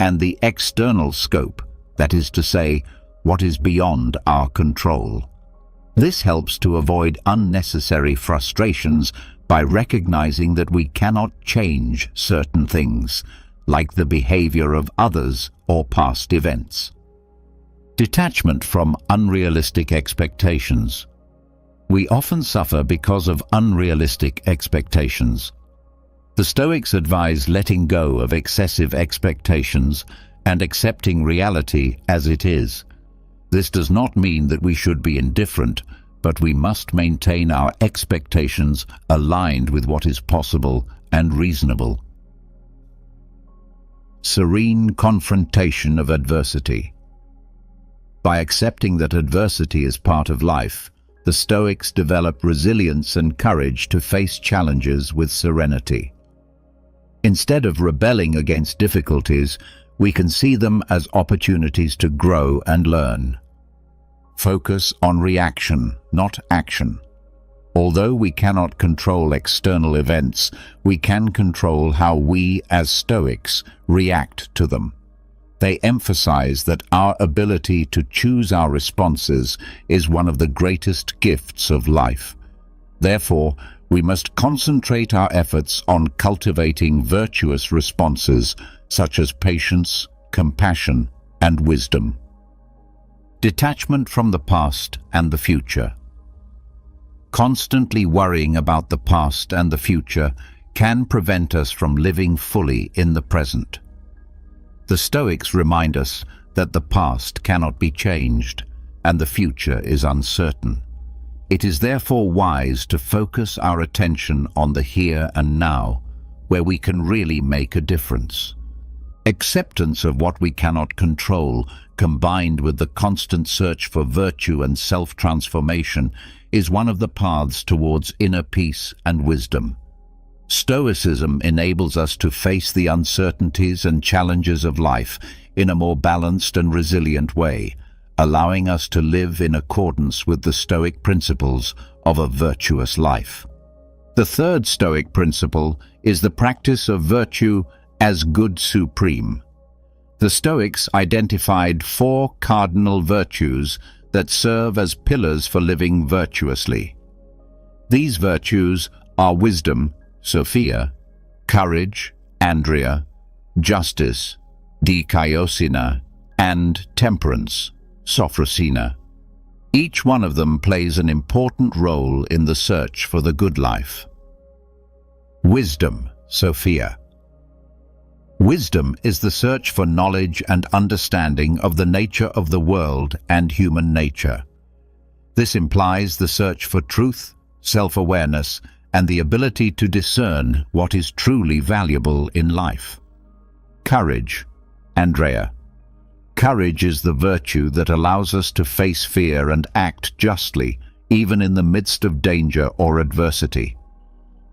[SPEAKER 1] and the external scope, that is to say, what is beyond our control. This helps to avoid unnecessary frustrations by recognizing that we cannot change certain things, like the behavior of others or past events. Detachment from unrealistic expectations. We often suffer because of unrealistic expectations. The Stoics advise letting go of excessive expectations and accepting reality as it is. This does not mean that we should be indifferent, but we must maintain our expectations aligned with what is possible and reasonable. Serene confrontation of adversity. By accepting that adversity is part of life, the Stoics develop resilience and courage to face challenges with serenity. Instead of rebelling against difficulties, we can see them as opportunities to grow and learn. Focus on reaction, not action. Although we cannot control external events, we can control how we, as Stoics, react to them. They emphasize that our ability to choose our responses is one of the greatest gifts of life. Therefore, we must concentrate our efforts on cultivating virtuous responses such as patience, compassion, and wisdom. Detachment from the past and the future. Constantly worrying about the past and the future can prevent us from living fully in the present. The Stoics remind us that the past cannot be changed and the future is uncertain. It is therefore wise to focus our attention on the here and now, where we can really make a difference. Acceptance of what we cannot control, combined with the constant search for virtue and self-transformation, is one of the paths towards inner peace and wisdom. Stoicism enables us to face the uncertainties and challenges of life in a more balanced and resilient way, allowing us to live in accordance with the Stoic principles of a virtuous life. The third Stoic principle is the practice of virtue as good supreme. The Stoics identified 4 cardinal virtues that serve as pillars for living virtuously. These virtues are wisdom, Sophia, courage, Andrea, justice, dikaiosina, and temperance, Sophrosina. Each one of them plays an important role in the search for the good life. Wisdom, Sophia. Wisdom is the search for knowledge and understanding of the nature of the world and human nature. This implies the search for truth, self-awareness, and the ability to discern what is truly valuable in life. Courage, Andrea. Courage is the virtue that allows us to face fear and act justly, even in the midst of danger or adversity.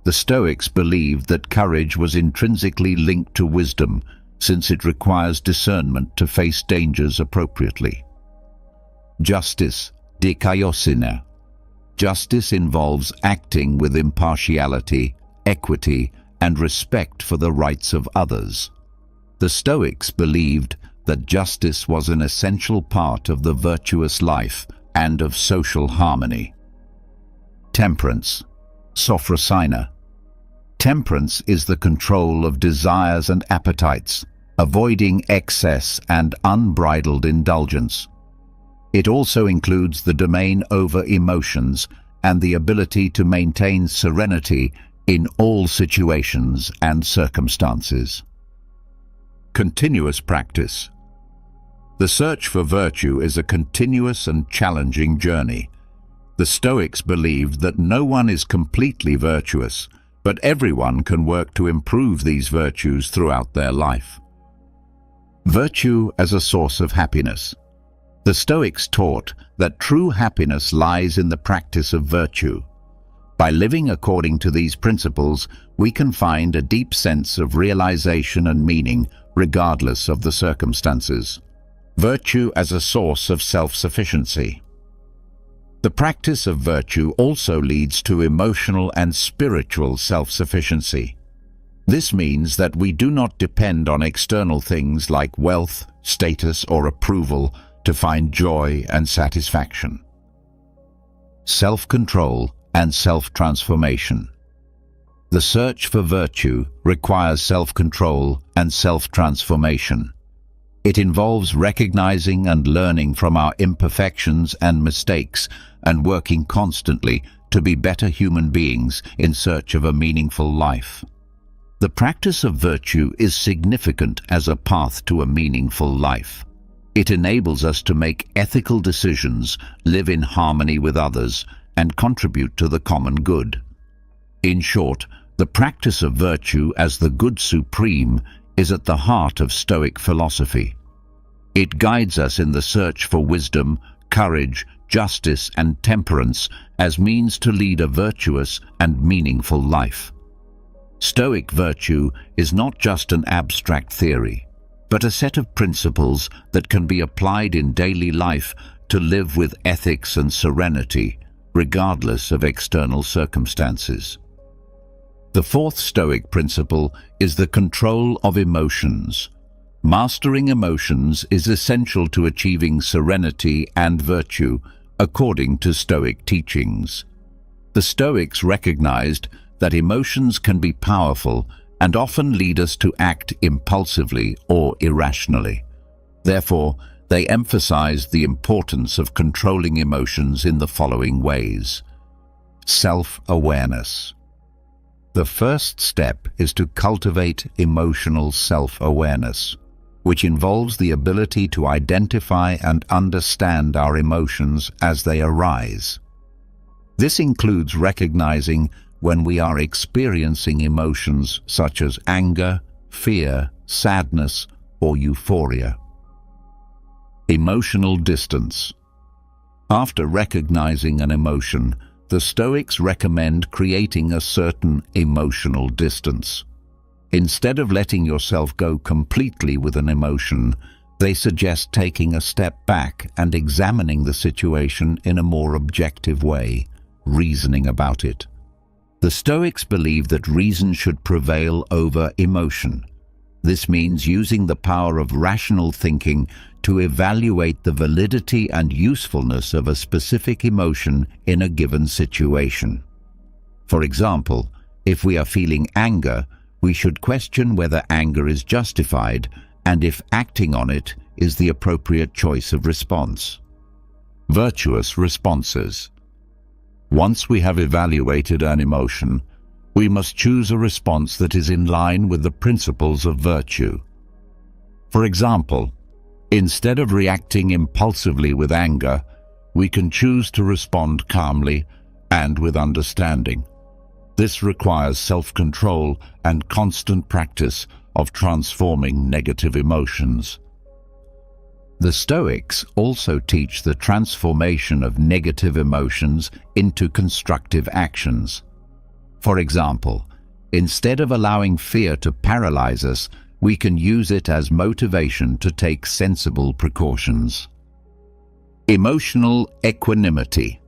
[SPEAKER 1] The Stoics believed that courage was intrinsically linked to wisdom, since it requires discernment to face dangers appropriately. Justice, dikaiosina. Justice involves acting with impartiality, equity, and respect for the rights of others. The Stoics believed that justice was an essential part of the virtuous life and of social harmony. Temperance, Sophrosina. Temperance is the control of desires and appetites, avoiding excess and unbridled indulgence. It also includes the domain over emotions and the ability to maintain serenity in all situations and circumstances. Continuous practice. The search for virtue is a continuous and challenging journey. The Stoics believed that no one is completely virtuous, but everyone can work to improve these virtues throughout their life. Virtue as a source of happiness. The Stoics taught that true happiness lies in the practice of virtue. By living according to these principles, we can find a deep sense of realization and meaning regardless of the circumstances. Virtue as a source of self-sufficiency. The practice of virtue also leads to emotional and spiritual self-sufficiency. This means that we do not depend on external things like wealth, status, or approval to find joy and satisfaction. Self-control and self-transformation. The search for virtue requires self-control and self-transformation. It involves recognizing and learning from our imperfections and mistakes and working constantly to be better human beings in search of a meaningful life. The practice of virtue is significant as a path to a meaningful life. It enables us to make ethical decisions, live in harmony with others, and contribute to the common good. In short, the practice of virtue as the good supreme is at the heart of Stoic philosophy. It guides us in the search for wisdom, courage, justice, and temperance as means to lead a virtuous and meaningful life. Stoic virtue is not just an abstract theory, but a set of principles that can be applied in daily life to live with ethics and serenity, regardless of external circumstances. The fourth Stoic principle is the control of emotions. Mastering emotions is essential to achieving serenity and virtue, according to Stoic teachings. The Stoics recognized that emotions can be powerful and often lead us to act impulsively or irrationally. Therefore, they emphasized the importance of controlling emotions in the following ways. Self-awareness. The first step is to cultivate emotional self-awareness, which involves the ability to identify and understand our emotions as they arise. This includes recognizing when we are experiencing emotions such as anger, fear, sadness, or euphoria. Emotional distance. After recognizing an emotion, the Stoics recommend creating a certain emotional distance. Instead of letting yourself go completely with an emotion, they suggest taking a step back and examining the situation in a more objective way, reasoning about it. The Stoics believe that reason should prevail over emotion. This means using the power of rational thinking to evaluate the validity and usefulness of a specific emotion in a given situation. For example, if we are feeling anger, we should question whether anger is justified and if acting on it is the appropriate choice of response. Virtuous responses. Once we have evaluated an emotion, we must choose a response that is in line with the principles of virtue. For example, instead of reacting impulsively with anger, we can choose to respond calmly and with understanding. This requires self-control and constant practice of transforming negative emotions. The Stoics also teach the transformation of negative emotions into constructive actions. For example, instead of allowing fear to paralyze us, we can use it as motivation to take sensible precautions. Emotional equanimity.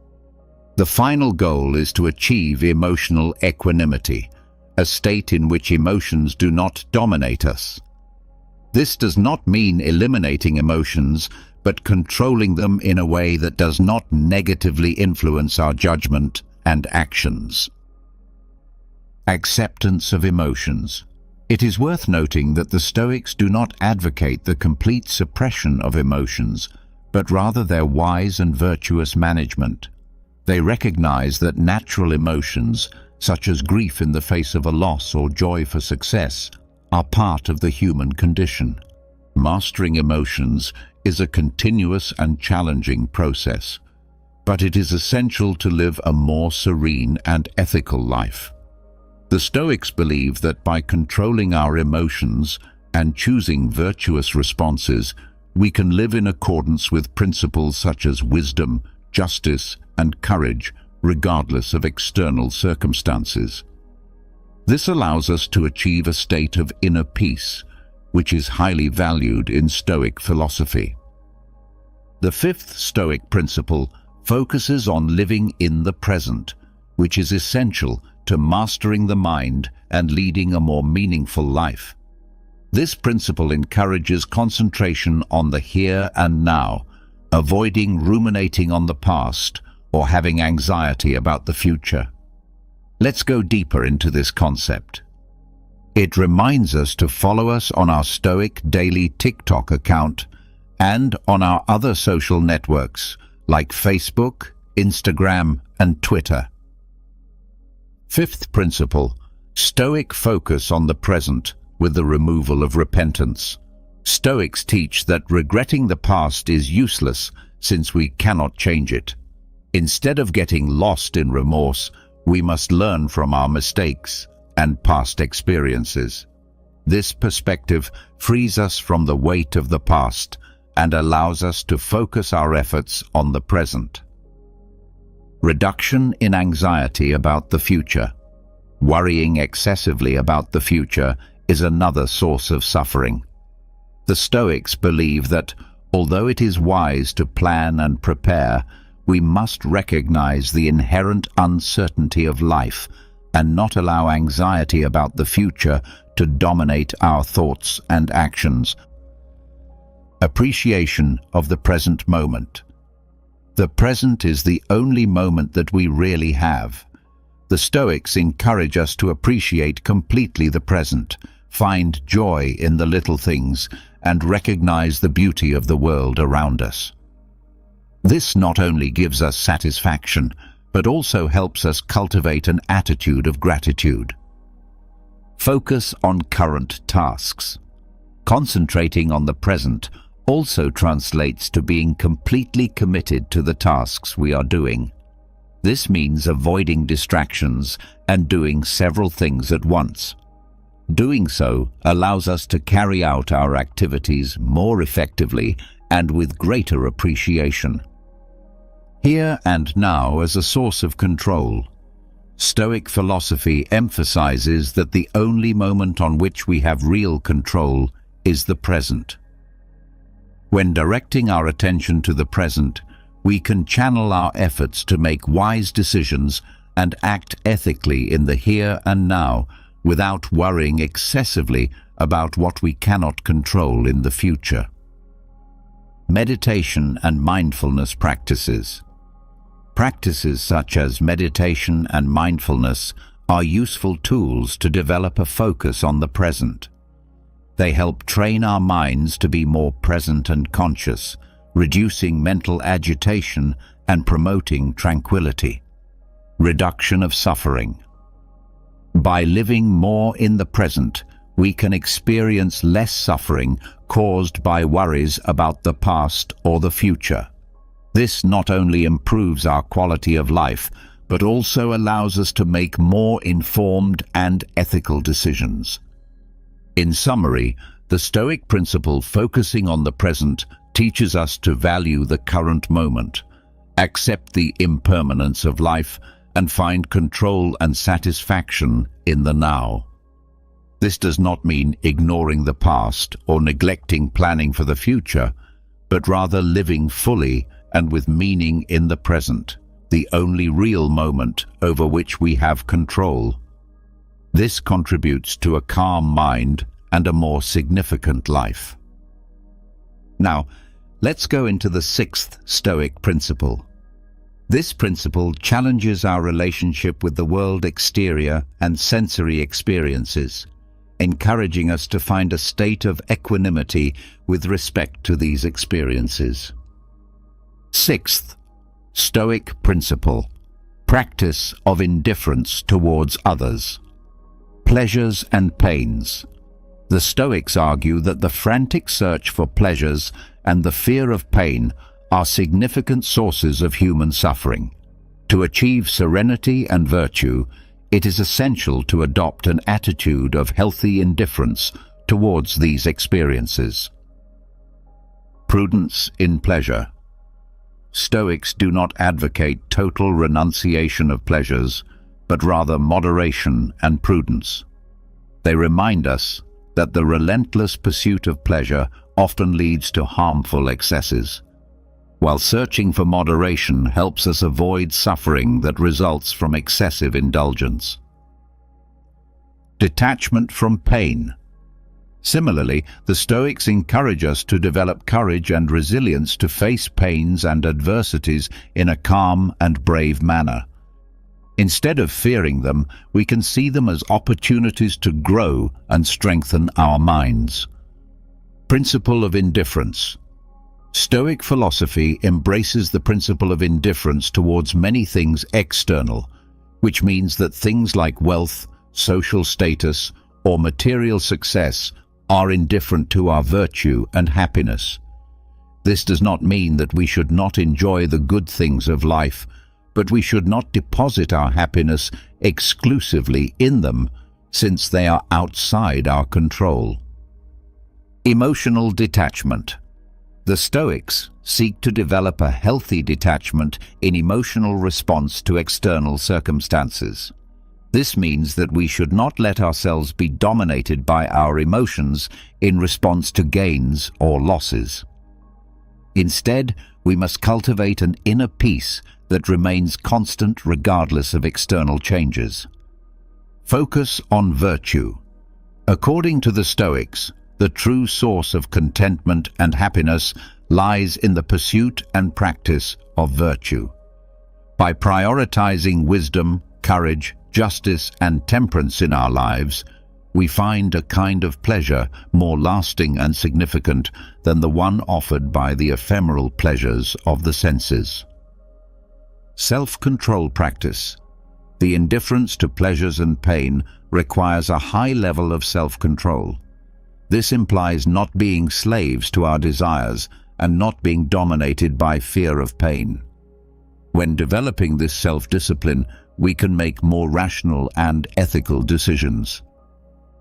[SPEAKER 1] The final goal is to achieve emotional equanimity, a state in which emotions do not dominate us. This does not mean eliminating emotions, but controlling them in a way that does not negatively influence our judgment and actions. Acceptance of emotions. It is worth noting that the Stoics do not advocate the complete suppression of emotions, but rather their wise and virtuous management. They recognize that natural emotions, such as grief in the face of a loss or joy for success, are part of the human condition. Mastering emotions is a continuous and challenging process, but it is essential to live a more serene and ethical life. The Stoics believe that by controlling our emotions and choosing virtuous responses, we can live in accordance with principles such as wisdom, justice, and courage, regardless of external circumstances. This allows us to achieve a state of inner peace, which is highly valued in Stoic philosophy. The fifth Stoic principle focuses on living in the present, which is essential to mastering the mind and leading a more meaningful life. This principle encourages concentration on the here and now, avoiding ruminating on the past or having anxiety about the future. Let's go deeper into this concept. It reminds us to follow us on our Stoic Daily TikTok account and on our other social networks like Facebook, Instagram, and Twitter. Fifth principle, Stoic focus on the present with the removal of repentance. Stoics teach that regretting the past is useless since we cannot change it. Instead of getting lost in remorse, we must learn from our mistakes and past experiences. This perspective frees us from the weight of the past and allows us to focus our efforts on the present. Reduction in anxiety about the future. Worrying excessively about the future is another source of suffering. The Stoics believe that, although it is wise to plan and prepare, we must recognize the inherent uncertainty of life and not allow anxiety about the future to dominate our thoughts and actions. Appreciation of the present moment. The present is the only moment that we really have. The Stoics encourage us to appreciate completely the present, find joy in the little things, and recognize the beauty of the world around us. This not only gives us satisfaction, but also helps us cultivate an attitude of gratitude. Focus on current tasks. Concentrating on the present also translates to being completely committed to the tasks we are doing. This means avoiding distractions and doing several things at once. Doing so allows us to carry out our activities more effectively and with greater appreciation. Here and now as a source of control. Stoic philosophy emphasizes that the only moment on which we have real control is the present. When directing our attention to the present, we can channel our efforts to make wise decisions and act ethically in the here and now without worrying excessively about what we cannot control in the future. Meditation and mindfulness practices. Practices such as meditation and mindfulness are useful tools to develop a focus on the present. They help train our minds to be more present and conscious, reducing mental agitation and promoting tranquility. Reduction of suffering. By living more in the present, we can experience less suffering caused by worries about the past or the future. This not only improves our quality of life, but also allows us to make more informed and ethical decisions. In summary, the Stoic principle focusing on the present teaches us to value the current moment, accept the impermanence of life, and find control and satisfaction in the now. This does not mean ignoring the past or neglecting planning for the future, but rather living fully and with meaning in the present, the only real moment over which we have control. This contributes to a calm mind and a more significant life. Now, let's go into the sixth Stoic principle. This principle challenges our relationship with the world exterior and sensory experiences, encouraging us to find a state of equanimity with respect to these experiences. Sixth Stoic principle: practice of indifference towards others. Pleasures and pains. The Stoics argue that the frantic search for pleasures and the fear of pain are significant sources of human suffering. To achieve serenity and virtue, it is essential to adopt an attitude of healthy indifference towards these experiences. Prudence in pleasure. Stoics do not advocate total renunciation of pleasures, but rather moderation and prudence. They remind us that the relentless pursuit of pleasure often leads to harmful excesses. while searching for moderation helps us avoid suffering that results from excessive indulgence. Detachment from pain. Similarly, the Stoics encourage us to develop courage and resilience to face pains and adversities in a calm and brave manner. Instead of fearing them, we can see them as opportunities to grow and strengthen our minds. Principle of indifference. Stoic philosophy embraces the principle of indifference towards many things external, which means that things like wealth, social status, or material success are indifferent to our virtue and happiness. This does not mean that we should not enjoy the good things of life, but we should not deposit our happiness exclusively in them, since they are outside our control. Emotional detachment. The Stoics seek to develop a healthy detachment in emotional response to external circumstances. This means that we should not let ourselves be dominated by our emotions in response to gains or losses. Instead, we must cultivate an inner peace that remains constant regardless of external changes. Focus on virtue. According to the Stoics, the true source of contentment and happiness lies in the pursuit and practice of virtue. By prioritizing wisdom, courage, justice, and temperance in our lives, we find a kind of pleasure more lasting and significant than the one offered by the ephemeral pleasures of the senses. Self-control practice. The indifference to pleasures and pain requires a high level of self-control. This implies not being slaves to our desires and not being dominated by fear of pain. When developing this self-discipline, we can make more rational and ethical decisions.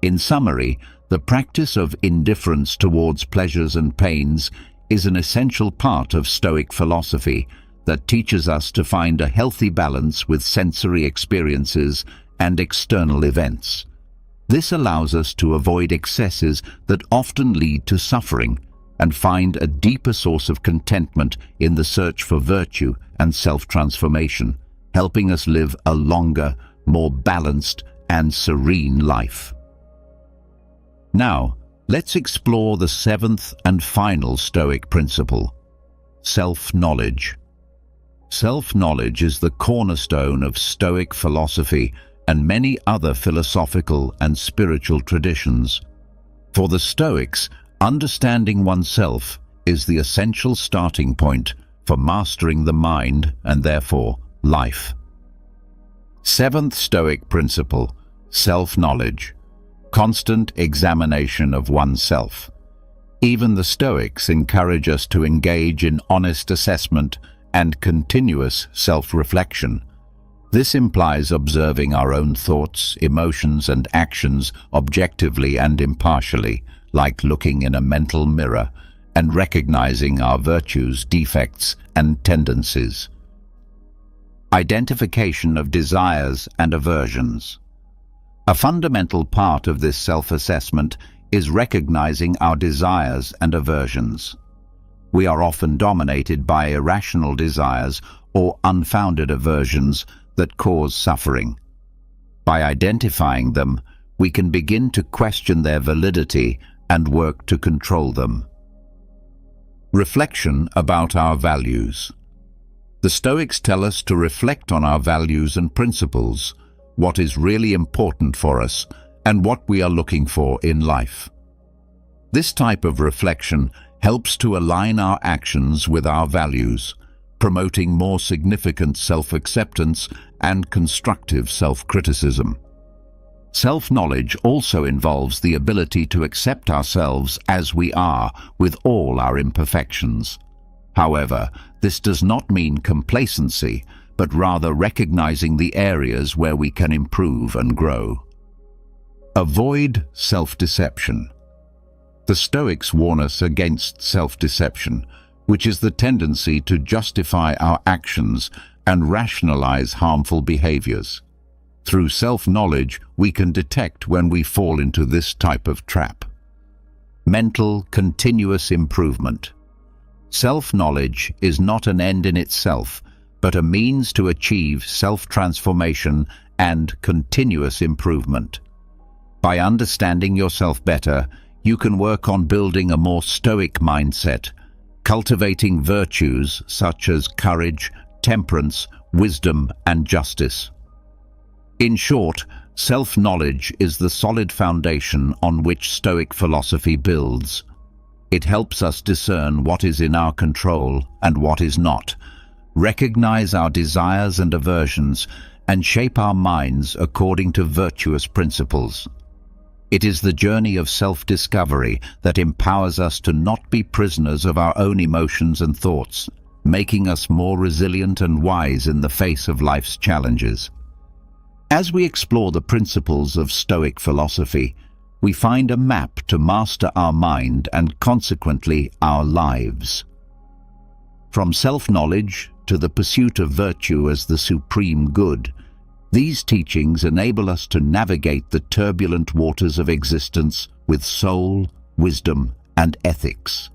[SPEAKER 1] In summary, the practice of indifference towards pleasures and pains is an essential part of Stoic philosophy that teaches us to find a healthy balance with sensory experiences and external events. This allows us to avoid excesses that often lead to suffering and find a deeper source of contentment in the search for virtue and self-transformation, helping us live a longer, more balanced and serene life. Now, let's explore the seventh and final Stoic principle: self-knowledge. Self-knowledge is the cornerstone of Stoic philosophy and many other philosophical and spiritual traditions. For the Stoics, understanding oneself is the essential starting point for mastering the mind and therefore life. Seventh Stoic principle: self-knowledge. Constant examination of oneself. Even the Stoics encourage us to engage in honest assessment and continuous self-reflection. This implies observing our own thoughts, emotions, and actions objectively and impartially, like looking in a mental mirror, and recognizing our virtues, defects, and tendencies. Identification of desires and aversions. A fundamental part of this self-assessment is recognizing our desires and aversions. We are often dominated by irrational desires or unfounded aversions that cause suffering. By identifying them, we can begin to question their validity and work to control them. Reflection about our values. The Stoics tell us to reflect on our values and principles, what is really important for us, and what we are looking for in life. This type of reflection helps to align our actions with our values, promoting more significant self-acceptance and constructive self-criticism. Self-knowledge also involves the ability to accept ourselves as we are, with all our imperfections. However, this does not mean complacency, but rather recognizing the areas where we can improve and grow. Avoid self-deception. The Stoics warn us against self-deception, which is the tendency to justify our actions and rationalize harmful behaviors. Through self-knowledge, we can detect when we fall into this type of trap. Mental continuous improvement. Self-knowledge is not an end in itself, but a means to achieve self-transformation and continuous improvement. By understanding yourself better, you can work on building a more stoic mindset, cultivating virtues such as courage, temperance, wisdom, and justice. In short, self-knowledge is the solid foundation on which Stoic philosophy builds. It helps us discern what is in our control and what is not, recognize our desires and aversions, and shape our minds according to virtuous principles. It is the journey of self-discovery that empowers us to not be prisoners of our own emotions and thoughts, making us more resilient and wise in the face of life's challenges. As we explore the principles of Stoic philosophy, we find a map to master our mind and consequently our lives. From self-knowledge to the pursuit of virtue as the supreme good, these teachings enable us to navigate the turbulent waters of existence with soul, wisdom, and ethics.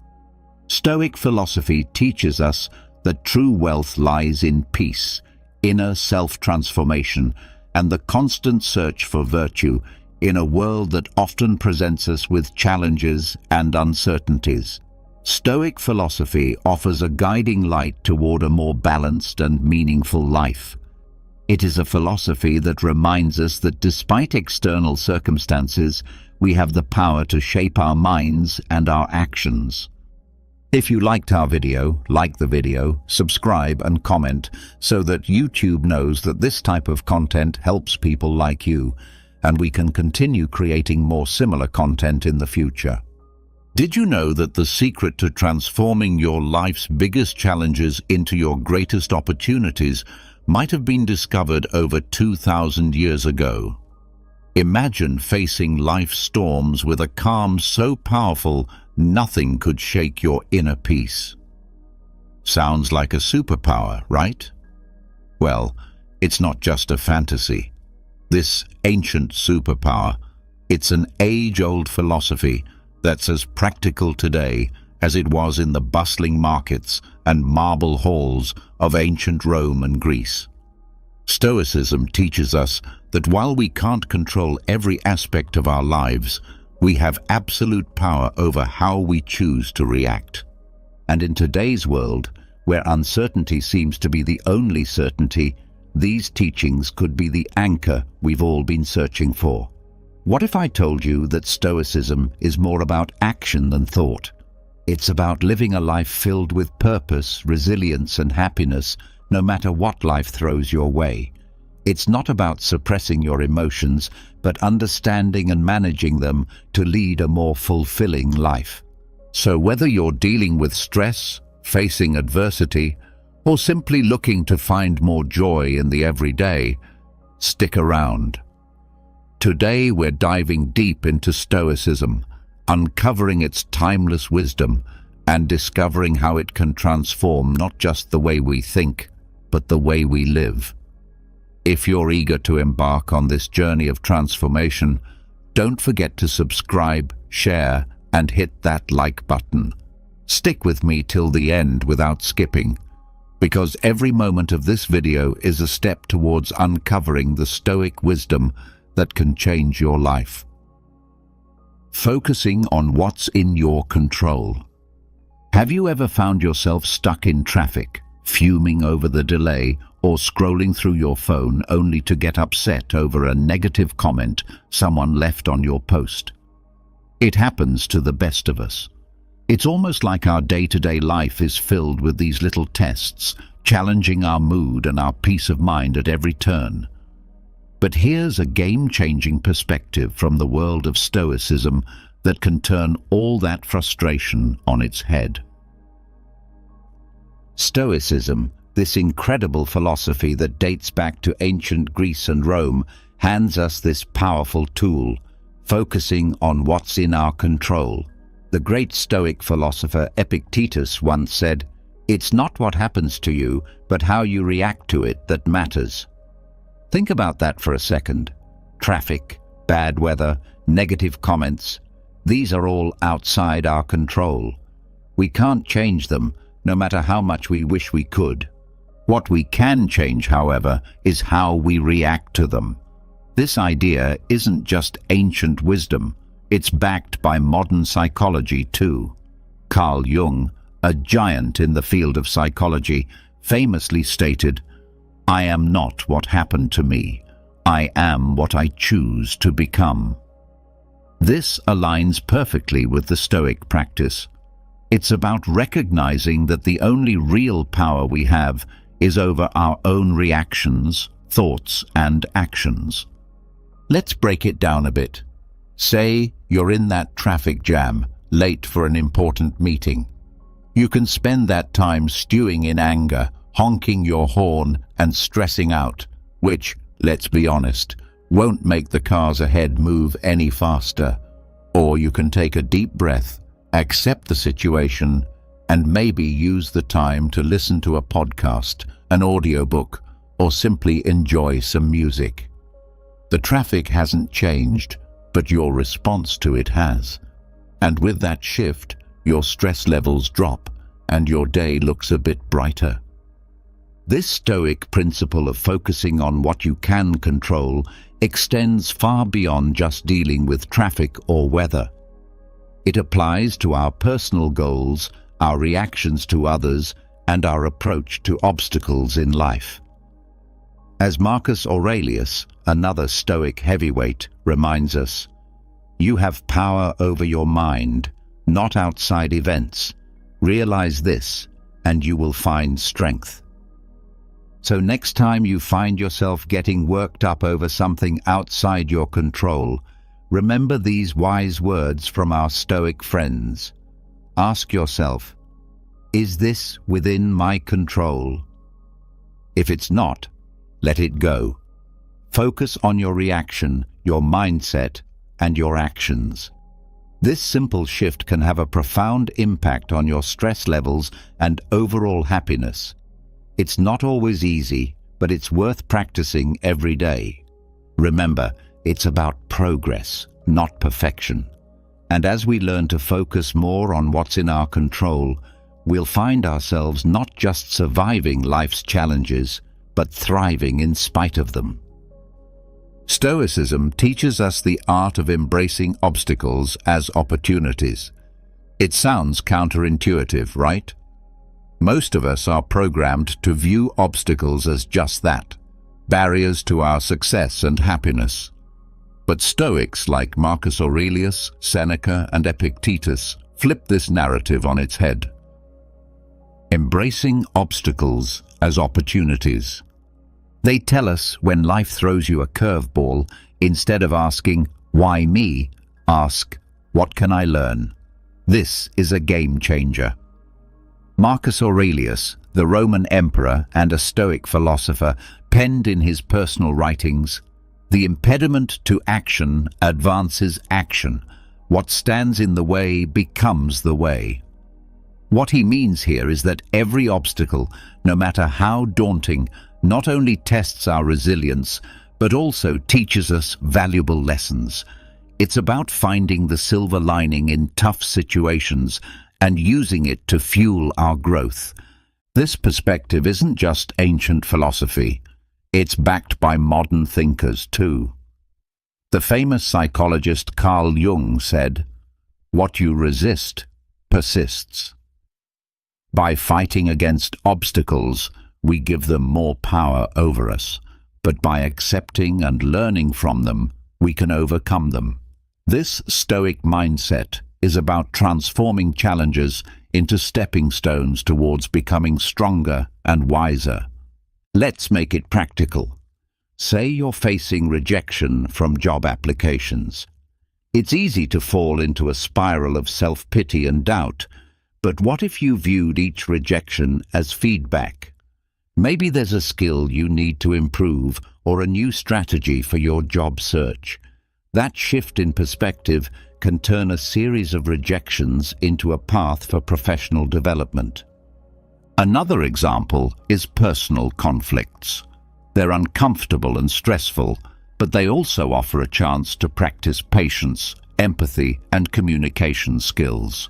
[SPEAKER 1] Stoic philosophy teaches us that true wealth lies in peace, inner self-transformation, and the constant search for virtue in a world that often presents us with challenges and uncertainties. Stoic philosophy offers a guiding light toward a more balanced and meaningful life. It is a philosophy that reminds us that despite external circumstances, we have the power to shape our minds and our actions. If you liked our video, like the video, subscribe and comment so that YouTube knows that this type of content helps people like you, and we can continue creating more similar content in the future. Did you know that the secret to transforming your life's biggest challenges into your greatest opportunities might have been discovered over 2,000 years ago? Imagine facing life's storms with a calm so powerful nothing could shake your inner peace. Sounds like a superpower, right? Well, it's not just a fantasy. This ancient superpower, it's an age-old philosophy that's as practical today as it was in the bustling markets and marble halls of ancient Rome and Greece. Stoicism teaches us that while we can't control every aspect of our lives, we have absolute power over how we choose to react. And in today's world, where uncertainty seems to be the only certainty, these teachings could be the anchor we've all been searching for. What if I told you that Stoicism is more about action than thought? It's about living a life filled with purpose, resilience, and happiness, no matter what life throws your way. It's not about suppressing your emotions, but understanding and managing them to lead a more fulfilling life. So whether you're dealing with stress, facing adversity, or simply looking to find more joy in the everyday, stick around. Today we're diving deep into Stoicism, uncovering its timeless wisdom and discovering how it can transform not just the way we think, but the way we live. If you're eager to embark on this journey of transformation, don't forget to subscribe, share, and hit that like button. Stick with me till the end without skipping, because every moment of this video is a step towards uncovering the Stoic wisdom that can change your life. Focusing on what's in your control. Have you ever found yourself stuck in traffic, fuming over the delay, or scrolling through your phone only to get upset over a negative comment someone left on your post? It happens to the best of us. It's almost like our day-to-day life is filled with these little tests, challenging our mood and our peace of mind at every turn. But here's a game-changing perspective from the world of Stoicism that can turn all that frustration on its head. Stoicism, this incredible philosophy that dates back to ancient Greece and Rome, hands us this powerful tool, focusing on what's in our control. The great Stoic philosopher Epictetus once said, "It's not what happens to you, but how you react to it that matters." Think about that for a second. Traffic, bad weather, negative comments, these are all outside our control. We can't change them, no matter how much we wish we could. What we can change, however, is how we react to them. This idea isn't just ancient wisdom, it's backed by modern psychology too. Carl Jung, a giant in the field of psychology, famously stated, "I am not what happened to me. I am what I choose to become." This aligns perfectly with the Stoic practice. It's about recognizing that the only real power we have is over our own reactions, thoughts, and actions. Let's break it down a bit. Say you're in that traffic jam, late for an important meeting. You can spend that time stewing in anger, honking your horn, and stressing out, which, let's be honest, won't make the cars ahead move any faster. Or you can take a deep breath, accept the situation, and maybe use the time to listen to a podcast, an audiobook, or simply enjoy some music. The traffic hasn't changed, but your response to it has. And with that shift, your stress levels drop, and your day looks a bit brighter. This Stoic principle of focusing on what you can control extends far beyond just dealing with traffic or weather. It applies to our personal goals, our reactions to others, and our approach to obstacles in life. As Marcus Aurelius, another Stoic heavyweight, reminds us, "You have power over your mind, not outside events. Realize this, and you will find strength." So next time you find yourself getting worked up over something outside your control, remember these wise words from our Stoic friends. Ask yourself, is this within my control? If it's not, let it go. Focus on your reaction, your mindset, and your actions. This simple shift can have a profound impact on your stress levels and overall happiness. It's not always easy, but it's worth practicing every day. Remember, it's about progress, not perfection. And as we learn to focus more on what's in our control, we'll find ourselves not just surviving life's challenges, but thriving in spite of them. Stoicism teaches us the art of embracing obstacles as opportunities. It sounds counterintuitive, right? Most of us are programmed to view obstacles as just that, barriers to our success and happiness. But Stoics like Marcus Aurelius, Seneca, and Epictetus flip this narrative on its head. Embracing obstacles as opportunities. They tell us when life throws you a curveball, instead of asking, "Why me?" ask, "What can I learn?" This is a game changer. Marcus Aurelius, the Roman emperor and a Stoic philosopher, penned in his personal writings, "The impediment to action advances action. What stands in the way becomes the way." What he means here is that every obstacle, no matter how daunting, not only tests our resilience, but also teaches us valuable lessons. It's about finding the silver lining in tough situations and using it to fuel our growth. This perspective isn't just ancient philosophy. It's backed by modern thinkers too. The famous psychologist Carl Jung said, "What you resist persists." By fighting against obstacles, we give them more power over us, but by accepting and learning from them, we can overcome them. This Stoic mindset is about transforming challenges into stepping stones towards becoming stronger and wiser. Let's make it practical. Say you're facing rejection from job applications. It's easy to fall into a spiral of self-pity and doubt, but what if you viewed each rejection as feedback? Maybe there's a skill you need to improve or a new strategy for your job search. That shift in perspective can turn a series of rejections into a path for professional development. Another example is personal conflicts. They're uncomfortable and stressful, but they also offer a chance to practice patience, empathy, and communication skills.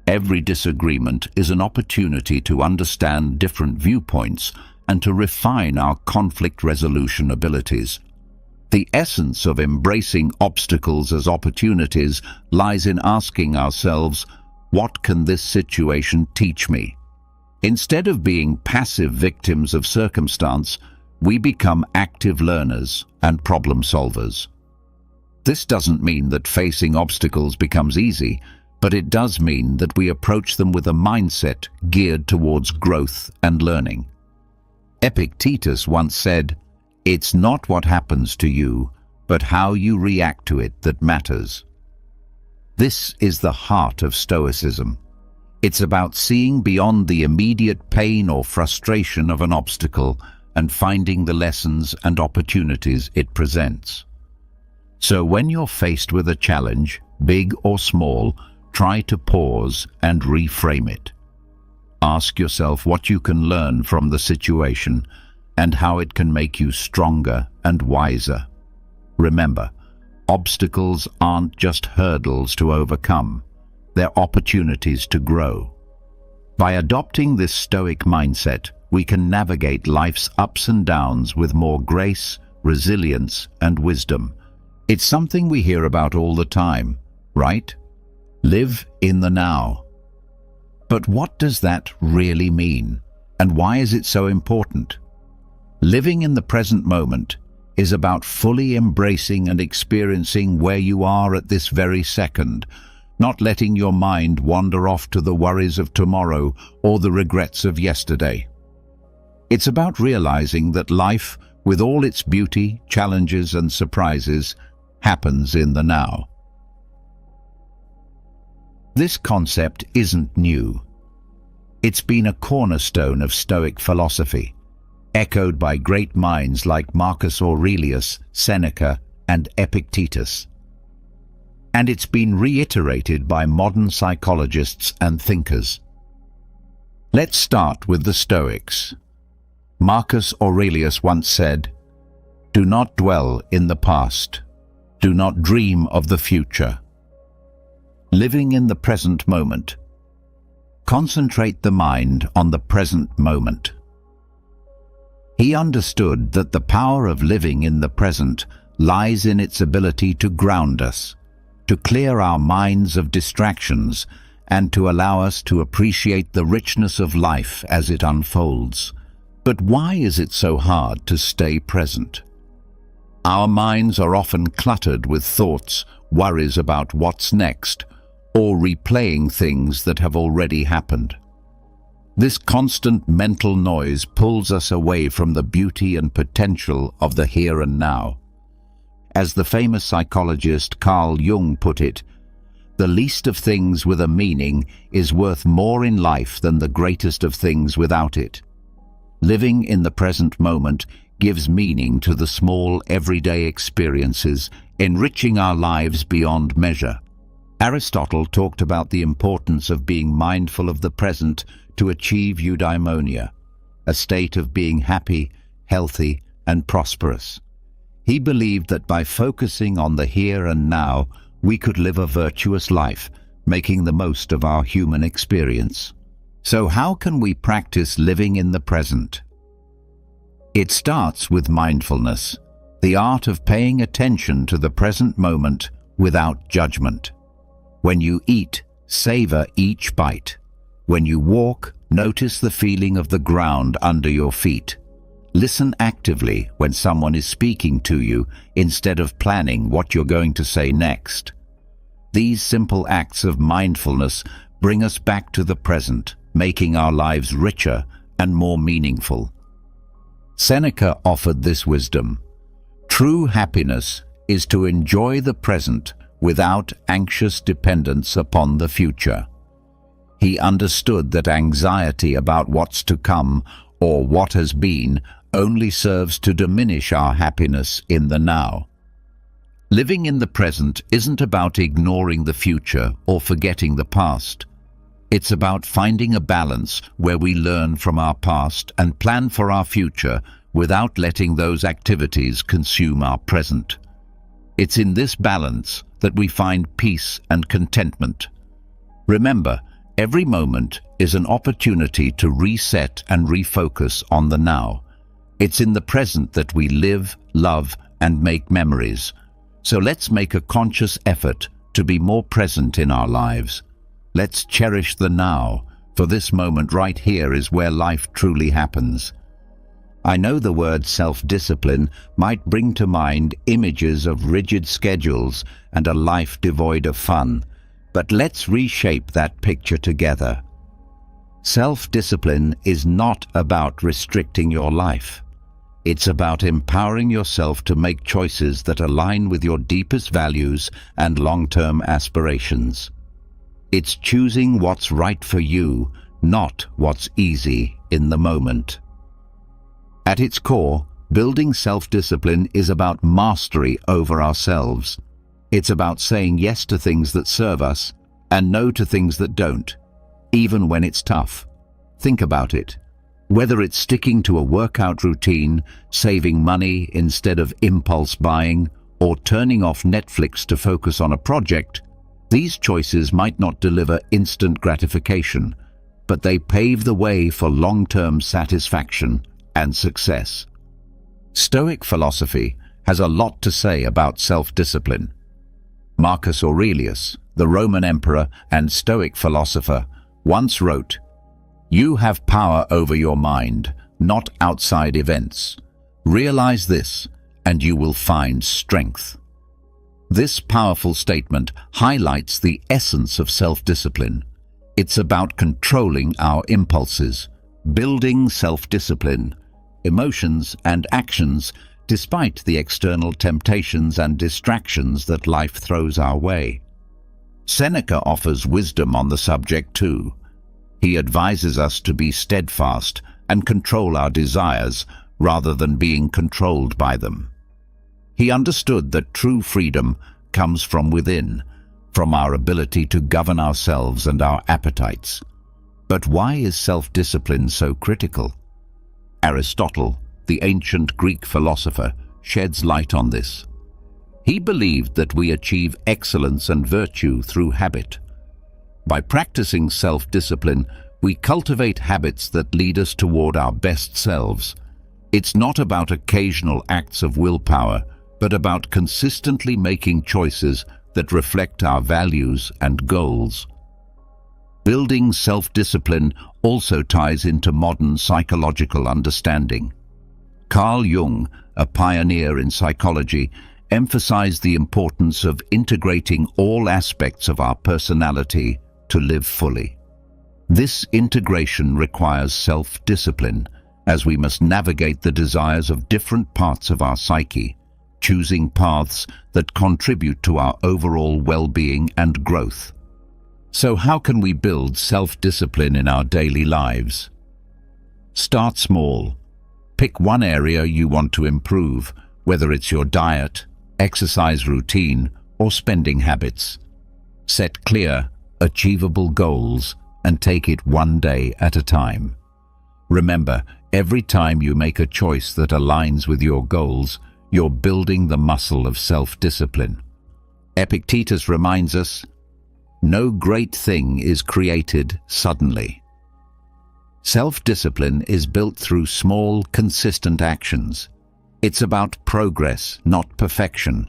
[SPEAKER 1] Every disagreement is an opportunity to understand different viewpoints and to refine our conflict resolution abilities. The essence of embracing obstacles as opportunities lies in asking ourselves, what can this situation teach me? Instead of being passive victims of circumstance, we become active learners and problem solvers. This doesn't mean that facing obstacles becomes easy, but it does mean that we approach them with a mindset geared towards growth and learning. Epictetus once said, "It's not what happens to you, but how you react to it that matters." This is the heart of Stoicism. It's about seeing beyond the immediate pain or frustration of an obstacle and finding the lessons and opportunities it presents. So when you're faced with a challenge, big or small, try to pause and reframe it. Ask yourself what you can learn from the situation and how it can make you stronger and wiser. Remember, obstacles aren't just hurdles to overcome, they're opportunities to grow. By adopting this Stoic mindset, we can navigate life's ups and downs with more grace, resilience, and wisdom. It's something we hear about all the time, right? Live in the now. But what does that really mean? And why is it so important? Living in the present moment is about fully embracing and experiencing where you are at this very second, not letting your mind wander off to the worries of tomorrow or the regrets of yesterday. It's about realizing that life, with all its beauty, challenges, and surprises, happens in the now. This concept isn't new. It's been a cornerstone of Stoic philosophy, echoed by great minds like Marcus Aurelius, Seneca, and Epictetus. And it's been reiterated by modern psychologists and thinkers. Let's start with the Stoics. Marcus Aurelius once said, "Do not dwell in the past. Do not dream of the future. Living in the present moment. Concentrate the mind on the present moment." He understood that the power of living in the present lies in its ability to ground us, to clear our minds of distractions, and to allow us to appreciate the richness of life as it unfolds. But why is it so hard to stay present? Our minds are often cluttered with thoughts, worries about what's next, or replaying things that have already happened. This constant mental noise pulls us away from the beauty and potential of the here and now. As the famous psychologist Carl Jung put it, "The least of things with a meaning is worth more in life than the greatest of things without it." Living in the present moment gives meaning to the small, everyday experiences, enriching our lives beyond measure. Aristotle talked about the importance of being mindful of the present to achieve eudaimonia, a state of being happy, healthy, and prosperous. He believed that by focusing on the here and now, we could live a virtuous life, making the most of our human experience. So how can we practice living in the present? It starts with mindfulness, the art of paying attention to the present moment without judgment. When you eat, savor each bite. When you walk, notice the feeling of the ground under your feet. Listen actively when someone is speaking to you instead of planning what you're going to say next. These simple acts of mindfulness bring us back to the present, making our lives richer and more meaningful. Seneca offered this wisdom. True happiness is to enjoy the present without anxious dependence upon the future. He understood that anxiety about what's to come or what has been only serves to diminish our happiness in the now. Living in the present isn't about ignoring the future or forgetting the past. It's about finding a balance where we learn from our past and plan for our future without letting those activities consume our present. It's in this balance that we find peace and contentment. Remember, Every moment is an opportunity to reset and refocus on the now. It's in the present that we live, love, and make memories. So let's make a conscious effort to be more present in our lives. Let's cherish the now, for this moment right here is where life truly happens. I know the word self-discipline might bring to mind images of rigid schedules and a life devoid of fun, but let's reshape that picture together. Self-discipline is not about restricting your life. It's about empowering yourself to make choices that align with your deepest values and long-term aspirations. It's choosing what's right for you, not what's easy in the moment. At its core, building self-discipline is about mastery over ourselves. It's about saying yes to things that serve us and no to things that don't, even when it's tough. Think about it. Whether it's sticking to a workout routine, saving money instead of impulse buying, or turning off Netflix to focus on a project, these choices might not deliver instant gratification, but they pave the way for long-term satisfaction and success. Stoic philosophy has a lot to say about self-discipline. Marcus Aurelius, the Roman emperor and Stoic philosopher, once wrote, "You have power over your mind, not outside events. Realize this, and you will find strength." This powerful statement highlights the essence of self-discipline. It's about controlling our impulses, building self-discipline, emotions and actions despite the external temptations and distractions that life throws our way. Seneca offers wisdom on the subject too. He advises us to be steadfast and control our desires rather than being controlled by them. He understood that true freedom comes from within, from our ability to govern ourselves and our appetites. But why is self-discipline so critical? Aristotle, the ancient Greek philosopher, sheds light on this. He believed that we achieve excellence and virtue through habit. By practicing self-discipline, we cultivate habits that lead us toward our best selves. It's not about occasional acts of willpower, but about consistently making choices that reflect our values and goals. Building self-discipline also ties into modern psychological understanding. Carl Jung, a pioneer in psychology, emphasized the importance of integrating all aspects of our personality to live fully. This integration requires self-discipline, as we must navigate the desires of different parts of our psyche, choosing paths that contribute to our overall well-being and growth. So how can we build self-discipline in our daily lives? Start small. Pick one area you want to improve, whether it's your diet, exercise routine, or spending habits. Set clear, achievable goals and take it one day at a time. Remember, every time you make a choice that aligns with your goals, you're building the muscle of self-discipline. Epictetus reminds us, "No great thing is created suddenly." Self-discipline is built through small, consistent actions. It's about progress, not perfection.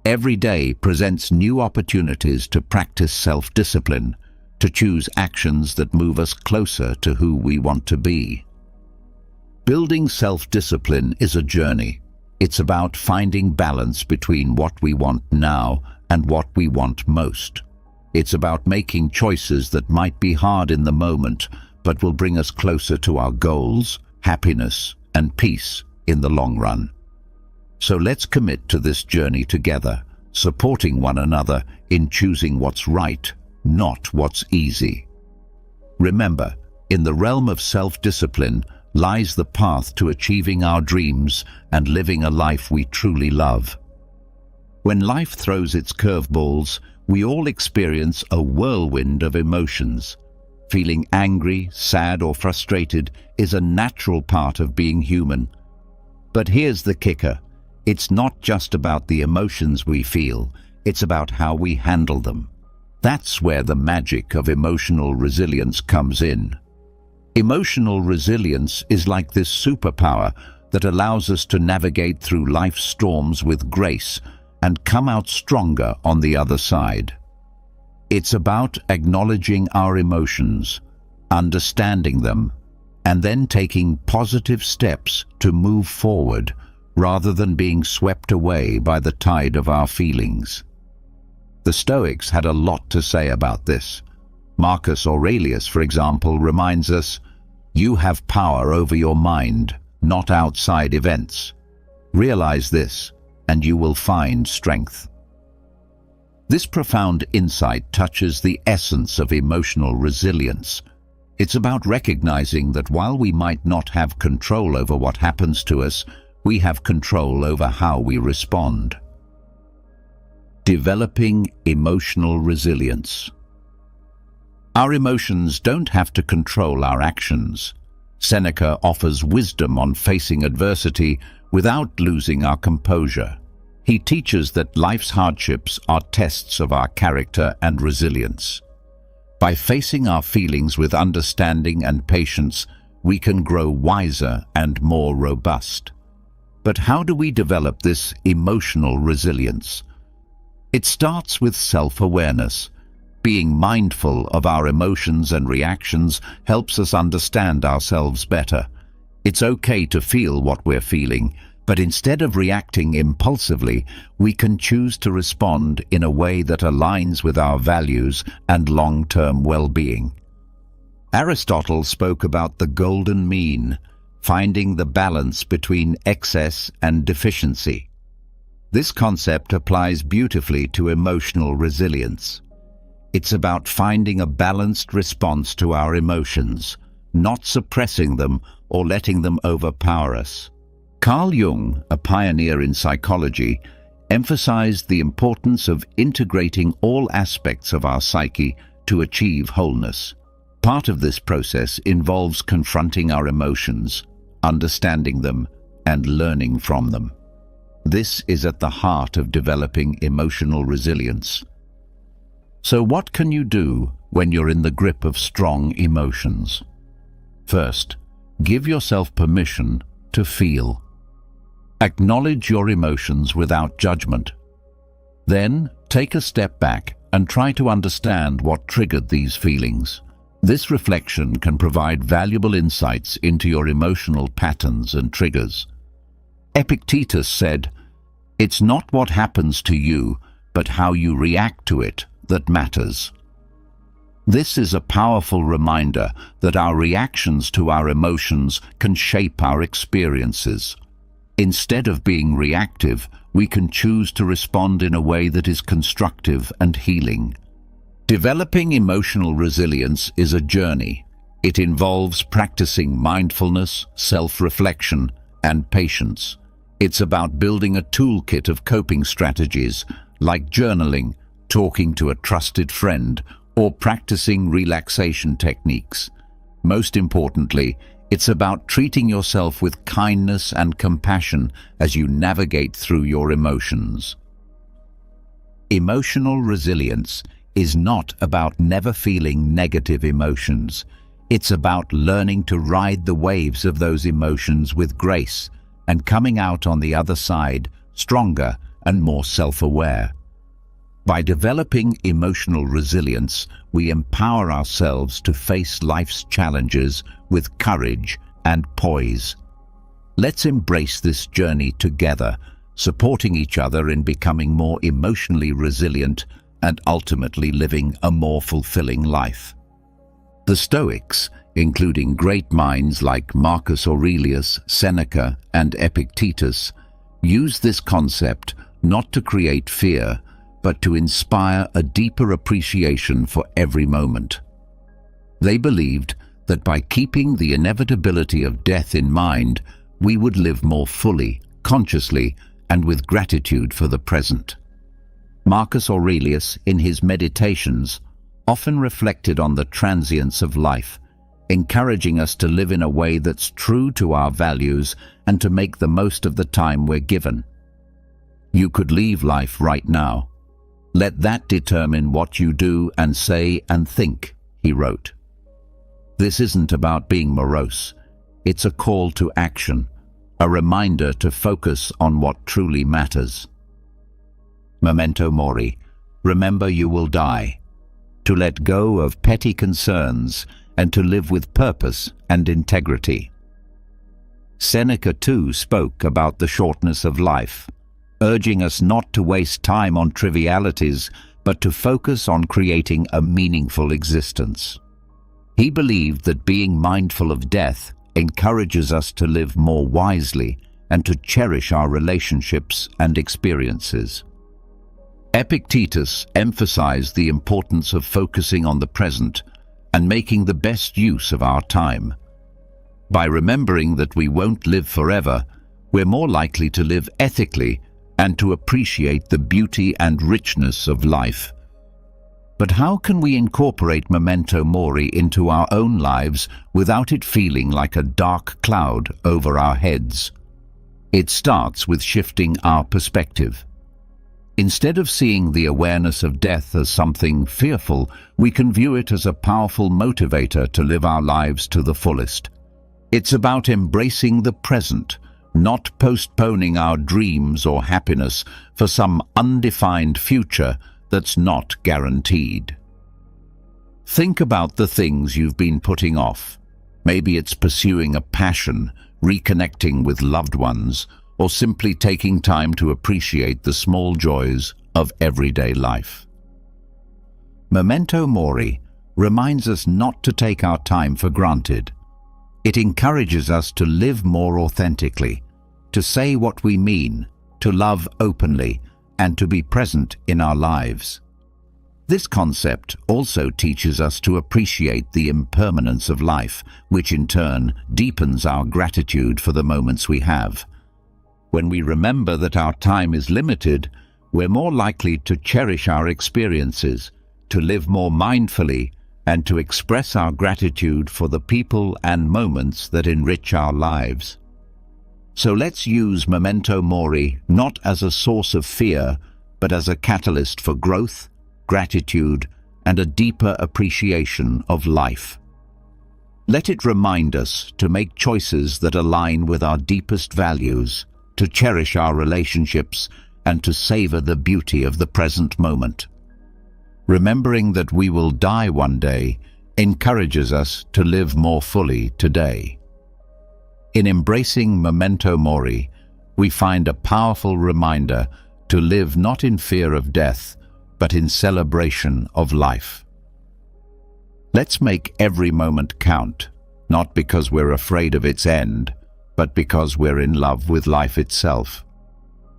[SPEAKER 1] Every day presents new opportunities to practice self-discipline, to choose actions that move us closer to who we want to be. Building self-discipline is a journey. It's about finding balance between what we want now and what we want most. It's about making choices that might be hard in the moment, but will bring us closer to our goals, happiness, and peace in the long run. So let's commit to this journey together, supporting one another in choosing what's right, not what's easy. Remember, in the realm of self-discipline lies the path to achieving our dreams and living a life we truly love. When life throws its curveballs, we all experience a whirlwind of emotions. Feeling angry, sad, or frustrated is a natural part of being human. But here's the kicker. It's not just about the emotions we feel, it's about how we handle them. That's where the magic of emotional resilience comes in. Emotional resilience is like this superpower that allows us to navigate through life's storms with grace and come out stronger on the other side. It's about acknowledging our emotions, understanding them, and then taking positive steps to move forward rather than being swept away by the tide of our feelings. The Stoics had a lot to say about this. Marcus Aurelius, for example, reminds us, "You have power over your mind, not outside events. Realize this, and you will find strength." This profound insight touches the essence of emotional resilience. It's about recognizing that while we might not have control over what happens to us, we have control over how we respond. Developing emotional resilience. Our emotions don't have to control our actions. Seneca offers wisdom on facing adversity without losing our composure. He teaches that life's hardships are tests of our character and resilience. By facing our feelings with understanding and patience, we can grow wiser and more robust. But how do we develop this emotional resilience? It starts with self-awareness. Being mindful of our emotions and reactions helps us understand ourselves better. It's okay to feel what we're feeling, but instead of reacting impulsively, we can choose to respond in a way that aligns with our values and long-term well-being. Aristotle spoke about the golden mean, finding the balance between excess and deficiency. This concept applies beautifully to emotional resilience. It's about finding a balanced response to our emotions, not suppressing them or letting them overpower us. Carl Jung, a pioneer in psychology, emphasized the importance of integrating all aspects of our psyche to achieve wholeness. Part of this process involves confronting our emotions, understanding them, and learning from them. This is at the heart of developing emotional resilience. So what can you do when you're in the grip of strong emotions? First, give yourself permission to feel. Acknowledge your emotions without judgment. Then, take a step back and try to understand what triggered these feelings. This reflection can provide valuable insights into your emotional patterns and triggers. Epictetus said, "It's not what happens to you, but how you react to it that matters." This is a powerful reminder that our reactions to our emotions can shape our experiences. Instead of being reactive, we can choose to respond in a way that is constructive and healing. Developing emotional resilience is a journey. It involves practicing mindfulness, self-reflection, and patience. It's about building a toolkit of coping strategies like journaling, talking to a trusted friend, or practicing relaxation techniques. Most importantly, it's about treating yourself with kindness and compassion as you navigate through your emotions. Emotional resilience is not about never feeling negative emotions. It's about learning to ride the waves of those emotions with grace and coming out on the other side stronger and more self-aware. By developing emotional resilience, we empower ourselves to face life's challenges with courage and poise. Let's embrace this journey together, supporting each other in becoming more emotionally resilient and ultimately living a more fulfilling life. The Stoics, including great minds like Marcus Aurelius, Seneca, and Epictetus, used this concept not to create fear, but to inspire a deeper appreciation for every moment. They believed that by keeping the inevitability of death in mind, we would live more fully, consciously, and with gratitude for the present. Marcus Aurelius, in his Meditations, often reflected on the transience of life, encouraging us to live in a way that's true to our values and to make the most of the time we're given. You could leave life right now. Let that determine what you do and say and think, he wrote. This isn't about being morose. It's a call to action, a reminder to focus on what truly matters. Memento mori, remember you will die. To let go of petty concerns and to live with purpose and integrity. Seneca too spoke about the shortness of life, urging us not to waste time on trivialities, but to focus on creating a meaningful existence. He believed that being mindful of death encourages us to live more wisely and to cherish our relationships and experiences. Epictetus emphasized the importance of focusing on the present and making the best use of our time. By remembering that we won't live forever, we're more likely to live ethically and to appreciate the beauty and richness of life. But how can we incorporate memento mori into our own lives without it feeling like a dark cloud over our heads? It starts with shifting our perspective. Instead of seeing the awareness of death as something fearful, we can view it as a powerful motivator to live our lives to the fullest. It's about embracing the present, not postponing our dreams or happiness for some undefined future that's not guaranteed. Think about the things you've been putting off. Maybe it's pursuing a passion, reconnecting with loved ones, or simply taking time to appreciate the small joys of everyday life. Memento mori reminds us not to take our time for granted. It encourages us to live more authentically, to say what we mean, to love openly, and to be present in our lives. This concept also teaches us to appreciate the impermanence of life, which in turn deepens our gratitude for the moments we have. When we remember that our time is limited, we're more likely to cherish our experiences, to live more mindfully, and to express our gratitude for the people and moments that enrich our lives. So let's use memento mori not as a source of fear, but as a catalyst for growth, gratitude, and a deeper appreciation of life. Let it remind us to make choices that align with our deepest values, to cherish our relationships, and to savor the beauty of the present moment. Remembering that we will die one day encourages us to live more fully today. In embracing memento mori, we find a powerful reminder to live not in fear of death, but in celebration of life. Let's make every moment count, not because we're afraid of its end, but because we're in love with life itself.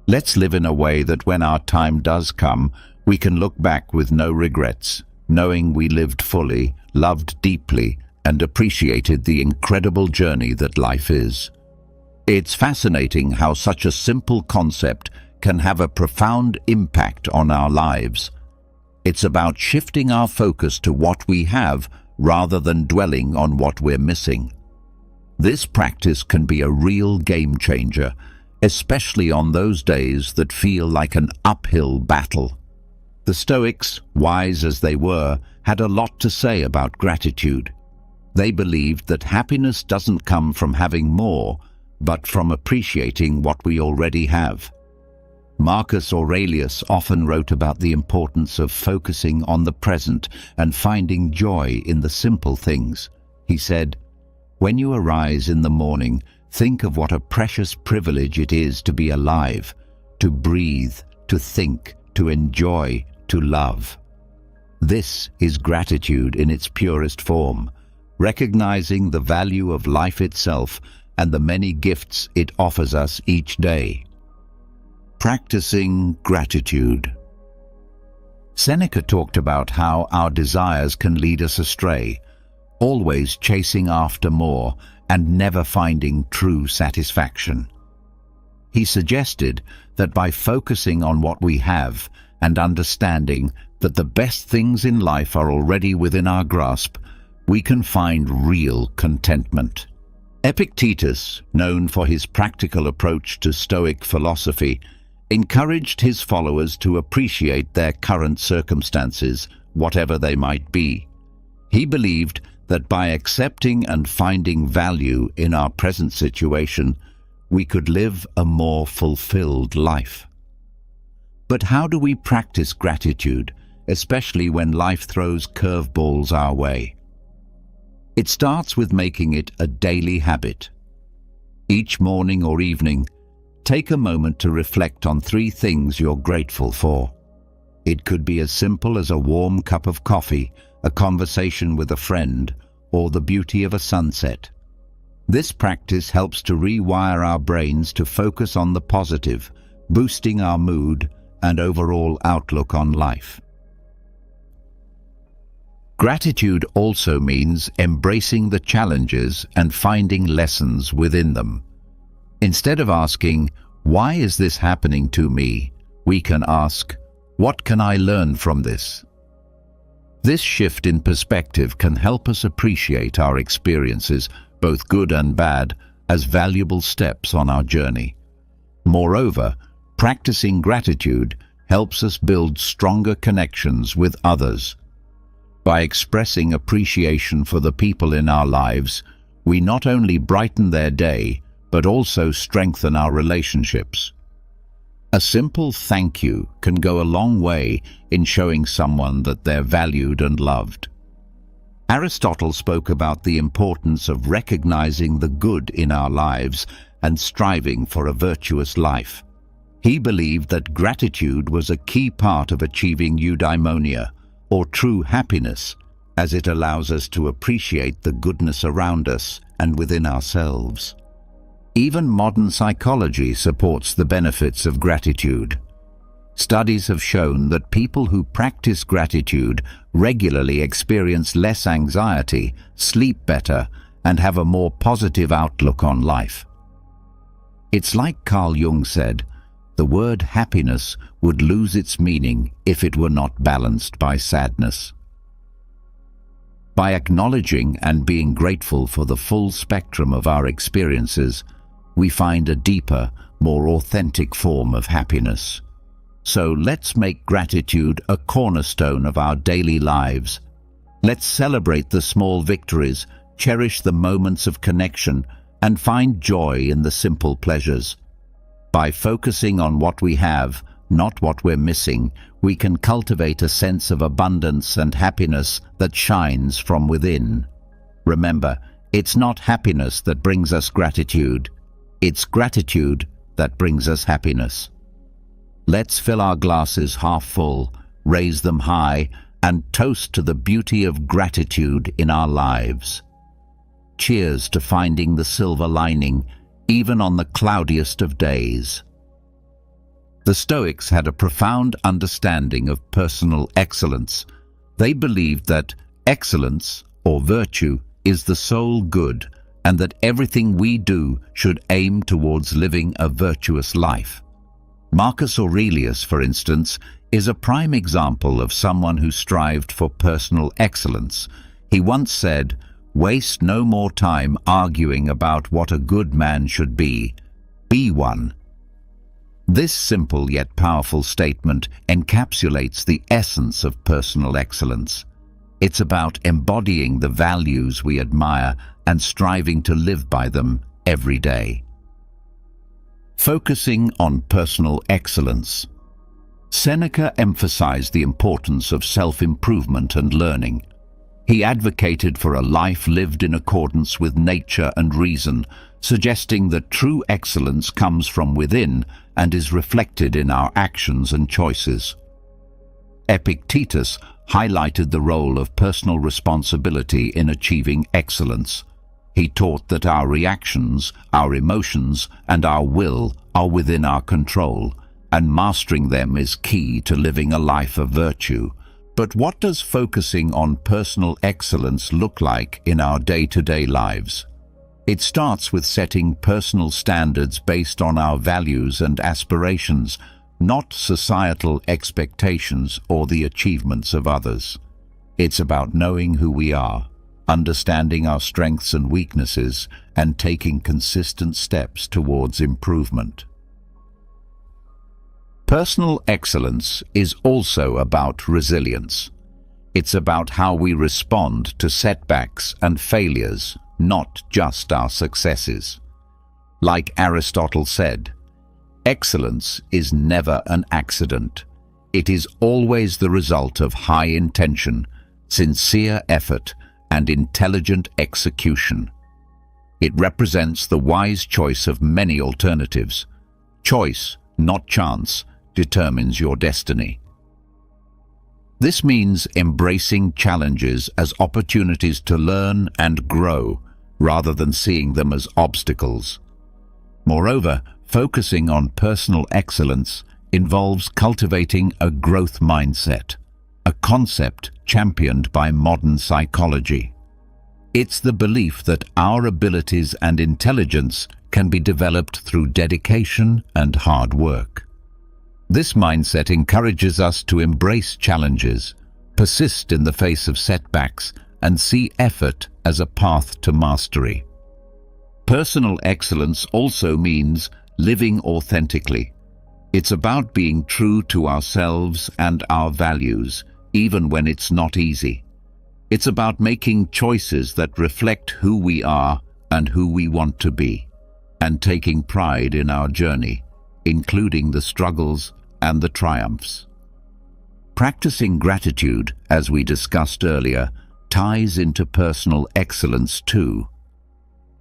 [SPEAKER 1] Let's live in a way that when our time does come, we can look back with no regrets, knowing we lived fully, loved deeply, and appreciated the incredible journey that life is. It's fascinating how such a simple concept can have a profound impact on our lives. It's about shifting our focus to what we have rather than dwelling on what we're missing. This practice can be a real game changer, especially on those days that feel like an uphill battle. The Stoics, wise as they were, had a lot to say about gratitude. They believed that happiness doesn't come from having more, but from appreciating what we already have. Marcus Aurelius often wrote about the importance of focusing on the present and finding joy in the simple things. He said, "When you arise in the morning, think of what a precious privilege it is to be alive, to breathe, to think, to enjoy, to love." This is gratitude in its purest form, recognizing the value of life itself and the many gifts it offers us each day. Practicing gratitude. Seneca talked about how our desires can lead us astray, always chasing after more and never finding true satisfaction. He suggested that by focusing on what we have and understanding that the best things in life are already within our grasp, we can find real contentment. Epictetus, known for his practical approach to Stoic philosophy, encouraged his followers to appreciate their current circumstances, whatever they might be. He believed that by accepting and finding value in our present situation, we could live a more fulfilled life. But how do we practice gratitude, especially when life throws curveballs our way? It starts with making it a daily habit. Each morning or evening, take a moment to reflect on 3 things you're grateful for. It could be as simple as a warm cup of coffee, a conversation with a friend, or the beauty of a sunset. This practice helps to rewire our brains to focus on the positive, boosting our mood and overall outlook on life. Gratitude also means embracing the challenges and finding lessons within them. Instead of asking, "Why is this happening to me?" we can ask, "What can I learn from this?" This shift in perspective can help us appreciate our experiences, both good and bad, as valuable steps on our journey. Moreover, practicing gratitude helps us build stronger connections with others. By expressing appreciation for the people in our lives, we not only brighten their day, but also strengthen our relationships. A simple thank you can go a long way in showing someone that they're valued and loved. Aristotle spoke about the importance of recognizing the good in our lives and striving for a virtuous life. He believed that gratitude was a key part of achieving eudaimonia, or true happiness, as it allows us to appreciate the goodness around us and within ourselves. Even modern psychology supports the benefits of gratitude. Studies have shown that people who practice gratitude regularly experience less anxiety, sleep better, and have a more positive outlook on life. It's like Carl Jung said, the word happiness would lose its meaning if it were not balanced by sadness. By acknowledging and being grateful for the full spectrum of our experiences, we find a deeper, more authentic form of happiness. So let's make gratitude a cornerstone of our daily lives. Let's celebrate the small victories, cherish the moments of connection, and find joy in the simple pleasures. By focusing on what we have, not what we're missing, we can cultivate a sense of abundance and happiness that shines from within. Remember, it's not happiness that brings us gratitude. It's gratitude that brings us happiness. Let's fill our glasses half full, raise them high, and toast to the beauty of gratitude in our lives. Cheers to finding the silver lining, even on the cloudiest of days. The Stoics had a profound understanding of personal excellence. They believed that excellence, or virtue, is the sole good, and that everything we do should aim towards living a virtuous life. Marcus Aurelius, for instance, is a prime example of someone who strived for personal excellence. He once said, "Waste no more time arguing about what a good man should be. Be one." This simple yet powerful statement encapsulates the essence of personal excellence. It's about embodying the values we admire and striving to live by them every day. Focusing on personal excellence. Seneca emphasized the importance of self-improvement and learning. He advocated for a life lived in accordance with nature and reason, suggesting that true excellence comes from within and is reflected in our actions and choices. Epictetus highlighted the role of personal responsibility in achieving excellence. He taught that our reactions, our emotions, and our will are within our control, and mastering them is key to living a life of virtue. But what does focusing on personal excellence look like in our day-to-day lives? It starts with setting personal standards based on our values and aspirations, not societal expectations or the achievements of others. It's about knowing who we are, understanding our strengths and weaknesses, and taking consistent steps towards improvement. Personal excellence is also about resilience. It's about how we respond to setbacks and failures, not just our successes. Like Aristotle said, excellence is never an accident. It is always the result of high intention, sincere effort, and intelligent execution. It represents the wise choice of many alternatives. Choice, not chance, determines your destiny. This means embracing challenges as opportunities to learn and grow, rather than seeing them as obstacles. Moreover, focusing on personal excellence involves cultivating a growth mindset, a concept championed by modern psychology. It's the belief that our abilities and intelligence can be developed through dedication and hard work. This mindset encourages us to embrace challenges, persist in the face of setbacks, and see effort as a path to mastery. Personal excellence also means living authentically. It's about being true to ourselves and our values, even when it's not easy. It's about making choices that reflect who we are and who we want to be, and taking pride in our journey, including the struggles and the triumphs. Practicing gratitude, as we discussed earlier, ties into personal excellence too.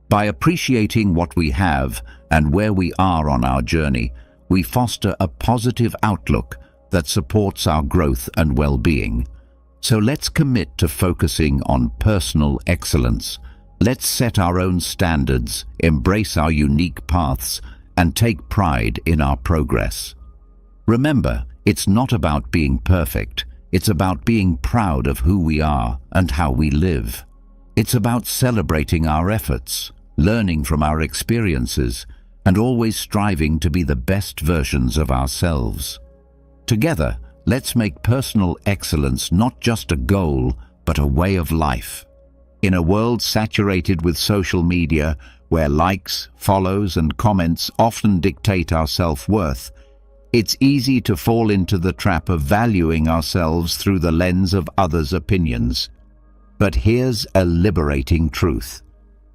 [SPEAKER 1] By appreciating what we have and where we are on our journey, we foster a positive outlook that supports our growth and well-being. So let's commit to focusing on personal excellence. Let's set our own standards, embrace our unique paths, and take pride in our progress. Remember, it's not about being perfect. It's about being proud of who we are and how we live. It's about celebrating our efforts, learning from our experiences, and always striving to be the best versions of ourselves. Together, let's make personal excellence not just a goal, but a way of life. In a world saturated with social media, where likes, follows, and comments often dictate our self-worth, it's easy to fall into the trap of valuing ourselves through the lens of others' opinions. But here's a liberating truth.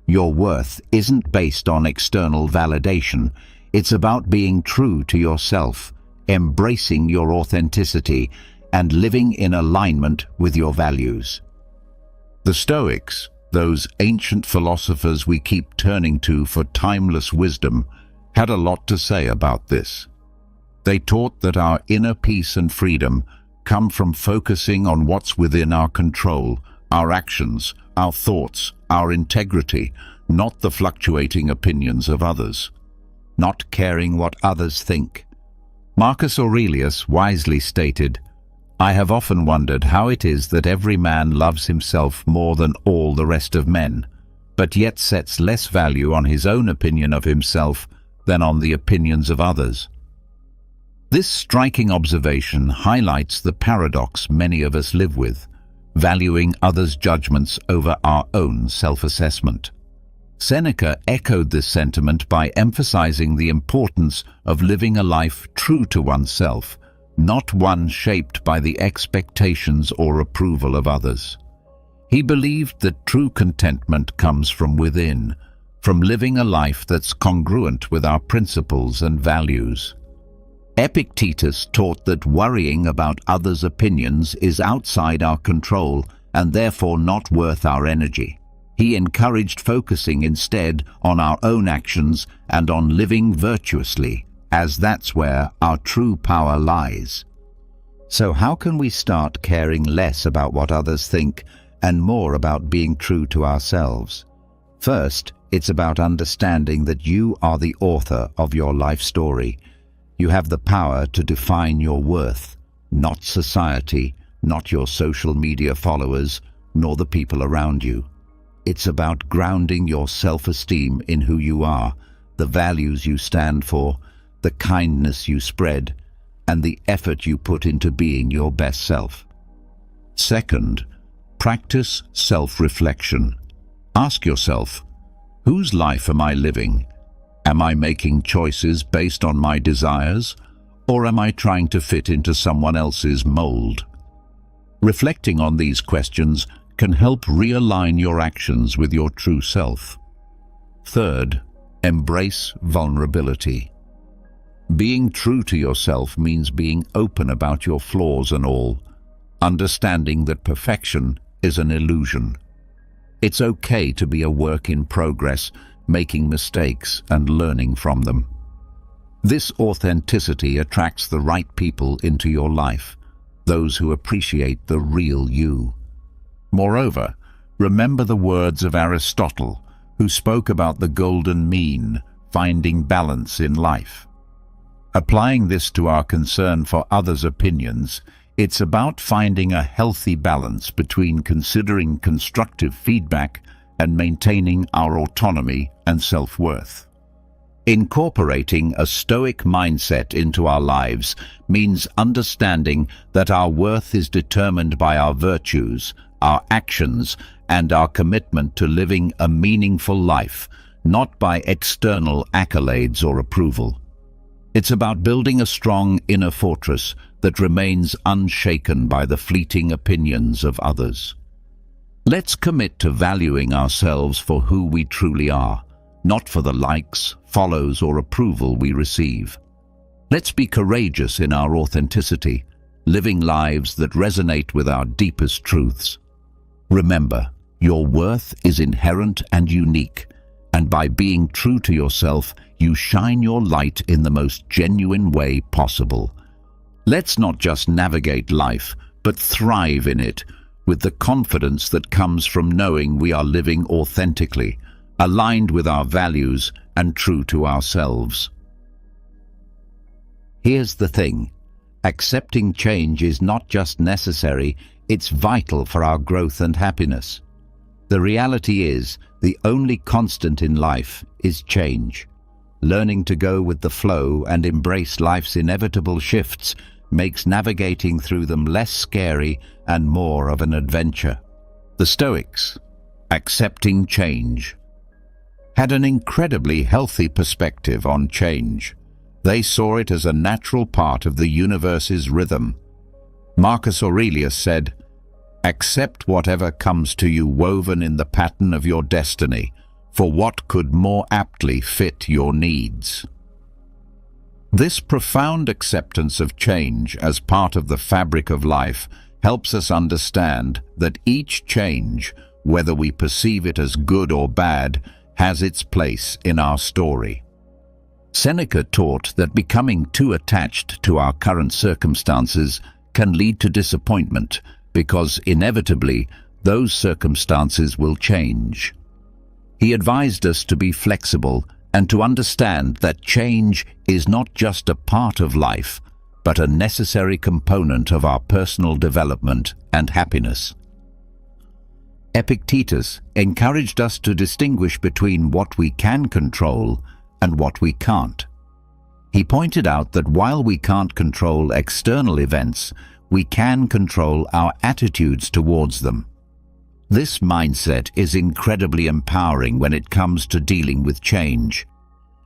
[SPEAKER 1] Your worth isn't based on external validation. It's about being true to yourself, embracing your authenticity, and living in alignment with your values. The Stoics, those ancient philosophers we keep turning to for timeless wisdom, had a lot to say about this. They taught that our inner peace and freedom come from focusing on what's within our control, our actions, our thoughts, our integrity, not the fluctuating opinions of others, not caring what others think. Marcus Aurelius wisely stated, "I have often wondered how it is that every man loves himself more than all the rest of men, but yet sets less value on his own opinion of himself than on the opinions of others." This striking observation highlights the paradox many of us live with, valuing others' judgments over our own self-assessment. Seneca echoed this sentiment by emphasizing the importance of living a life true to oneself, not one shaped by the expectations or approval of others. He believed that true contentment comes from within, from living a life that's congruent with our principles and values. Epictetus taught that worrying about others' opinions is outside our control and therefore not worth our energy. He encouraged focusing instead on our own actions and on living virtuously, as that's where our true power lies. So how can we start caring less about what others think and more about being true to ourselves? First, it's about understanding that you are the author of your life story. You have the power to define your worth, not society, not your social media followers, nor the people around you. It's about grounding your self-esteem in who you are, the values you stand for, the kindness you spread, and the effort you put into being your best self. Second, practice self-reflection. Ask yourself, whose life am I living? Am I making choices based on my desires, Or am I trying to fit into someone else's mold? Reflecting on these questions can help realign your actions with your true self. Third, embrace vulnerability. Being true to yourself means being open about your flaws and all, understanding that perfection is an illusion. It's okay to be a work in progress, making mistakes and learning from them. This authenticity attracts the right people into your life, those who appreciate the real you. Moreover, remember the words of Aristotle, who spoke about the golden mean, finding balance in life. Applying this to our concern for others' opinions, it's about finding a healthy balance between considering constructive feedback and maintaining our autonomy and self-worth. Incorporating a Stoic mindset into our lives means understanding that our worth is determined by our virtues, our actions, and our commitment to living a meaningful life, not by external accolades or approval. It's about building a strong inner fortress that remains unshaken by the fleeting opinions of others. Let's commit to valuing ourselves for who we truly are, not for the likes, follows, or approval we receive. Let's be courageous in our authenticity, living lives that resonate with our deepest truths. Remember, your worth is inherent and unique, and by being true to yourself, you shine your light in the most genuine way possible. Let's not just navigate life, but thrive in it, with the confidence that comes from knowing we are living authentically, aligned with our values and true to ourselves. Here's the thing. Accepting change is not just necessary, it's vital for our growth and happiness. The reality is, the only constant in life is change. Learning to go with the flow and embrace life's inevitable shifts makes navigating through them less scary and more of an adventure. The Stoics, accepting change, had an incredibly healthy perspective on change. They saw it as a natural part of the universe's rhythm. Marcus Aurelius said, "Accept whatever comes to you woven in the pattern of your destiny, for what could more aptly fit your needs?" This profound acceptance of change as part of the fabric of life helps us understand that each change, whether we perceive it as good or bad, has its place in our story. Seneca taught that becoming too attached to our current circumstances can lead to disappointment, because inevitably those circumstances will change. He advised us to be flexible and to understand that change is not just a part of life, but a necessary component of our personal development and happiness. Epictetus encouraged us to distinguish between what we can control and what we can't. He pointed out that while we can't control external events, we can control our attitudes towards them. This mindset is incredibly empowering when it comes to dealing with change.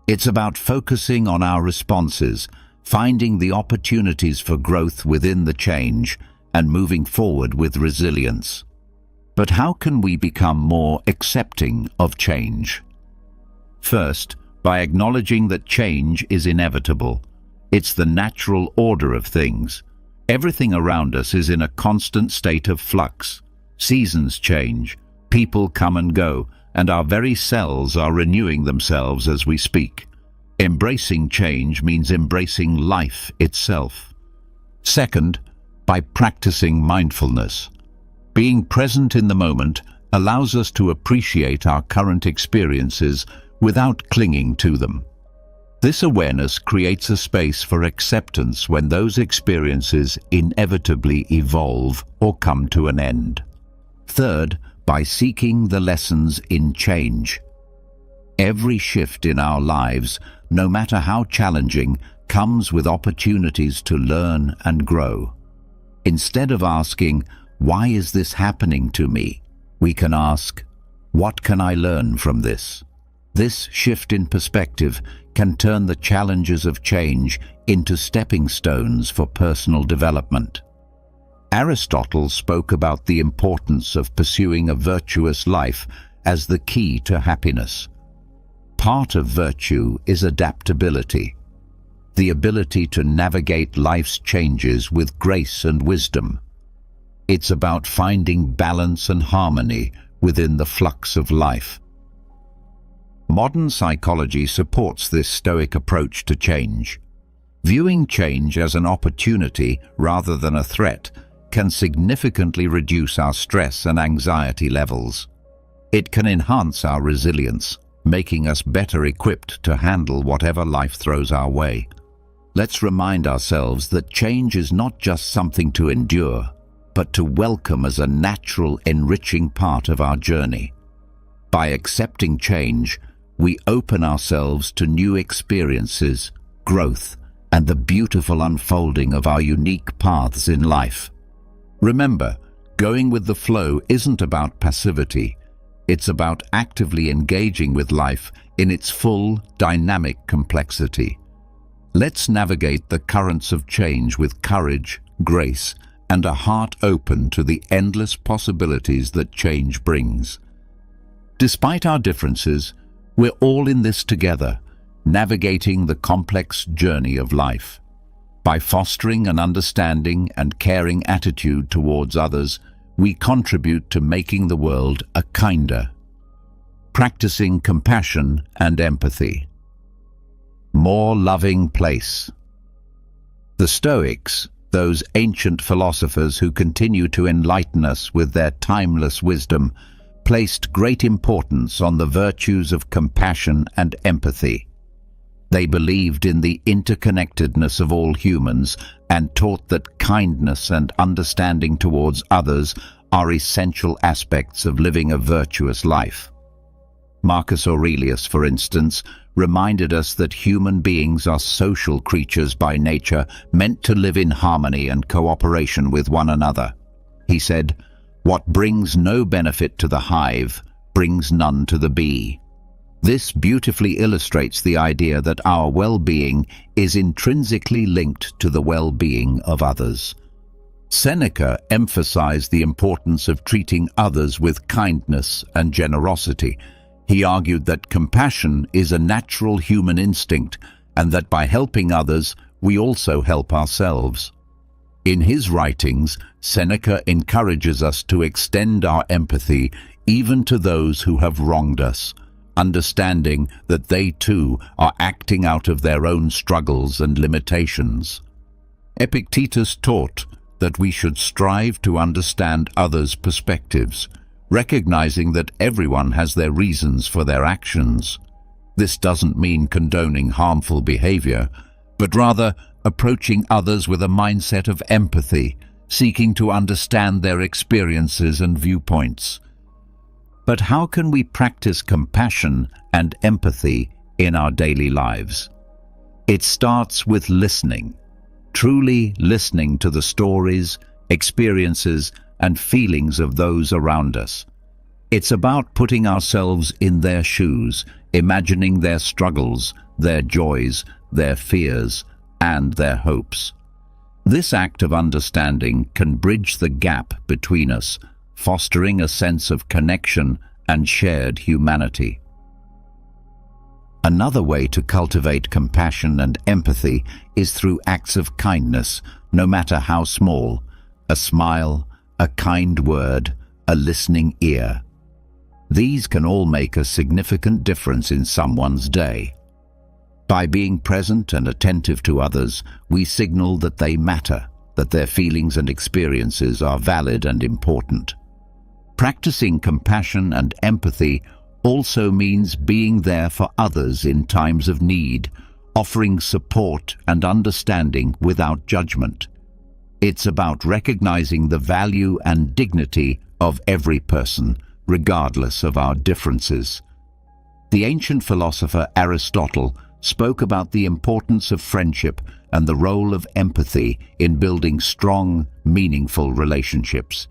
[SPEAKER 1] It's about focusing on our responses, finding the opportunities for growth within the change, and moving forward with resilience. But how can we become more accepting of change? First, by acknowledging that change is inevitable. It's the natural order of things. Everything around us is in a constant state of flux. Seasons change, people come and go, and our very cells are renewing themselves as we speak. Embracing change means embracing life itself. Second, by practicing mindfulness. Being present in the moment allows us to appreciate our current experiences without clinging to them. This awareness creates a space for acceptance when those experiences inevitably evolve or come to an end. Third, by seeking the lessons in change. Every shift in our lives, no matter how challenging, comes with opportunities to learn and grow. Instead of asking, "Why is this happening to me?" we can ask, "What can I learn from this?" This shift in perspective can turn the challenges of change into stepping stones for personal development. Aristotle spoke about the importance of pursuing a virtuous life as the key to happiness. Part of virtue is adaptability, the ability to navigate life's changes with grace and wisdom. It's about finding balance and harmony within the flux of life. Modern psychology supports this Stoic approach to change. Viewing change as an opportunity rather than a threat can significantly reduce our stress and anxiety levels. It can enhance our resilience, making us better equipped to handle whatever life throws our way. Let's remind ourselves that change is not just something to endure, but to welcome as a natural, enriching part of our journey. By accepting change, we open ourselves to new experiences, growth, and the beautiful unfolding of our unique paths in life. Remember, going with the flow isn't about passivity. It's about actively engaging with life in its full, dynamic complexity. Let's navigate the currents of change with courage, grace, and a heart open to the endless possibilities that change brings. Despite our differences, we're all in this together, navigating the complex journey of life. By fostering an understanding and caring attitude towards others, we contribute to making the world a kinder. Practicing compassion and empathy. More loving place. The Stoics, those ancient philosophers who continue to enlighten us with their timeless wisdom, placed great importance on the virtues of compassion and empathy. They believed in the interconnectedness of all humans and taught that kindness and understanding towards others are essential aspects of living a virtuous life. Marcus Aurelius, for instance, reminded us that human beings are social creatures by nature, meant to live in harmony and cooperation with one another. He said, "What brings no benefit to the hive brings none to the bee." This beautifully illustrates the idea that our well-being is intrinsically linked to the well-being of others. Seneca emphasized the importance of treating others with kindness and generosity. He argued that compassion is a natural human instinct and that by helping others, we also help ourselves. In his writings, Seneca encourages us to extend our empathy even to those who have wronged us, understanding that they too are acting out of their own struggles and limitations. Epictetus taught that we should strive to understand others' perspectives, recognizing that everyone has their reasons for their actions. This doesn't mean condoning harmful behavior, but rather approaching others with a mindset of empathy, seeking to understand their experiences and viewpoints. But how can we practice compassion and empathy in our daily lives? It starts with listening, truly listening to the stories, experiences, and feelings of those around us. It's about putting ourselves in their shoes, imagining their struggles, their joys, their fears, and their hopes. This act of understanding can bridge the gap between us, fostering a sense of connection and shared humanity. Another way to cultivate compassion and empathy is through acts of kindness, no matter how small. A smile, a kind word, a listening ear. These can all make a significant difference in someone's day. By being present and attentive to others, we signal that they matter, that their feelings and experiences are valid and important. Practicing compassion and empathy also means being there for others in times of need, offering support and understanding without judgment. It's about recognizing the value and dignity of every person, regardless of our differences. The ancient philosopher Aristotle spoke about the importance of friendship and the role of empathy in building strong, meaningful relationships.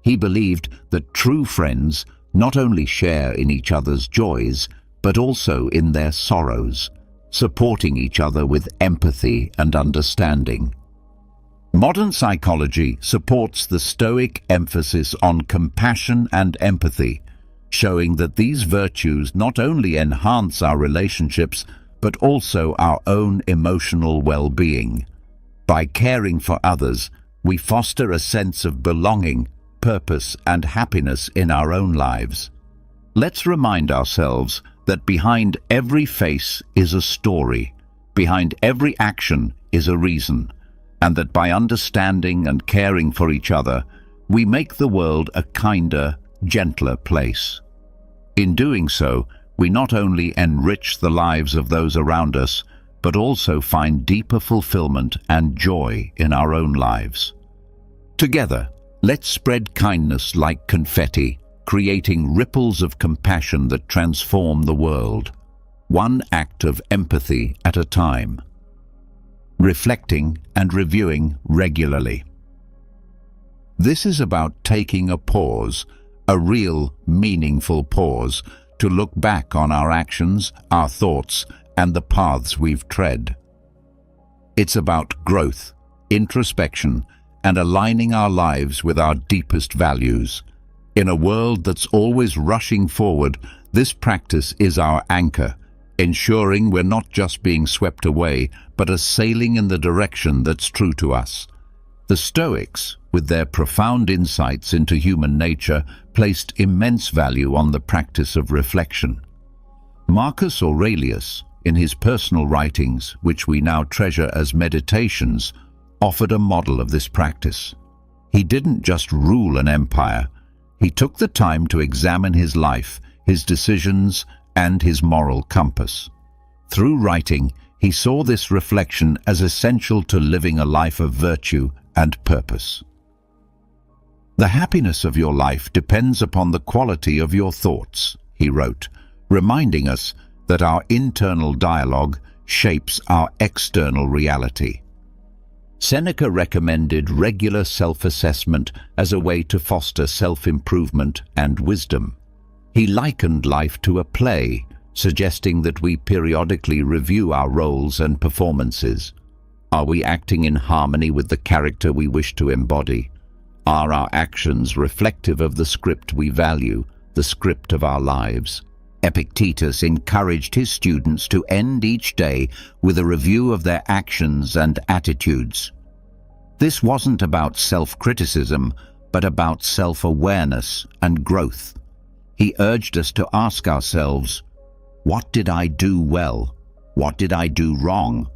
[SPEAKER 1] He believed that true friends not only share in each other's joys, but also in their sorrows, supporting each other with empathy and understanding. Modern psychology supports the Stoic emphasis on compassion and empathy, showing that these virtues not only enhance our relationships but also our own emotional well-being. By caring for others, we foster a sense of belonging, purpose, and happiness in our own lives. Let's remind ourselves that behind every face is a story, behind every action is a reason, and that by understanding and caring for each other, we make the world a kinder, gentler place. In doing so, we not only enrich the lives of those around us, but also find deeper fulfillment and joy in our own lives. Together, let's spread kindness like confetti, creating ripples of compassion that transform the world, one act of empathy at a time. Reflecting and reviewing regularly. This is about taking a pause, a real, meaningful pause, to look back on our actions, our thoughts, and the paths we've tread. It's about growth, introspection, and aligning our lives with our deepest values. In a world that's always rushing forward, this practice is our anchor, ensuring we're not just being swept away, but are sailing in the direction that's true to us. The Stoics, with their profound insights into human nature, placed immense value on the practice of reflection. Marcus Aurelius, in his personal writings, which we now treasure as meditations, offered a model of this practice. He didn't just rule an empire. He took the time to examine his life, his decisions, and his moral compass. Through writing, he saw this reflection as essential to living a life of virtue and purpose. The happiness of your life depends upon the quality of your thoughts, he wrote, reminding us that our internal dialogue shapes our external reality. Seneca recommended regular self-assessment as a way to foster self-improvement and wisdom. He likened life to a play, suggesting that we periodically review our roles and performances. Are we acting in harmony with the character we wish to embody? Are our actions reflective of the script we value, the script of our lives? Epictetus encouraged his students to end each day with a review of their actions and attitudes. This wasn't about self-criticism, but about self-awareness and growth. He urged us to ask ourselves, what did I do well? What did I do wrong?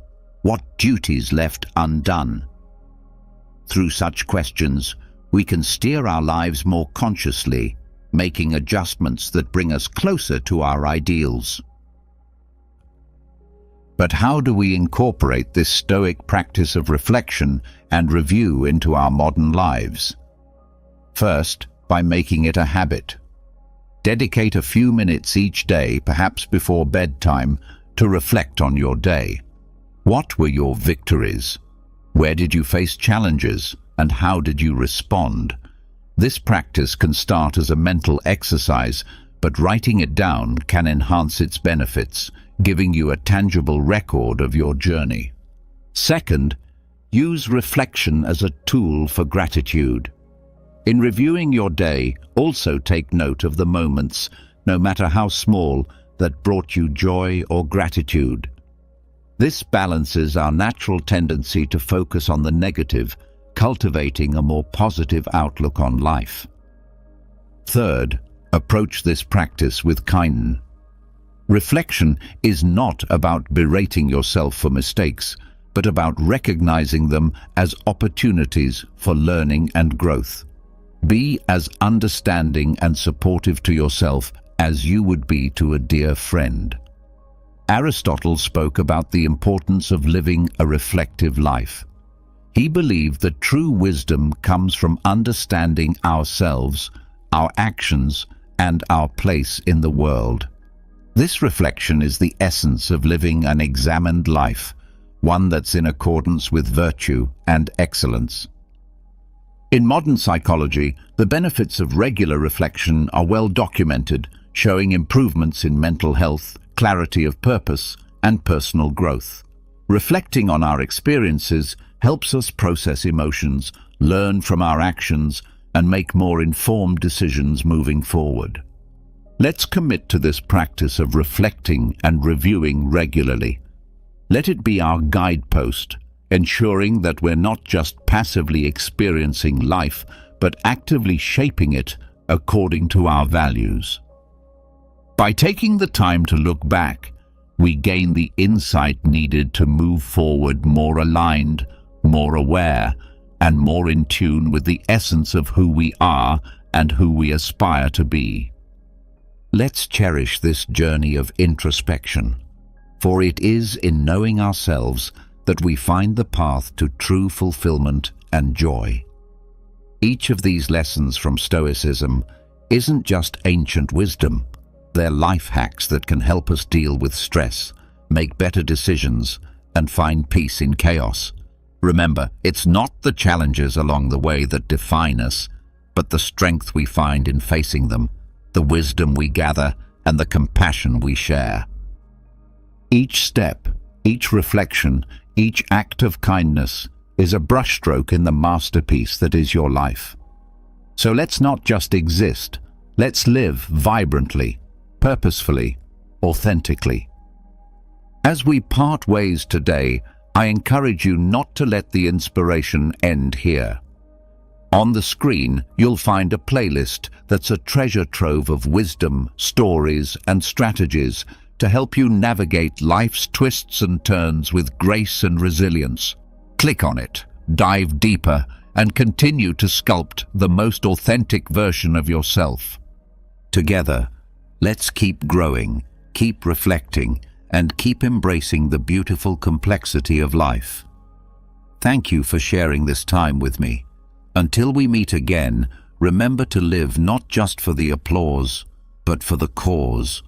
[SPEAKER 1] What duties left undone? Through such questions, we can steer our lives more consciously, making adjustments that bring us closer to our ideals. But how do we incorporate this Stoic practice of reflection and review into our modern lives? First, by making it a habit. Dedicate a few minutes each day, perhaps before bedtime, to reflect on your day. What were your victories? Where did you face challenges, and how did you respond? This practice can start as a mental exercise, but writing it down can enhance its benefits, giving you a tangible record of your journey. Second, use reflection as a tool for gratitude. In reviewing your day, also take note of the moments, no matter how small, that brought you joy or gratitude. This balances our natural tendency to focus on the negative, cultivating a more positive outlook on life. Third, approach this practice with kindness. Reflection is not about berating yourself for mistakes, but about recognizing them as opportunities for learning and growth. Be as understanding and supportive to yourself as you would be to a dear friend. Aristotle spoke about the importance of living a reflective life. He believed that true wisdom comes from understanding ourselves, our actions, and our place in the world. This reflection is the essence of living an examined life, one that's in accordance with virtue and excellence. In modern psychology, the benefits of regular reflection are well documented, showing improvements in mental health, clarity of purpose, and personal growth. Reflecting on our experiences helps us process emotions, learn from our actions, and make more informed decisions moving forward. Let's commit to this practice of reflecting and reviewing regularly. Let it be our guidepost, ensuring that we're not just passively experiencing life, but actively shaping it according to our values. By taking the time to look back, we gain the insight needed to move forward more aligned, more aware, and more in tune with the essence of who we are and who we aspire to be. Let's cherish this journey of introspection, for it is in knowing ourselves that we find the path to true fulfillment and joy. Each of these lessons from Stoicism isn't just ancient wisdom. They're life hacks that can help us deal with stress, make better decisions, and find peace in chaos. Remember, it's not the challenges along the way that define us, but the strength we find in facing them, the wisdom we gather, and the compassion we share. Each step, each reflection, each act of kindness is a brushstroke in the masterpiece that is your life. So let's not just exist, let's live vibrantly, purposefully, authentically. As we part ways today, I encourage you not to let the inspiration end here. On the screen, you'll find a playlist that's a treasure trove of wisdom, stories, and strategies to help you navigate life's twists and turns with grace and resilience. Click on it, dive deeper, and continue to sculpt the most authentic version of yourself. Together, let's keep growing, keep reflecting, and keep embracing the beautiful complexity of life. Thank you for sharing this time with me. Until we meet again, remember to live not just for the applause, but for the cause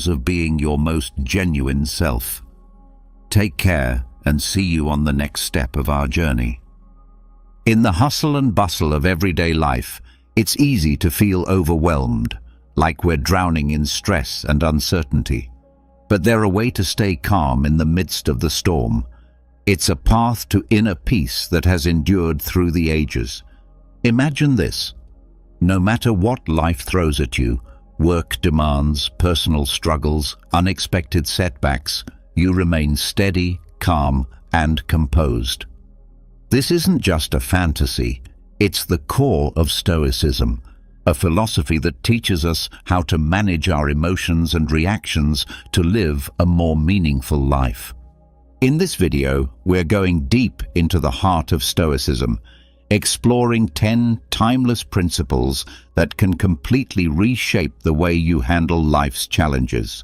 [SPEAKER 1] of being your most genuine self. Take care and see you on the next step of our journey. In the hustle and bustle of everyday life, it's easy to feel overwhelmed, like we're drowning in stress and uncertainty. But there's a way to stay calm in the midst of the storm. It's a path to inner peace that has endured through the ages. Imagine this. No matter what life throws at you, work demands, personal struggles, unexpected setbacks, you remain steady, calm, and composed. This isn't just a fantasy, it's the core of Stoicism, a philosophy that teaches us how to manage our emotions and reactions to live a more meaningful life. In this video, we're going deep into the heart of Stoicism, exploring 10 timeless principles that can completely reshape the way you handle life's challenges.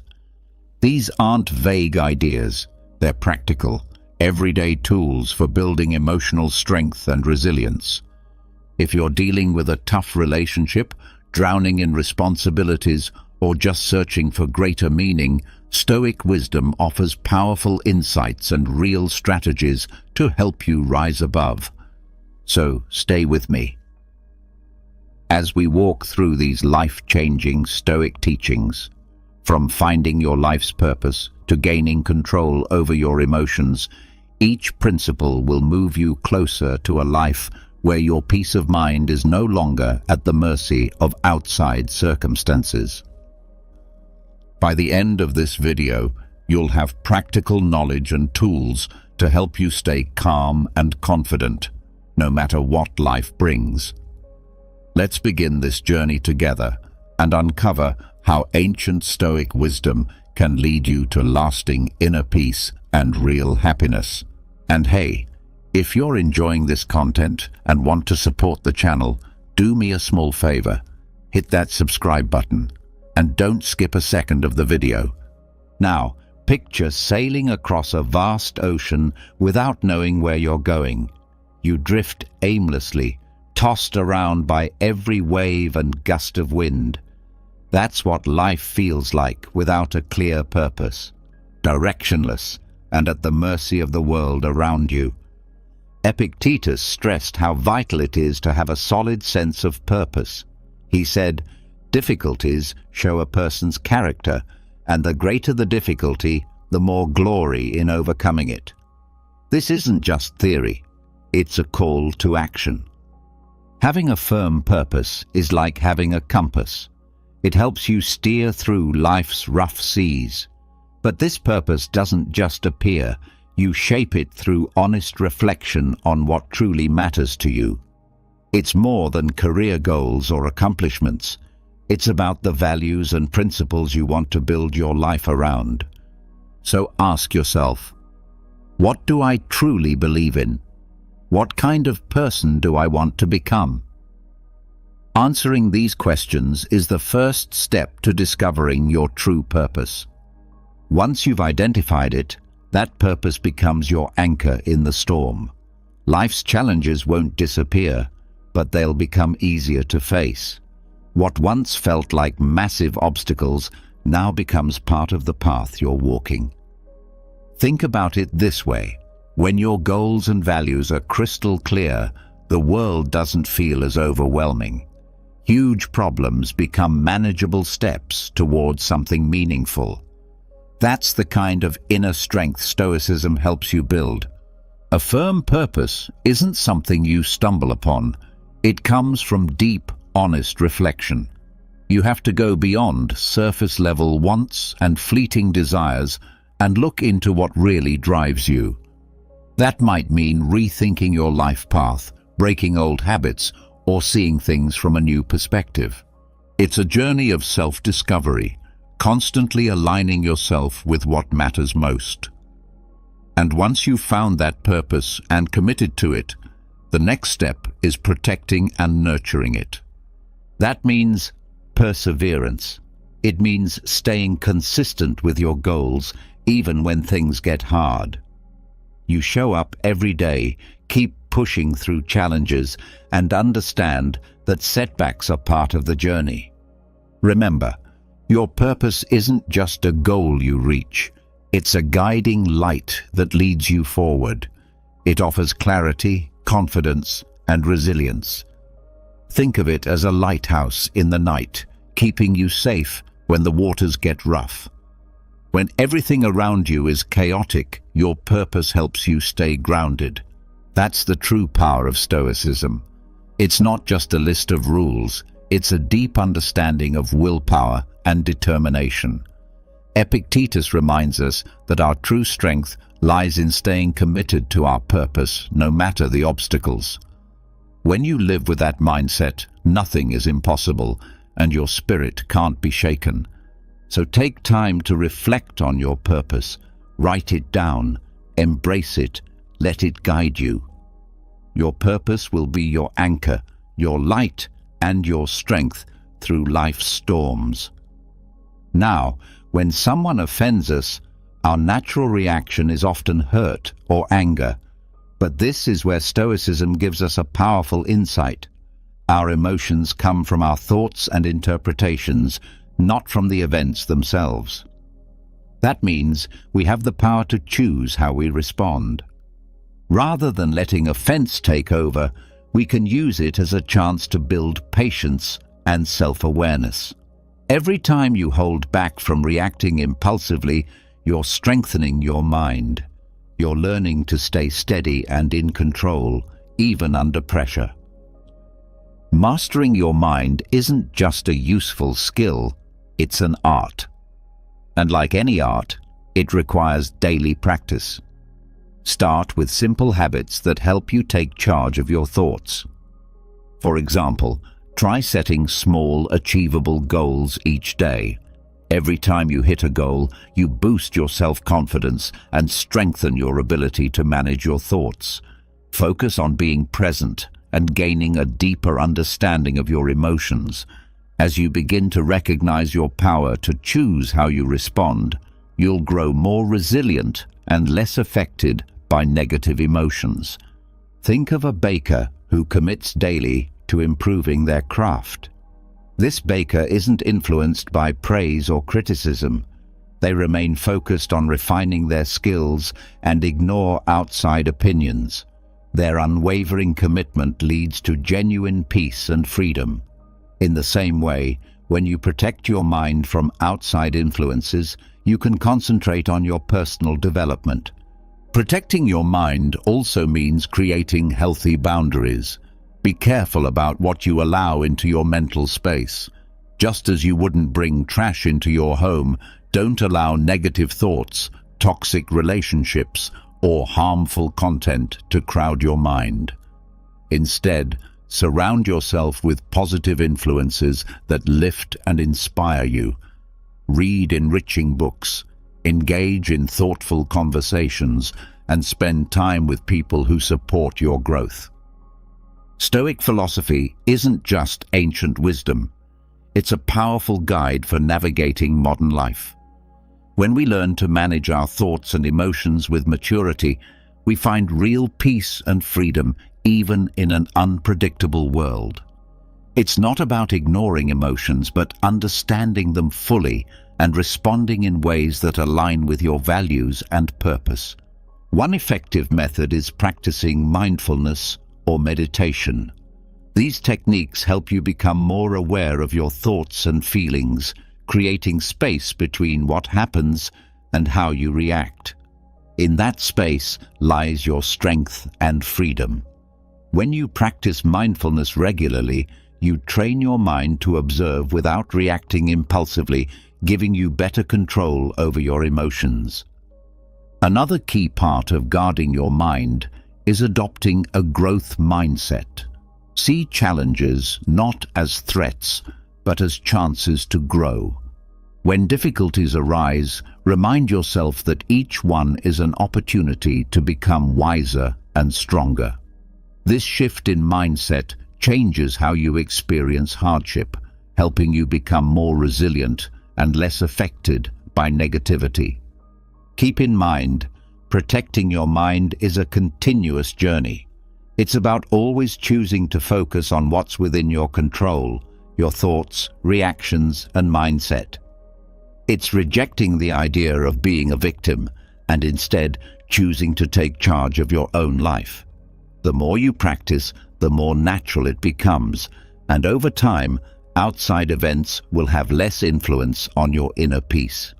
[SPEAKER 1] These aren't vague ideas, they're practical, everyday tools for building emotional strength and resilience. If you're dealing with a tough relationship, drowning in responsibilities, or just searching for greater meaning, Stoic wisdom offers powerful insights and real strategies to help you rise above. So stay with me as we walk through these life-changing Stoic teachings. From finding your life's purpose to gaining control over your emotions, each principle will move you closer to a life where your peace of mind is no longer at the mercy of outside circumstances. By the end of this video, you'll have practical knowledge and tools to help you stay calm and confident, no matter what life brings. Let's begin this journey together and uncover how ancient Stoic wisdom can lead you to lasting inner peace and real happiness. And hey, if you're enjoying this content and want to support the channel, do me a small favor. Hit that subscribe button and don't skip a second of the video. Now, picture sailing across a vast ocean without knowing where you're going. You drift aimlessly, tossed around by every wave and gust of wind. That's what life feels like without a clear purpose, directionless and at the mercy of the world around you. Epictetus stressed how vital it is to have a solid sense of purpose. He said, "Difficulties show a person's character, and the greater the difficulty, the more glory in overcoming it. This isn't just theory, it's a call to action. Having a firm purpose is like having a compass. It helps you steer through life's rough seas. But this purpose doesn't just appear, you shape it through honest reflection on what truly matters to you. It's more than career goals or accomplishments. It's about the values and principles you want to build your life around. So ask yourself, what do I truly believe in? What kind of person do I want to become? Answering these questions is the first step to discovering your true purpose. Once you've identified it, that purpose becomes your anchor in the storm. Life's challenges won't disappear, but they'll become easier to face. What once felt like massive obstacles now becomes part of the path you're walking. Think about it this way. When your goals and values are crystal clear, the world doesn't feel as overwhelming. Huge problems become manageable steps towards something meaningful. That's the kind of inner strength Stoicism helps you build. A firm purpose isn't something you stumble upon. It comes from deep, honest reflection. You have to go beyond surface-level wants and fleeting desires and look into what really drives you. That might mean rethinking your life path, breaking old habits, or seeing things from a new perspective. It's a journey of self-discovery, constantly aligning yourself with what matters most. And once you've found that purpose and committed to it, the next step is protecting and nurturing it. That means perseverance. It means staying consistent with your goals, even when things get hard. You show up every day, keep pushing through challenges, and understand that setbacks are part of the journey. Remember, your purpose isn't just a goal you reach. It's a guiding light that leads you forward. It offers clarity, confidence, and resilience. Think of it as a lighthouse in the night, keeping you safe when the waters get rough. When everything around you is chaotic, your purpose helps you stay grounded. That's the true power of Stoicism. It's not just a list of rules, it's a deep understanding of willpower and determination. Epictetus reminds us that our true strength lies in staying committed to our purpose, no matter the obstacles. When you live with that mindset, nothing is impossible, and your spirit can't be shaken. So take time to reflect on your purpose, write it down, embrace it, let it guide you. Your purpose will be your anchor, your light, and your strength through life's storms. Now, when someone offends us, our natural reaction is often hurt or anger. But this is where Stoicism gives us a powerful insight. Our emotions come from our thoughts and interpretations, not from the events themselves. That means we have the power to choose how we respond. Rather than letting offense take over, we can use it as a chance to build patience and self-awareness. Every time you hold back from reacting impulsively, you're strengthening your mind. You're learning to stay steady and in control, even under pressure. Mastering your mind isn't just a useful skill, it's an art. And like any art, it requires daily practice. Start with simple habits that help you take charge of your thoughts. For example, try setting small, achievable goals each day. Every time you hit a goal, you boost your self-confidence and strengthen your ability to manage your thoughts. Focus on being present and gaining a deeper understanding of your emotions. As you begin to recognize your power to choose how you respond, you'll grow more resilient and less affected by negative emotions. Think of a baker who commits daily to improving their craft. This baker isn't influenced by praise or criticism. They remain focused on refining their skills and ignore outside opinions. Their unwavering commitment leads to genuine peace and freedom. In the same way, when you protect your mind from outside influences, you can concentrate on your personal development. Protecting your mind also means creating healthy boundaries. Be careful about what you allow into your mental space. Just as you wouldn't bring trash into your home, don't allow negative thoughts, toxic relationships, or harmful content to crowd your mind. Instead, surround yourself with positive influences that lift and inspire you. Read enriching books, engage in thoughtful conversations, and spend time with people who support your growth. Stoic philosophy isn't just ancient wisdom. It's a powerful guide for navigating modern life. When we learn to manage our thoughts and emotions with maturity, we find real peace and freedom even in an unpredictable world. It's not about ignoring emotions, but understanding them fully and responding in ways that align with your values and purpose. One effective method is practicing mindfulness or meditation. These techniques help you become more aware of your thoughts and feelings, creating space between what happens and how you react. In that space lies your strength and freedom. When you practice mindfulness regularly, you train your mind to observe without reacting impulsively, giving you better control over your emotions. Another key part of guarding your mind is adopting a growth mindset. See challenges not as threats, but as chances to grow. When difficulties arise, remind yourself that each one is an opportunity to become wiser and stronger. This shift in mindset changes how you experience hardship, helping you become more resilient and less affected by negativity. Keep in mind, protecting your mind is a continuous journey. It's about always choosing to focus on what's within your control, your thoughts, reactions, and mindset. It's rejecting the idea of being a victim and instead choosing to take charge of your own life. The more you practice, the more natural it becomes, and over time, outside events will have less influence on your inner peace.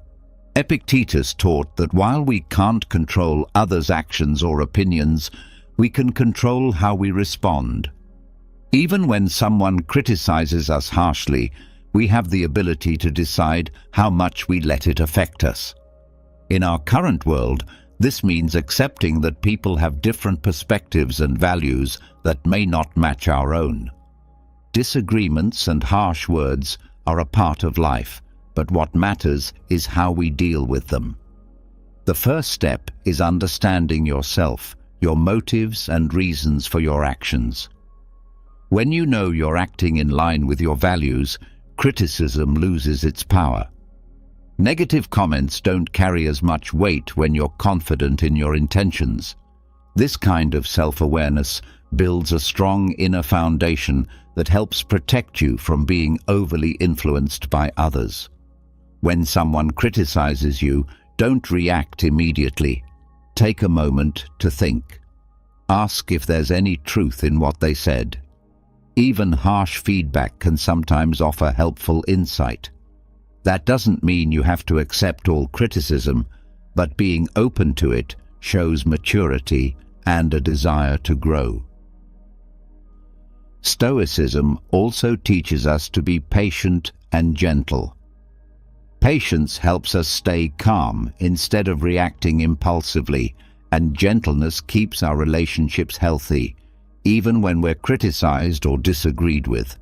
[SPEAKER 1] Epictetus taught that while we can't control others' actions or opinions, we can control how we respond. Even when someone criticizes us harshly, we have the ability to decide how much we let it affect us. In our current world, this means accepting that people have different perspectives and values that may not match our own. Disagreements and harsh words are a part of life, but what matters is how we deal with them. The first step is understanding yourself, your motives and reasons for your actions. When you know you're acting in line with your values, criticism loses its power. Negative comments don't carry as much weight when you're confident in your intentions. This kind of self-awareness builds a strong inner foundation that helps protect you from being overly influenced by others. When someone criticizes you, don't react immediately. Take a moment to think. Ask if there's any truth in what they said. Even harsh feedback can sometimes offer helpful insight. That doesn't mean you have to accept all criticism, but being open to it shows maturity and a desire to grow. Stoicism also teaches us to be patient and gentle. Patience helps us stay calm instead of reacting impulsively, and gentleness keeps our relationships healthy, even when we're criticized or disagreed with.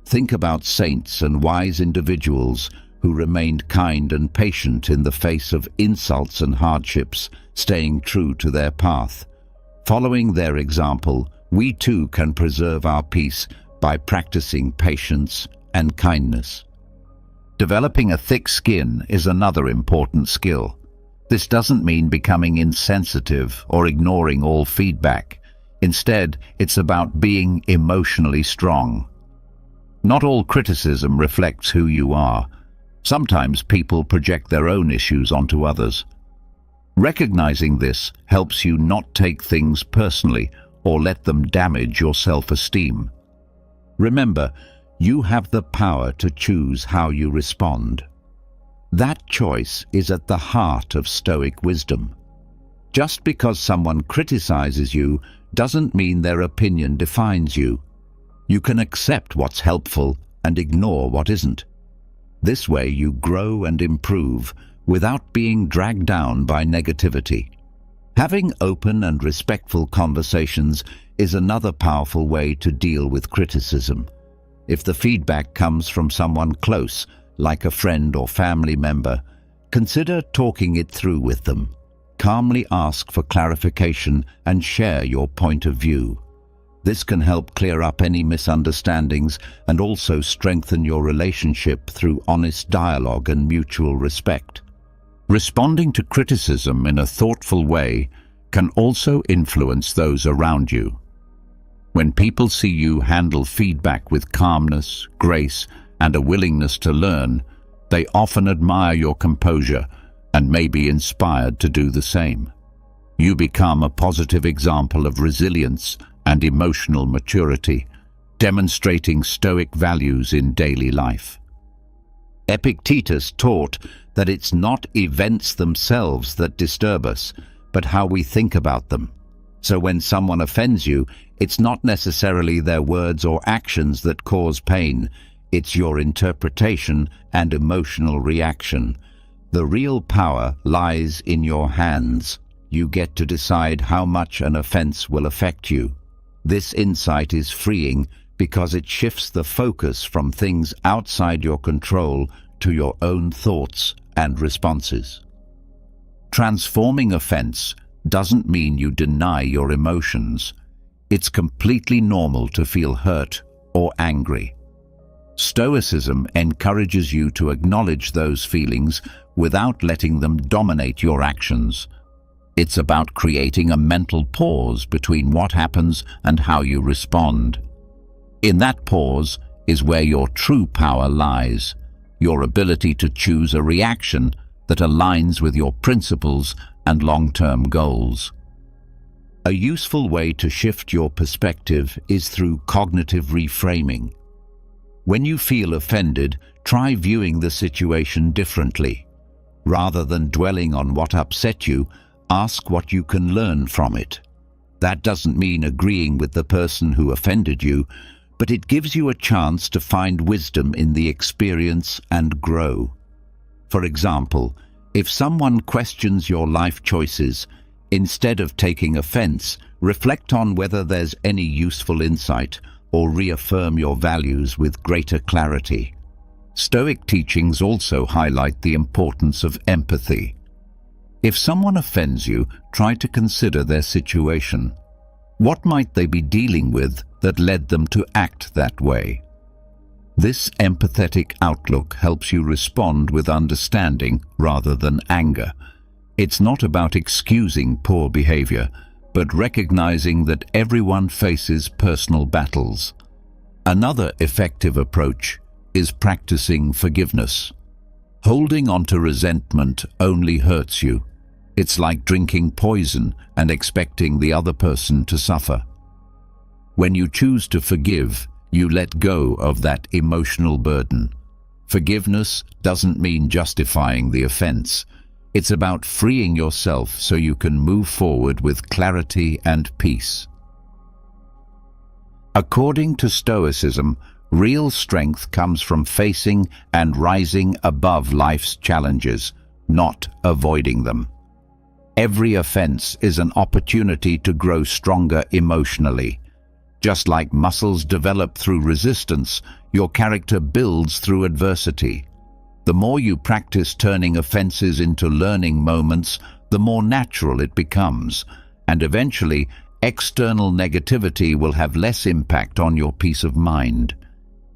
[SPEAKER 1] Think about saints and wise individuals who remained kind and patient in the face of insults and hardships, staying true to their path. Following their example, we too can preserve our peace by practicing patience and kindness. Developing a thick skin is another important skill. This doesn't mean becoming insensitive or ignoring all feedback. Instead, it's about being emotionally strong. Not all criticism reflects who you are. Sometimes people project their own issues onto others. Recognizing this helps you not take things personally or let them damage your self-esteem. Remember, you have the power to choose how you respond. That choice is at the heart of Stoic wisdom. Just because someone criticizes you doesn't mean their opinion defines you. You can accept what's helpful and ignore what isn't. This way you grow and improve without being dragged down by negativity. Having open and respectful conversations is another powerful way to deal with criticism. If the feedback comes from someone close, like a friend or family member, consider talking it through with them. Calmly ask for clarification and share your point of view. This can help clear up any misunderstandings and also strengthen your relationship through honest dialogue and mutual respect. Responding to criticism in a thoughtful way can also influence those around you. When people see you handle feedback with calmness, grace, and a willingness to learn, they often admire your composure and may be inspired to do the same. You become a positive example of resilience and emotional maturity, demonstrating Stoic values in daily life. Epictetus taught that it's not events themselves that disturb us, but how we think about them. So when someone offends you, it's not necessarily their words or actions that cause pain, it's your interpretation and emotional reaction. The real power lies in your hands. You get to decide how much an offense will affect you. This insight is freeing because it shifts the focus from things outside your control to your own thoughts and responses. Transforming offense doesn't mean you deny your emotions. It's completely normal to feel hurt or angry. Stoicism encourages you to acknowledge those feelings without letting them dominate your actions. It's about creating a mental pause between what happens and how you respond. In that pause is where your true power lies, your ability to choose a reaction that aligns with your principles and long-term goals. A useful way to shift your perspective is through cognitive reframing. When you feel offended, try viewing the situation differently. Rather than dwelling on what upset you, ask what you can learn from it. That doesn't mean agreeing with the person who offended you, but it gives you a chance to find wisdom in the experience and grow. For example, if someone questions your life choices, instead of taking offense, reflect on whether there's any useful insight or reaffirm your values with greater clarity. Stoic teachings also highlight the importance of empathy. If someone offends you, try to consider their situation. What might they be dealing with that led them to act that way? This empathetic outlook helps you respond with understanding rather than anger. It's not about excusing poor behavior, but recognizing that everyone faces personal battles. Another effective approach is practicing forgiveness. Holding on to resentment only hurts you. It's like drinking poison and expecting the other person to suffer. When you choose to forgive, you let go of that emotional burden. Forgiveness doesn't mean justifying the offense. It's about freeing yourself so you can move forward with clarity and peace. According to Stoicism, real strength comes from facing and rising above life's challenges, not avoiding them. Every offense is an opportunity to grow stronger emotionally. Just like muscles develop through resistance, your character builds through adversity. The more you practice turning offenses into learning moments, the more natural it becomes, and eventually, external negativity will have less impact on your peace of mind.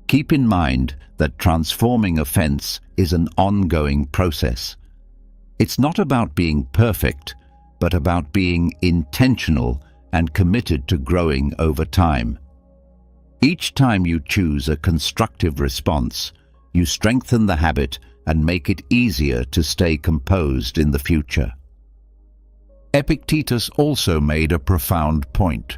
[SPEAKER 1] Keep in mind that transforming offense is an ongoing process. It's not about being perfect, but about being intentional and committed to growing over time. Each time you choose a constructive response, you strengthen the habit and make it easier to stay composed in the future. Epictetus also made a profound point.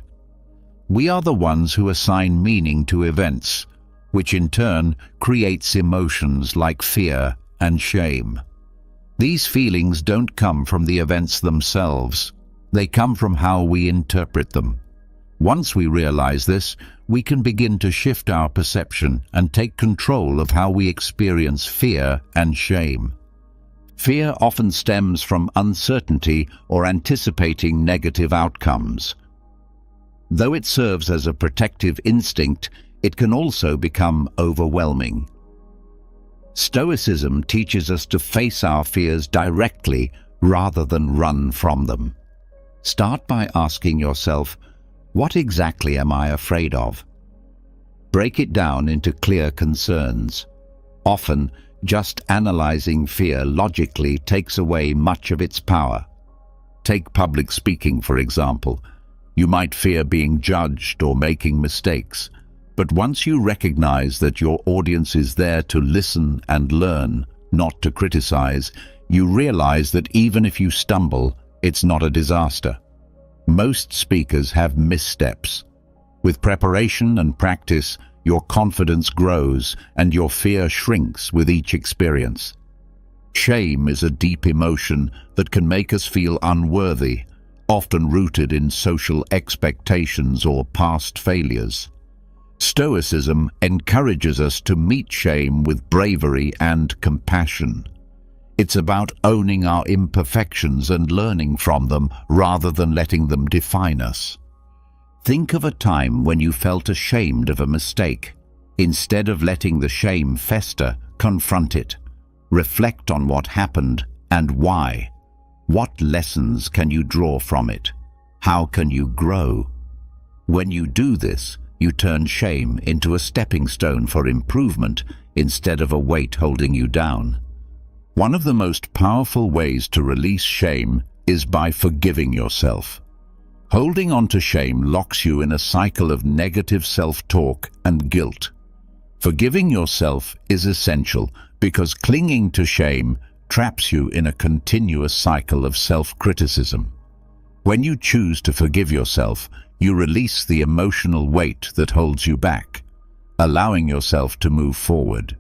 [SPEAKER 1] We are the ones who assign meaning to events, which in turn creates emotions like fear, and shame. These feelings don't come from the events themselves. They come from how we interpret them. Once we realize this, we can begin to shift our perception and take control of how we experience fear and shame. Fear often stems from uncertainty or anticipating negative outcomes. Though it serves as a protective instinct, it can also become overwhelming. Stoicism teaches us to face our fears directly rather than run from them. Start by asking yourself, what exactly am I afraid of? Break it down into clear concerns. Often, just analyzing fear logically takes away much of its power. Take public speaking, for example. You might fear being judged or making mistakes, but once you recognize that your audience is there to listen and learn, not to criticize, you realize that even if you stumble, it's not a disaster. Most speakers have missteps. With preparation and practice, your confidence grows and your fear shrinks with each experience. Shame is a deep emotion that can make us feel unworthy, often rooted in social expectations or past failures. Stoicism encourages us to meet shame with bravery and compassion. It's about owning our imperfections and learning from them rather than letting them define us. Think of a time when you felt ashamed of a mistake. Instead of letting the shame fester, confront it. Reflect on what happened and why. What lessons can you draw from it? How can you grow? When you do this, you turn shame into a stepping stone for improvement instead of a weight holding you down. One of the most powerful ways to release shame is by forgiving yourself. Holding on to shame locks you in a cycle of negative self-talk and guilt. Forgiving yourself is essential because clinging to shame traps you in a continuous cycle of self-criticism. When you choose to forgive yourself, you release the emotional weight that holds you back, allowing yourself to move forward.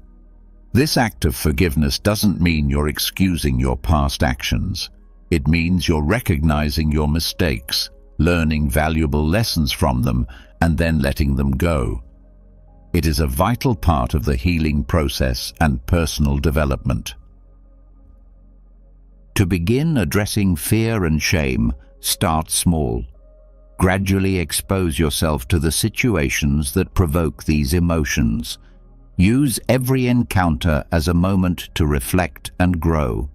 [SPEAKER 1] This act of forgiveness doesn't mean you're excusing your past actions. It means you're recognizing your mistakes, learning valuable lessons from them, and then letting them go. It is a vital part of the healing process and personal development. To begin addressing fear and shame, start small. Gradually expose yourself to the situations that provoke these emotions. Use every encounter as a moment to reflect and grow.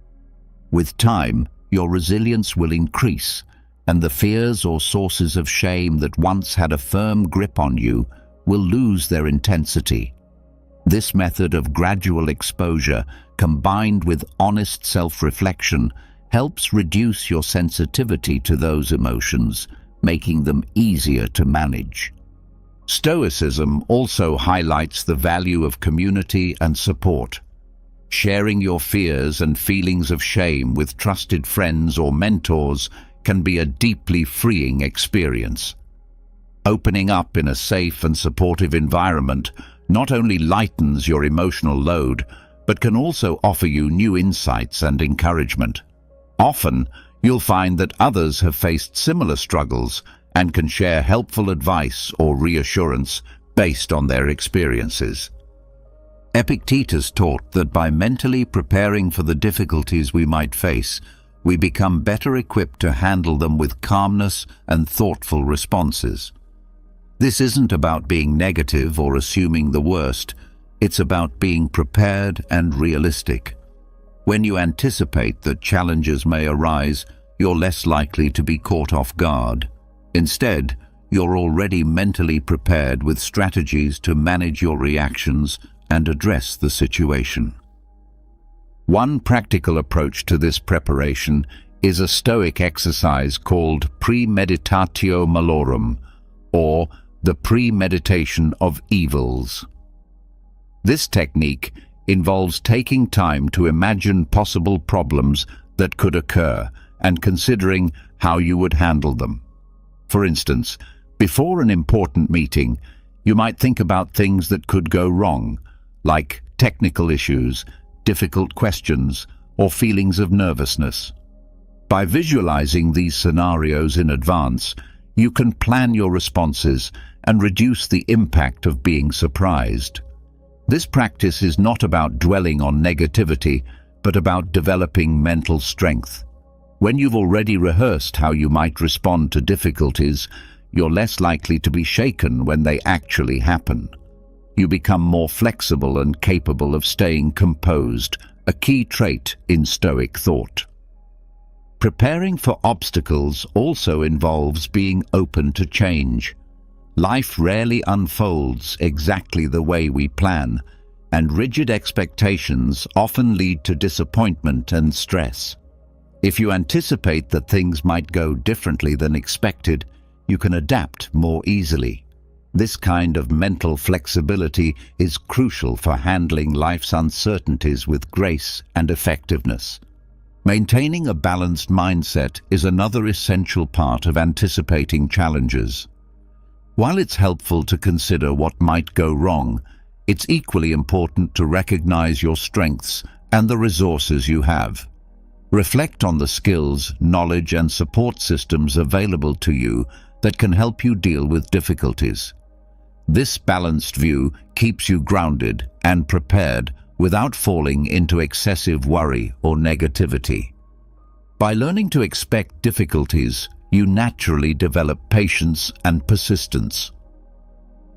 [SPEAKER 1] With time, your resilience will increase, and the fears or sources of shame that once had a firm grip on you will lose their intensity. This method of gradual exposure, combined with honest self-reflection, helps reduce your sensitivity to those emotions, making them easier to manage. Stoicism also highlights the value of community and support. Sharing your fears and feelings of shame with trusted friends or mentors can be a deeply freeing experience. Opening up in a safe and supportive environment not only lightens your emotional load, but can also offer you new insights and encouragement. Often, you'll find that others have faced similar struggles and can share helpful advice or reassurance based on their experiences. Epictetus taught that by mentally preparing for the difficulties we might face, we become better equipped to handle them with calmness and thoughtful responses. This isn't about being negative or assuming the worst, it's about being prepared and realistic. When you anticipate that challenges may arise, you're less likely to be caught off guard. Instead, you're already mentally prepared with strategies to manage your reactions and address the situation. One practical approach to this preparation is a Stoic exercise called premeditatio malorum, or the premeditation of evils. This technique involves taking time to imagine possible problems that could occur and considering how you would handle them. For instance, before an important meeting, you might think about things that could go wrong, like technical issues, difficult questions, or feelings of nervousness. By visualizing these scenarios in advance, you can plan your responses and reduce the impact of being surprised. This practice is not about dwelling on negativity, but about developing mental strength. When you've already rehearsed how you might respond to difficulties, you're less likely to be shaken when they actually happen. You become more flexible and capable of staying composed, a key trait in Stoic thought. Preparing for obstacles also involves being open to change. Life rarely unfolds exactly the way we plan, and rigid expectations often lead to disappointment and stress. If you anticipate that things might go differently than expected, you can adapt more easily. This kind of mental flexibility is crucial for handling life's uncertainties with grace and effectiveness. Maintaining a balanced mindset is another essential part of anticipating challenges. While it's helpful to consider what might go wrong, it's equally important to recognize your strengths and the resources you have. Reflect on the skills, knowledge, and support systems available to you that can help you deal with difficulties. This balanced view keeps you grounded and prepared without falling into excessive worry or negativity. By learning to expect difficulties, you naturally develop patience and persistence.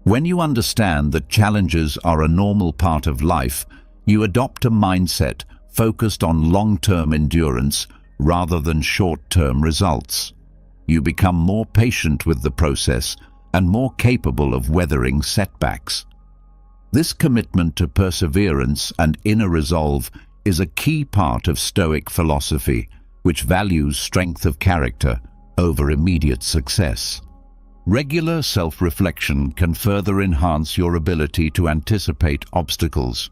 [SPEAKER 1] When you understand that challenges are a normal part of life, you adopt a mindset focused on long-term endurance rather than short-term results. You become more patient with the process and more capable of weathering setbacks. This commitment to perseverance and inner resolve is a key part of Stoic philosophy, which values strength of character over immediate success. Regular self-reflection can further enhance your ability to anticipate obstacles.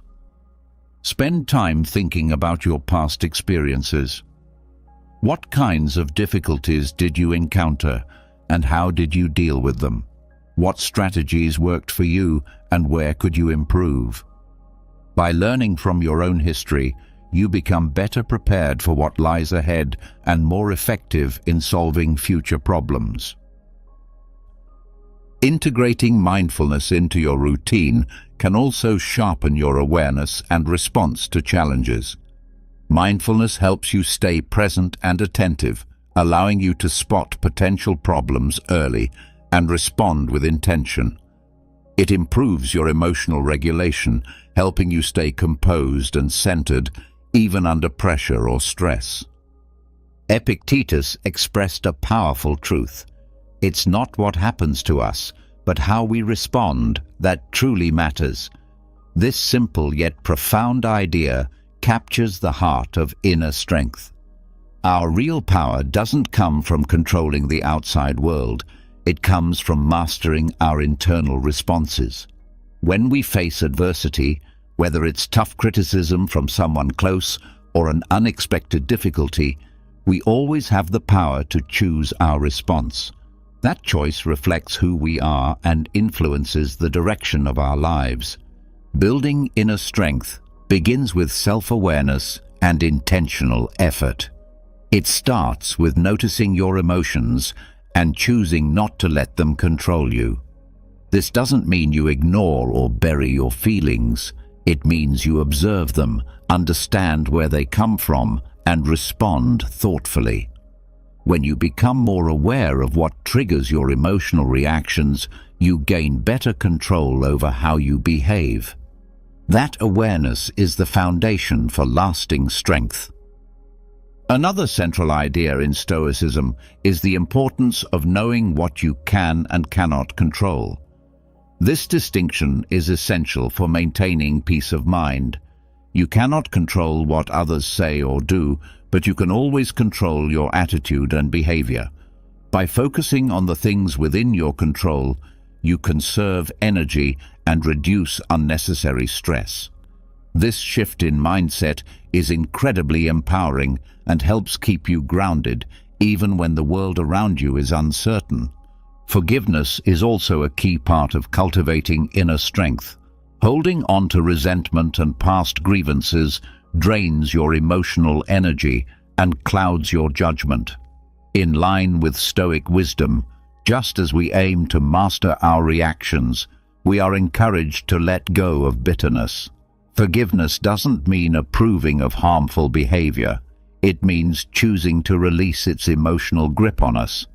[SPEAKER 1] Spend time thinking about your past experiences. What kinds of difficulties did you encounter, and how did you deal with them? What strategies worked for you, and where could you improve? By learning from your own history, you become better prepared for what lies ahead and more effective in solving future problems. Integrating mindfulness into your routine can also sharpen your awareness and response to challenges. Mindfulness helps you stay present and attentive, allowing you to spot potential problems early and respond with intention. It improves your emotional regulation, helping you stay composed and centered even under pressure or stress. Epictetus expressed a powerful truth. It's not what happens to us, but how we respond that truly matters. This simple yet profound idea captures the heart of inner strength. Our real power doesn't come from controlling the outside world. It comes from mastering our internal responses. When we face adversity, whether it's tough criticism from someone close or an unexpected difficulty, we always have the power to choose our response. That choice reflects who we are and influences the direction of our lives. Building inner strength begins with self-awareness and intentional effort. It starts with noticing your emotions and choosing not to let them control you. This doesn't mean you ignore or bury your feelings. It means you observe them, understand where they come from, and respond thoughtfully. When you become more aware of what triggers your emotional reactions, you gain better control over how you behave. That awareness is the foundation for lasting strength. Another central idea in Stoicism is the importance of knowing what you can and cannot control. This distinction is essential for maintaining peace of mind. You cannot control what others say or do, but you can always control your attitude and behavior. By focusing on the things within your control, you conserve energy and reduce unnecessary stress. This shift in mindset is incredibly empowering and helps keep you grounded even when the world around you is uncertain. Forgiveness is also a key part of cultivating inner strength. Holding on to resentment and past grievances drains your emotional energy, and clouds your judgment. In line with Stoic wisdom, just as we aim to master our reactions, we are encouraged to let go of bitterness. Forgiveness doesn't mean approving of harmful behavior. It means choosing to release its emotional grip on us.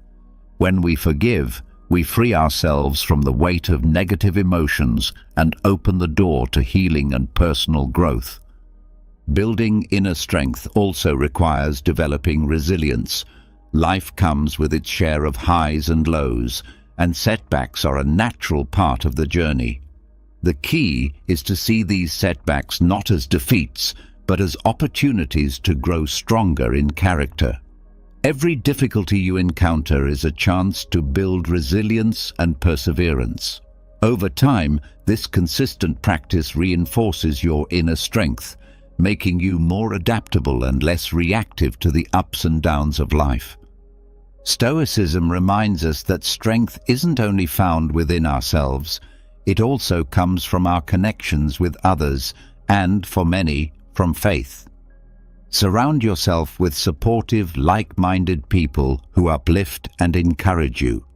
[SPEAKER 1] When we forgive, we free ourselves from the weight of negative emotions and open the door to healing and personal growth. Building inner strength also requires developing resilience. Life comes with its share of highs and lows, and setbacks are a natural part of the journey. The key is to see these setbacks not as defeats, but as opportunities to grow stronger in character. Every difficulty you encounter is a chance to build resilience and perseverance. Over time, this consistent practice reinforces your inner strength, making you more adaptable and less reactive to the ups and downs of life. Stoicism reminds us that strength isn't only found within ourselves, it also comes from our connections with others and, for many, from faith. Surround yourself with supportive, like-minded people who uplift and encourage you.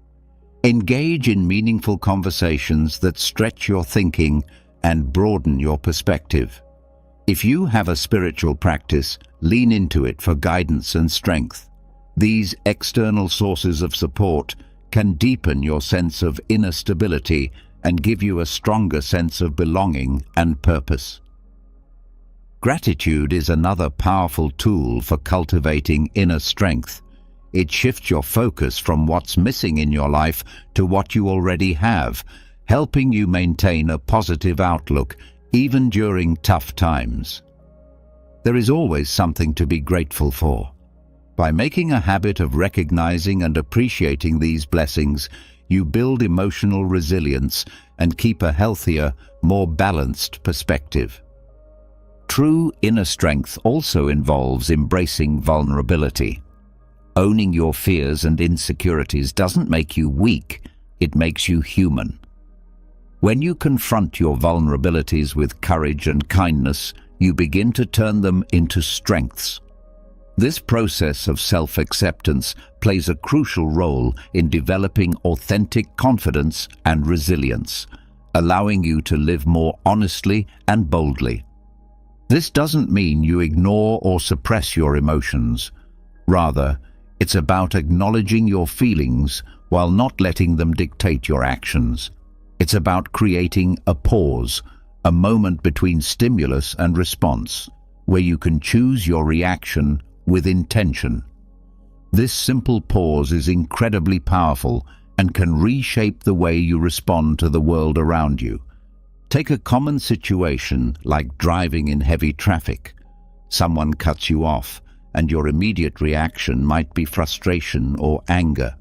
[SPEAKER 1] Engage in meaningful conversations that stretch your thinking and broaden your perspective. If you have a spiritual practice, lean into it for guidance and strength. These external sources of support can deepen your sense of inner stability and give you a stronger sense of belonging and purpose. Gratitude is another powerful tool for cultivating inner strength. It shifts your focus from what's missing in your life to what you already have, helping you maintain a positive outlook even during tough times. There is always something to be grateful for. By making a habit of recognizing and appreciating these blessings, you build emotional resilience and keep a healthier, more balanced perspective. True inner strength also involves embracing vulnerability. Owning your fears and insecurities doesn't make you weak, it makes you human. When you confront your vulnerabilities with courage and kindness, you begin to turn them into strengths. This process of self-acceptance plays a crucial role in developing authentic confidence and resilience, allowing you to live more honestly and boldly. This doesn't mean you ignore or suppress your emotions. Rather, it's about acknowledging your feelings while not letting them dictate your actions. It's about creating a pause, a moment between stimulus and response, where you can choose your reaction with intention. This simple pause is incredibly powerful and can reshape the way you respond to the world around you. Take a common situation like driving in heavy traffic. Someone cuts you off, and your immediate reaction might be frustration or anger.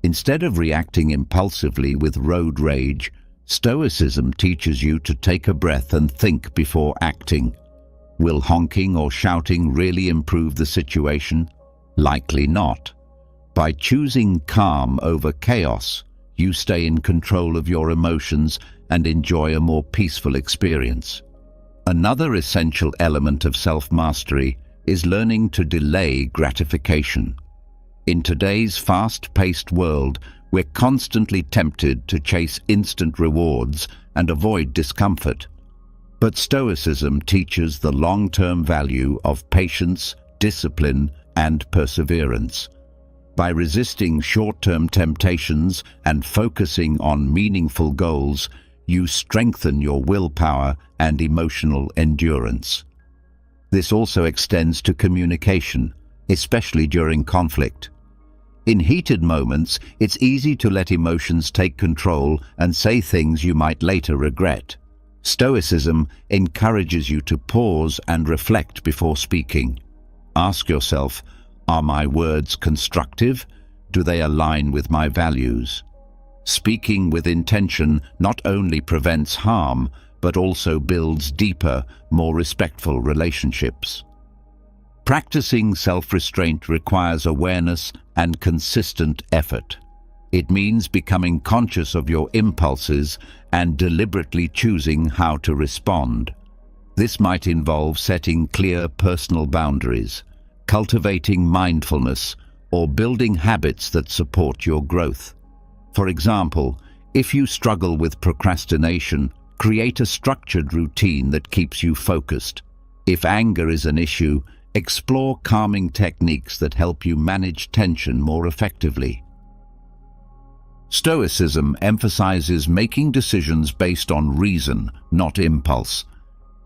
[SPEAKER 1] Instead of reacting impulsively with road rage, Stoicism teaches you to take a breath and think before acting. Will honking or shouting really improve the situation? Likely not. By choosing calm over chaos, you stay in control of your emotions and enjoy a more peaceful experience. Another essential element of self-mastery is learning to delay gratification. In today's fast-paced world, we're constantly tempted to chase instant rewards and avoid discomfort. But Stoicism teaches the long-term value of patience, discipline, and perseverance. By resisting short-term temptations and focusing on meaningful goals, you strengthen your willpower and emotional endurance. This also extends to communication, especially during conflict. In heated moments, it's easy to let emotions take control and say things you might later regret. Stoicism encourages you to pause and reflect before speaking. Ask yourself, are my words constructive? Do they align with my values? Speaking with intention not only prevents harm, but also builds deeper, more respectful relationships. Practicing self-restraint requires awareness and consistent effort. It means becoming conscious of your impulses and deliberately choosing how to respond. This might involve setting clear personal boundaries, cultivating mindfulness, or building habits that support your growth. For example, if you struggle with procrastination, create a structured routine that keeps you focused. If anger is an issue, explore calming techniques that help you manage tension more effectively. Stoicism emphasizes making decisions based on reason, not impulse.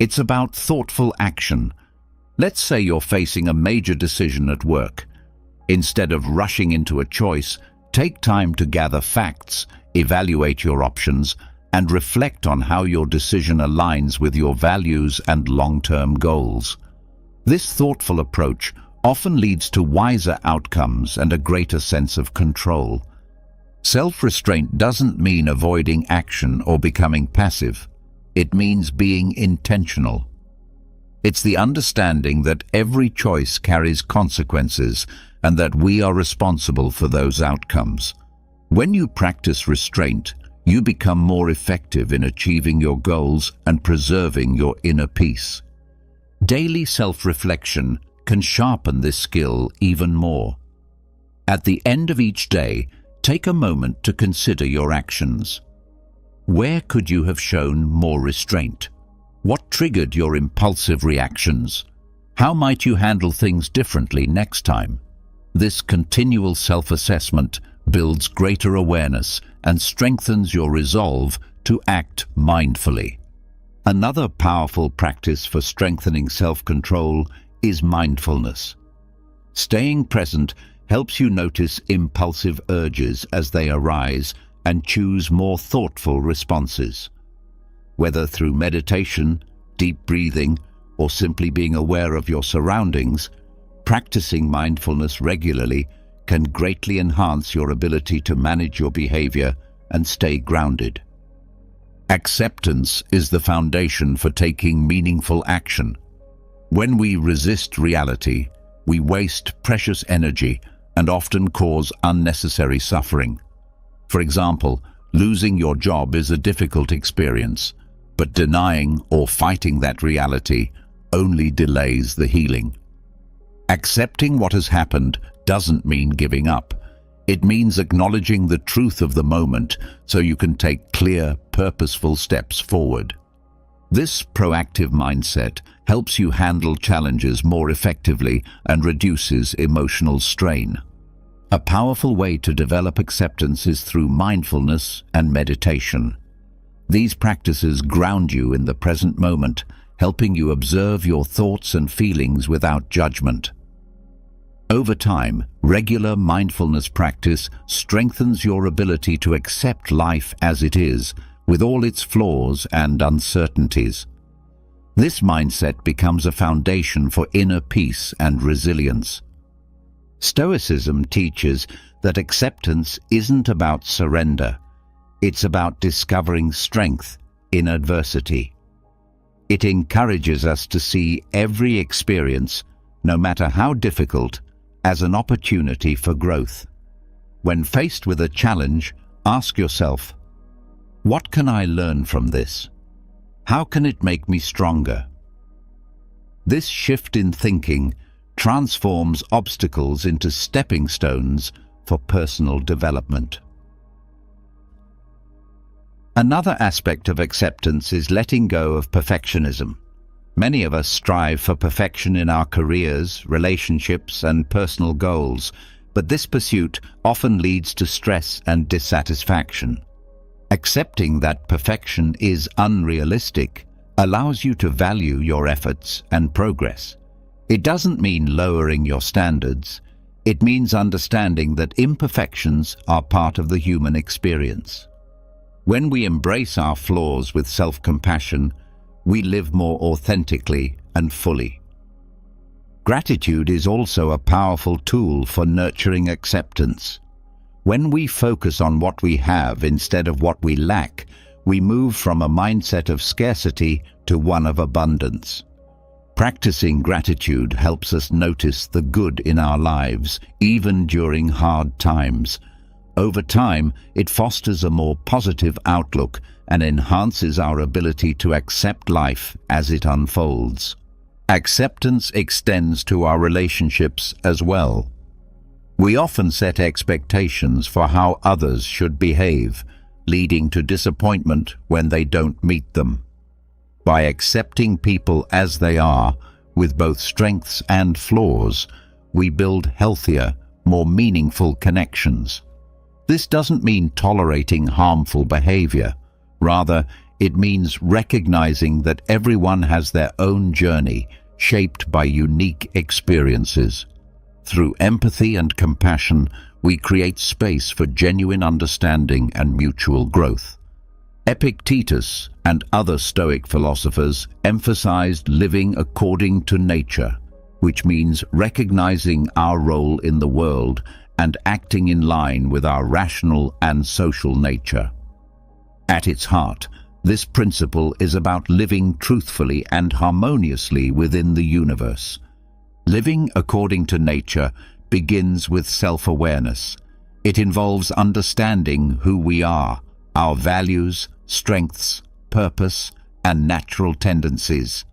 [SPEAKER 1] It's about thoughtful action. Let's say you're facing a major decision at work. Instead of rushing into a choice, take time to gather facts, evaluate your options, and reflect on how your decision aligns with your values and long-term goals. This thoughtful approach often leads to wiser outcomes and a greater sense of control. Self-restraint doesn't mean avoiding action or becoming passive. It means being intentional. It's the understanding that every choice carries consequences and that we are responsible for those outcomes. When you practice restraint, you become more effective in achieving your goals and preserving your inner peace. Daily self-reflection can sharpen this skill even more. At the end of each day, take a moment to consider your actions. Where could you have shown more restraint? What triggered your impulsive reactions? How might you handle things differently next time? This continual self-assessment builds greater awareness and strengthens your resolve to act mindfully. Another powerful practice for strengthening self-control is mindfulness. Staying present helps you notice impulsive urges as they arise and choose more thoughtful responses. Whether through meditation, deep breathing, or simply being aware of your surroundings, practicing mindfulness regularly can greatly enhance your ability to manage your behavior and stay grounded. Acceptance is the foundation for taking meaningful action. When we resist reality, we waste precious energy and often cause unnecessary suffering. For example, losing your job is a difficult experience, but denying or fighting that reality only delays the healing. Accepting what has happened doesn't mean giving up. It means acknowledging the truth of the moment so you can take clear, purposeful steps forward. This proactive mindset helps you handle challenges more effectively and reduces emotional strain. A powerful way to develop acceptance is through mindfulness and meditation. These practices ground you in the present moment, helping you observe your thoughts and feelings without judgment. Over time, regular mindfulness practice strengthens your ability to accept life as it is, with all its flaws and uncertainties. This mindset becomes a foundation for inner peace and resilience. Stoicism teaches that acceptance isn't about surrender. It's about discovering strength in adversity. It encourages us to see every experience, no matter how difficult, as an opportunity for growth. When faced with a challenge, ask yourself, what can I learn from this? How can it make me stronger? This shift in thinking transforms obstacles into stepping stones for personal development. Another aspect of acceptance is letting go of perfectionism. Many of us strive for perfection in our careers, relationships, and personal goals, but this pursuit often leads to stress and dissatisfaction. Accepting that perfection is unrealistic allows you to value your efforts and progress. It doesn't mean lowering your standards. It means understanding that imperfections are part of the human experience. When we embrace our flaws with self-compassion, we live more authentically and fully. Gratitude is also a powerful tool for nurturing acceptance. When we focus on what we have instead of what we lack, we move from a mindset of scarcity to one of abundance. Practicing gratitude helps us notice the good in our lives, even during hard times. Over time, it fosters a more positive outlook and enhances our ability to accept life as it unfolds. Acceptance extends to our relationships as well. We often set expectations for how others should behave, leading to disappointment when they don't meet them. By accepting people as they are, with both strengths and flaws, we build healthier, more meaningful connections. This doesn't mean tolerating harmful behavior. Rather, it means recognizing that everyone has their own journey, shaped by unique experiences. Through empathy and compassion, we create space for genuine understanding and mutual growth. Epictetus and other Stoic philosophers emphasized living according to nature, which means recognizing our role in the world and acting in line with our rational and social nature. At its heart, this principle is about living truthfully and harmoniously within the universe. Living according to nature begins with self-awareness. It involves understanding who we are, our values, strengths, purpose, and natural tendencies.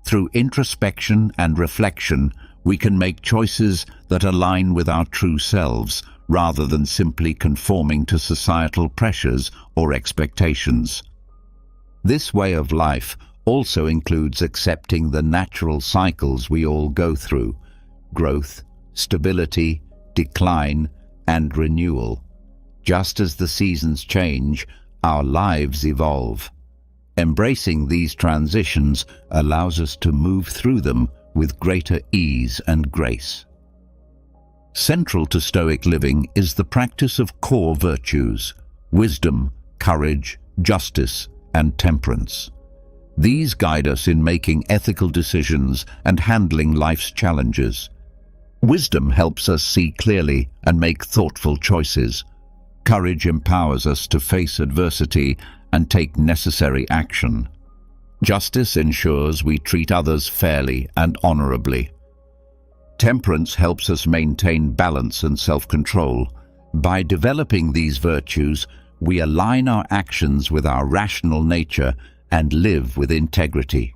[SPEAKER 1] Through introspection and reflection, we can make choices that align with our true selves, rather than simply conforming to societal pressures or expectations. This way of life also includes accepting the natural cycles we all go through: growth, stability, decline, and renewal. Just as the seasons change, our lives evolve. Embracing these transitions allows us to move through them with greater ease and grace. Central to Stoic living is the practice of core virtues: wisdom, courage, justice, and temperance. These guide us in making ethical decisions and handling life's challenges. Wisdom helps us see clearly and make thoughtful choices. Courage empowers us to face adversity and take necessary action. Justice ensures we treat others fairly and honorably. Temperance helps us maintain balance and self-control. By developing these virtues, we align our actions with our rational nature and live with integrity.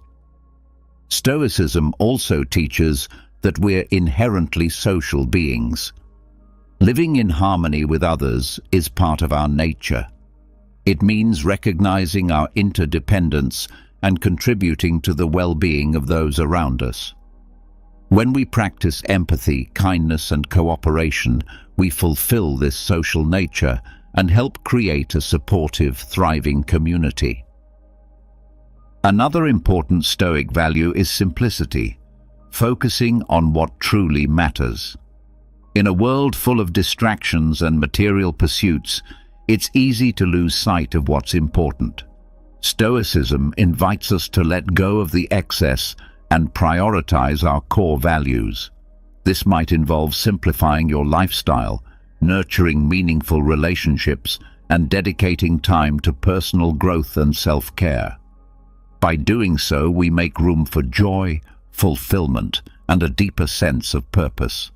[SPEAKER 1] Stoicism also teaches that we're inherently social beings. Living in harmony with others is part of our nature. It means recognizing our interdependence and contributing to the well-being of those around us. When we practice empathy, kindness, and cooperation, we fulfill this social nature and help create a supportive, thriving community. Another important Stoic value is simplicity, focusing on what truly matters. In a world full of distractions and material pursuits, it's easy to lose sight of what's important. Stoicism invites us to let go of the excess and prioritize our core values. This might involve simplifying your lifestyle, nurturing meaningful relationships, and dedicating time to personal growth and self-care. By doing so, we make room for joy, fulfillment, and a deeper sense of purpose.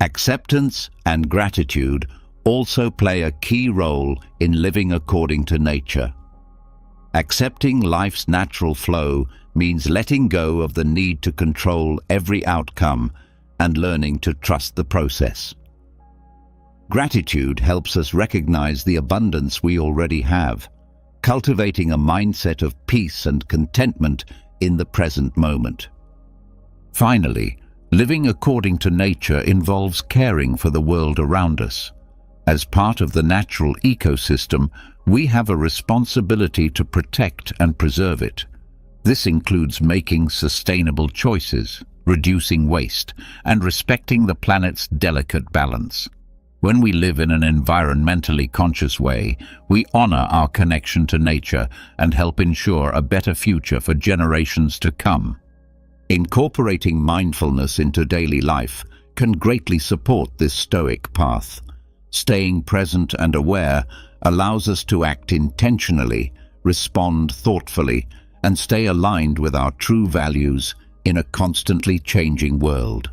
[SPEAKER 1] Acceptance and gratitude also play a key role in living according to nature. Accepting life's natural flow means letting go of the need to control every outcome and learning to trust the process. Gratitude helps us recognize the abundance we already have, cultivating a mindset of peace and contentment in the present moment. Finally, living according to nature involves caring for the world around us. As part of the natural ecosystem, we have a responsibility to protect and preserve it. This includes making sustainable choices, reducing waste, and respecting the planet's delicate balance. When we live in an environmentally conscious way, we honor our connection to nature and help ensure a better future for generations to come. Incorporating mindfulness into daily life can greatly support this Stoic path. Staying present and aware allows us to act intentionally, respond thoughtfully, and stay aligned with our true values in a constantly changing world.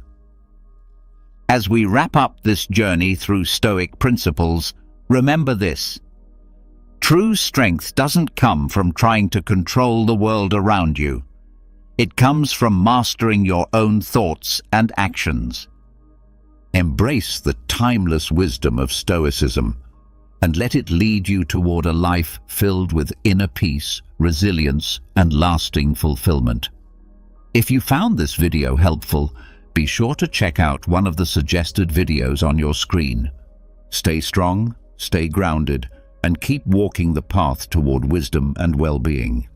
[SPEAKER 1] As we wrap up this journey through Stoic principles, remember this. True strength doesn't come from trying to control the world around you. It comes from mastering your own thoughts and actions. Embrace the timeless wisdom of Stoicism and let it lead you toward a life filled with inner peace, resilience, and lasting fulfillment. If you found this video helpful, be sure to check out one of the suggested videos on your screen. Stay strong, stay grounded, and keep walking the path toward wisdom and well-being.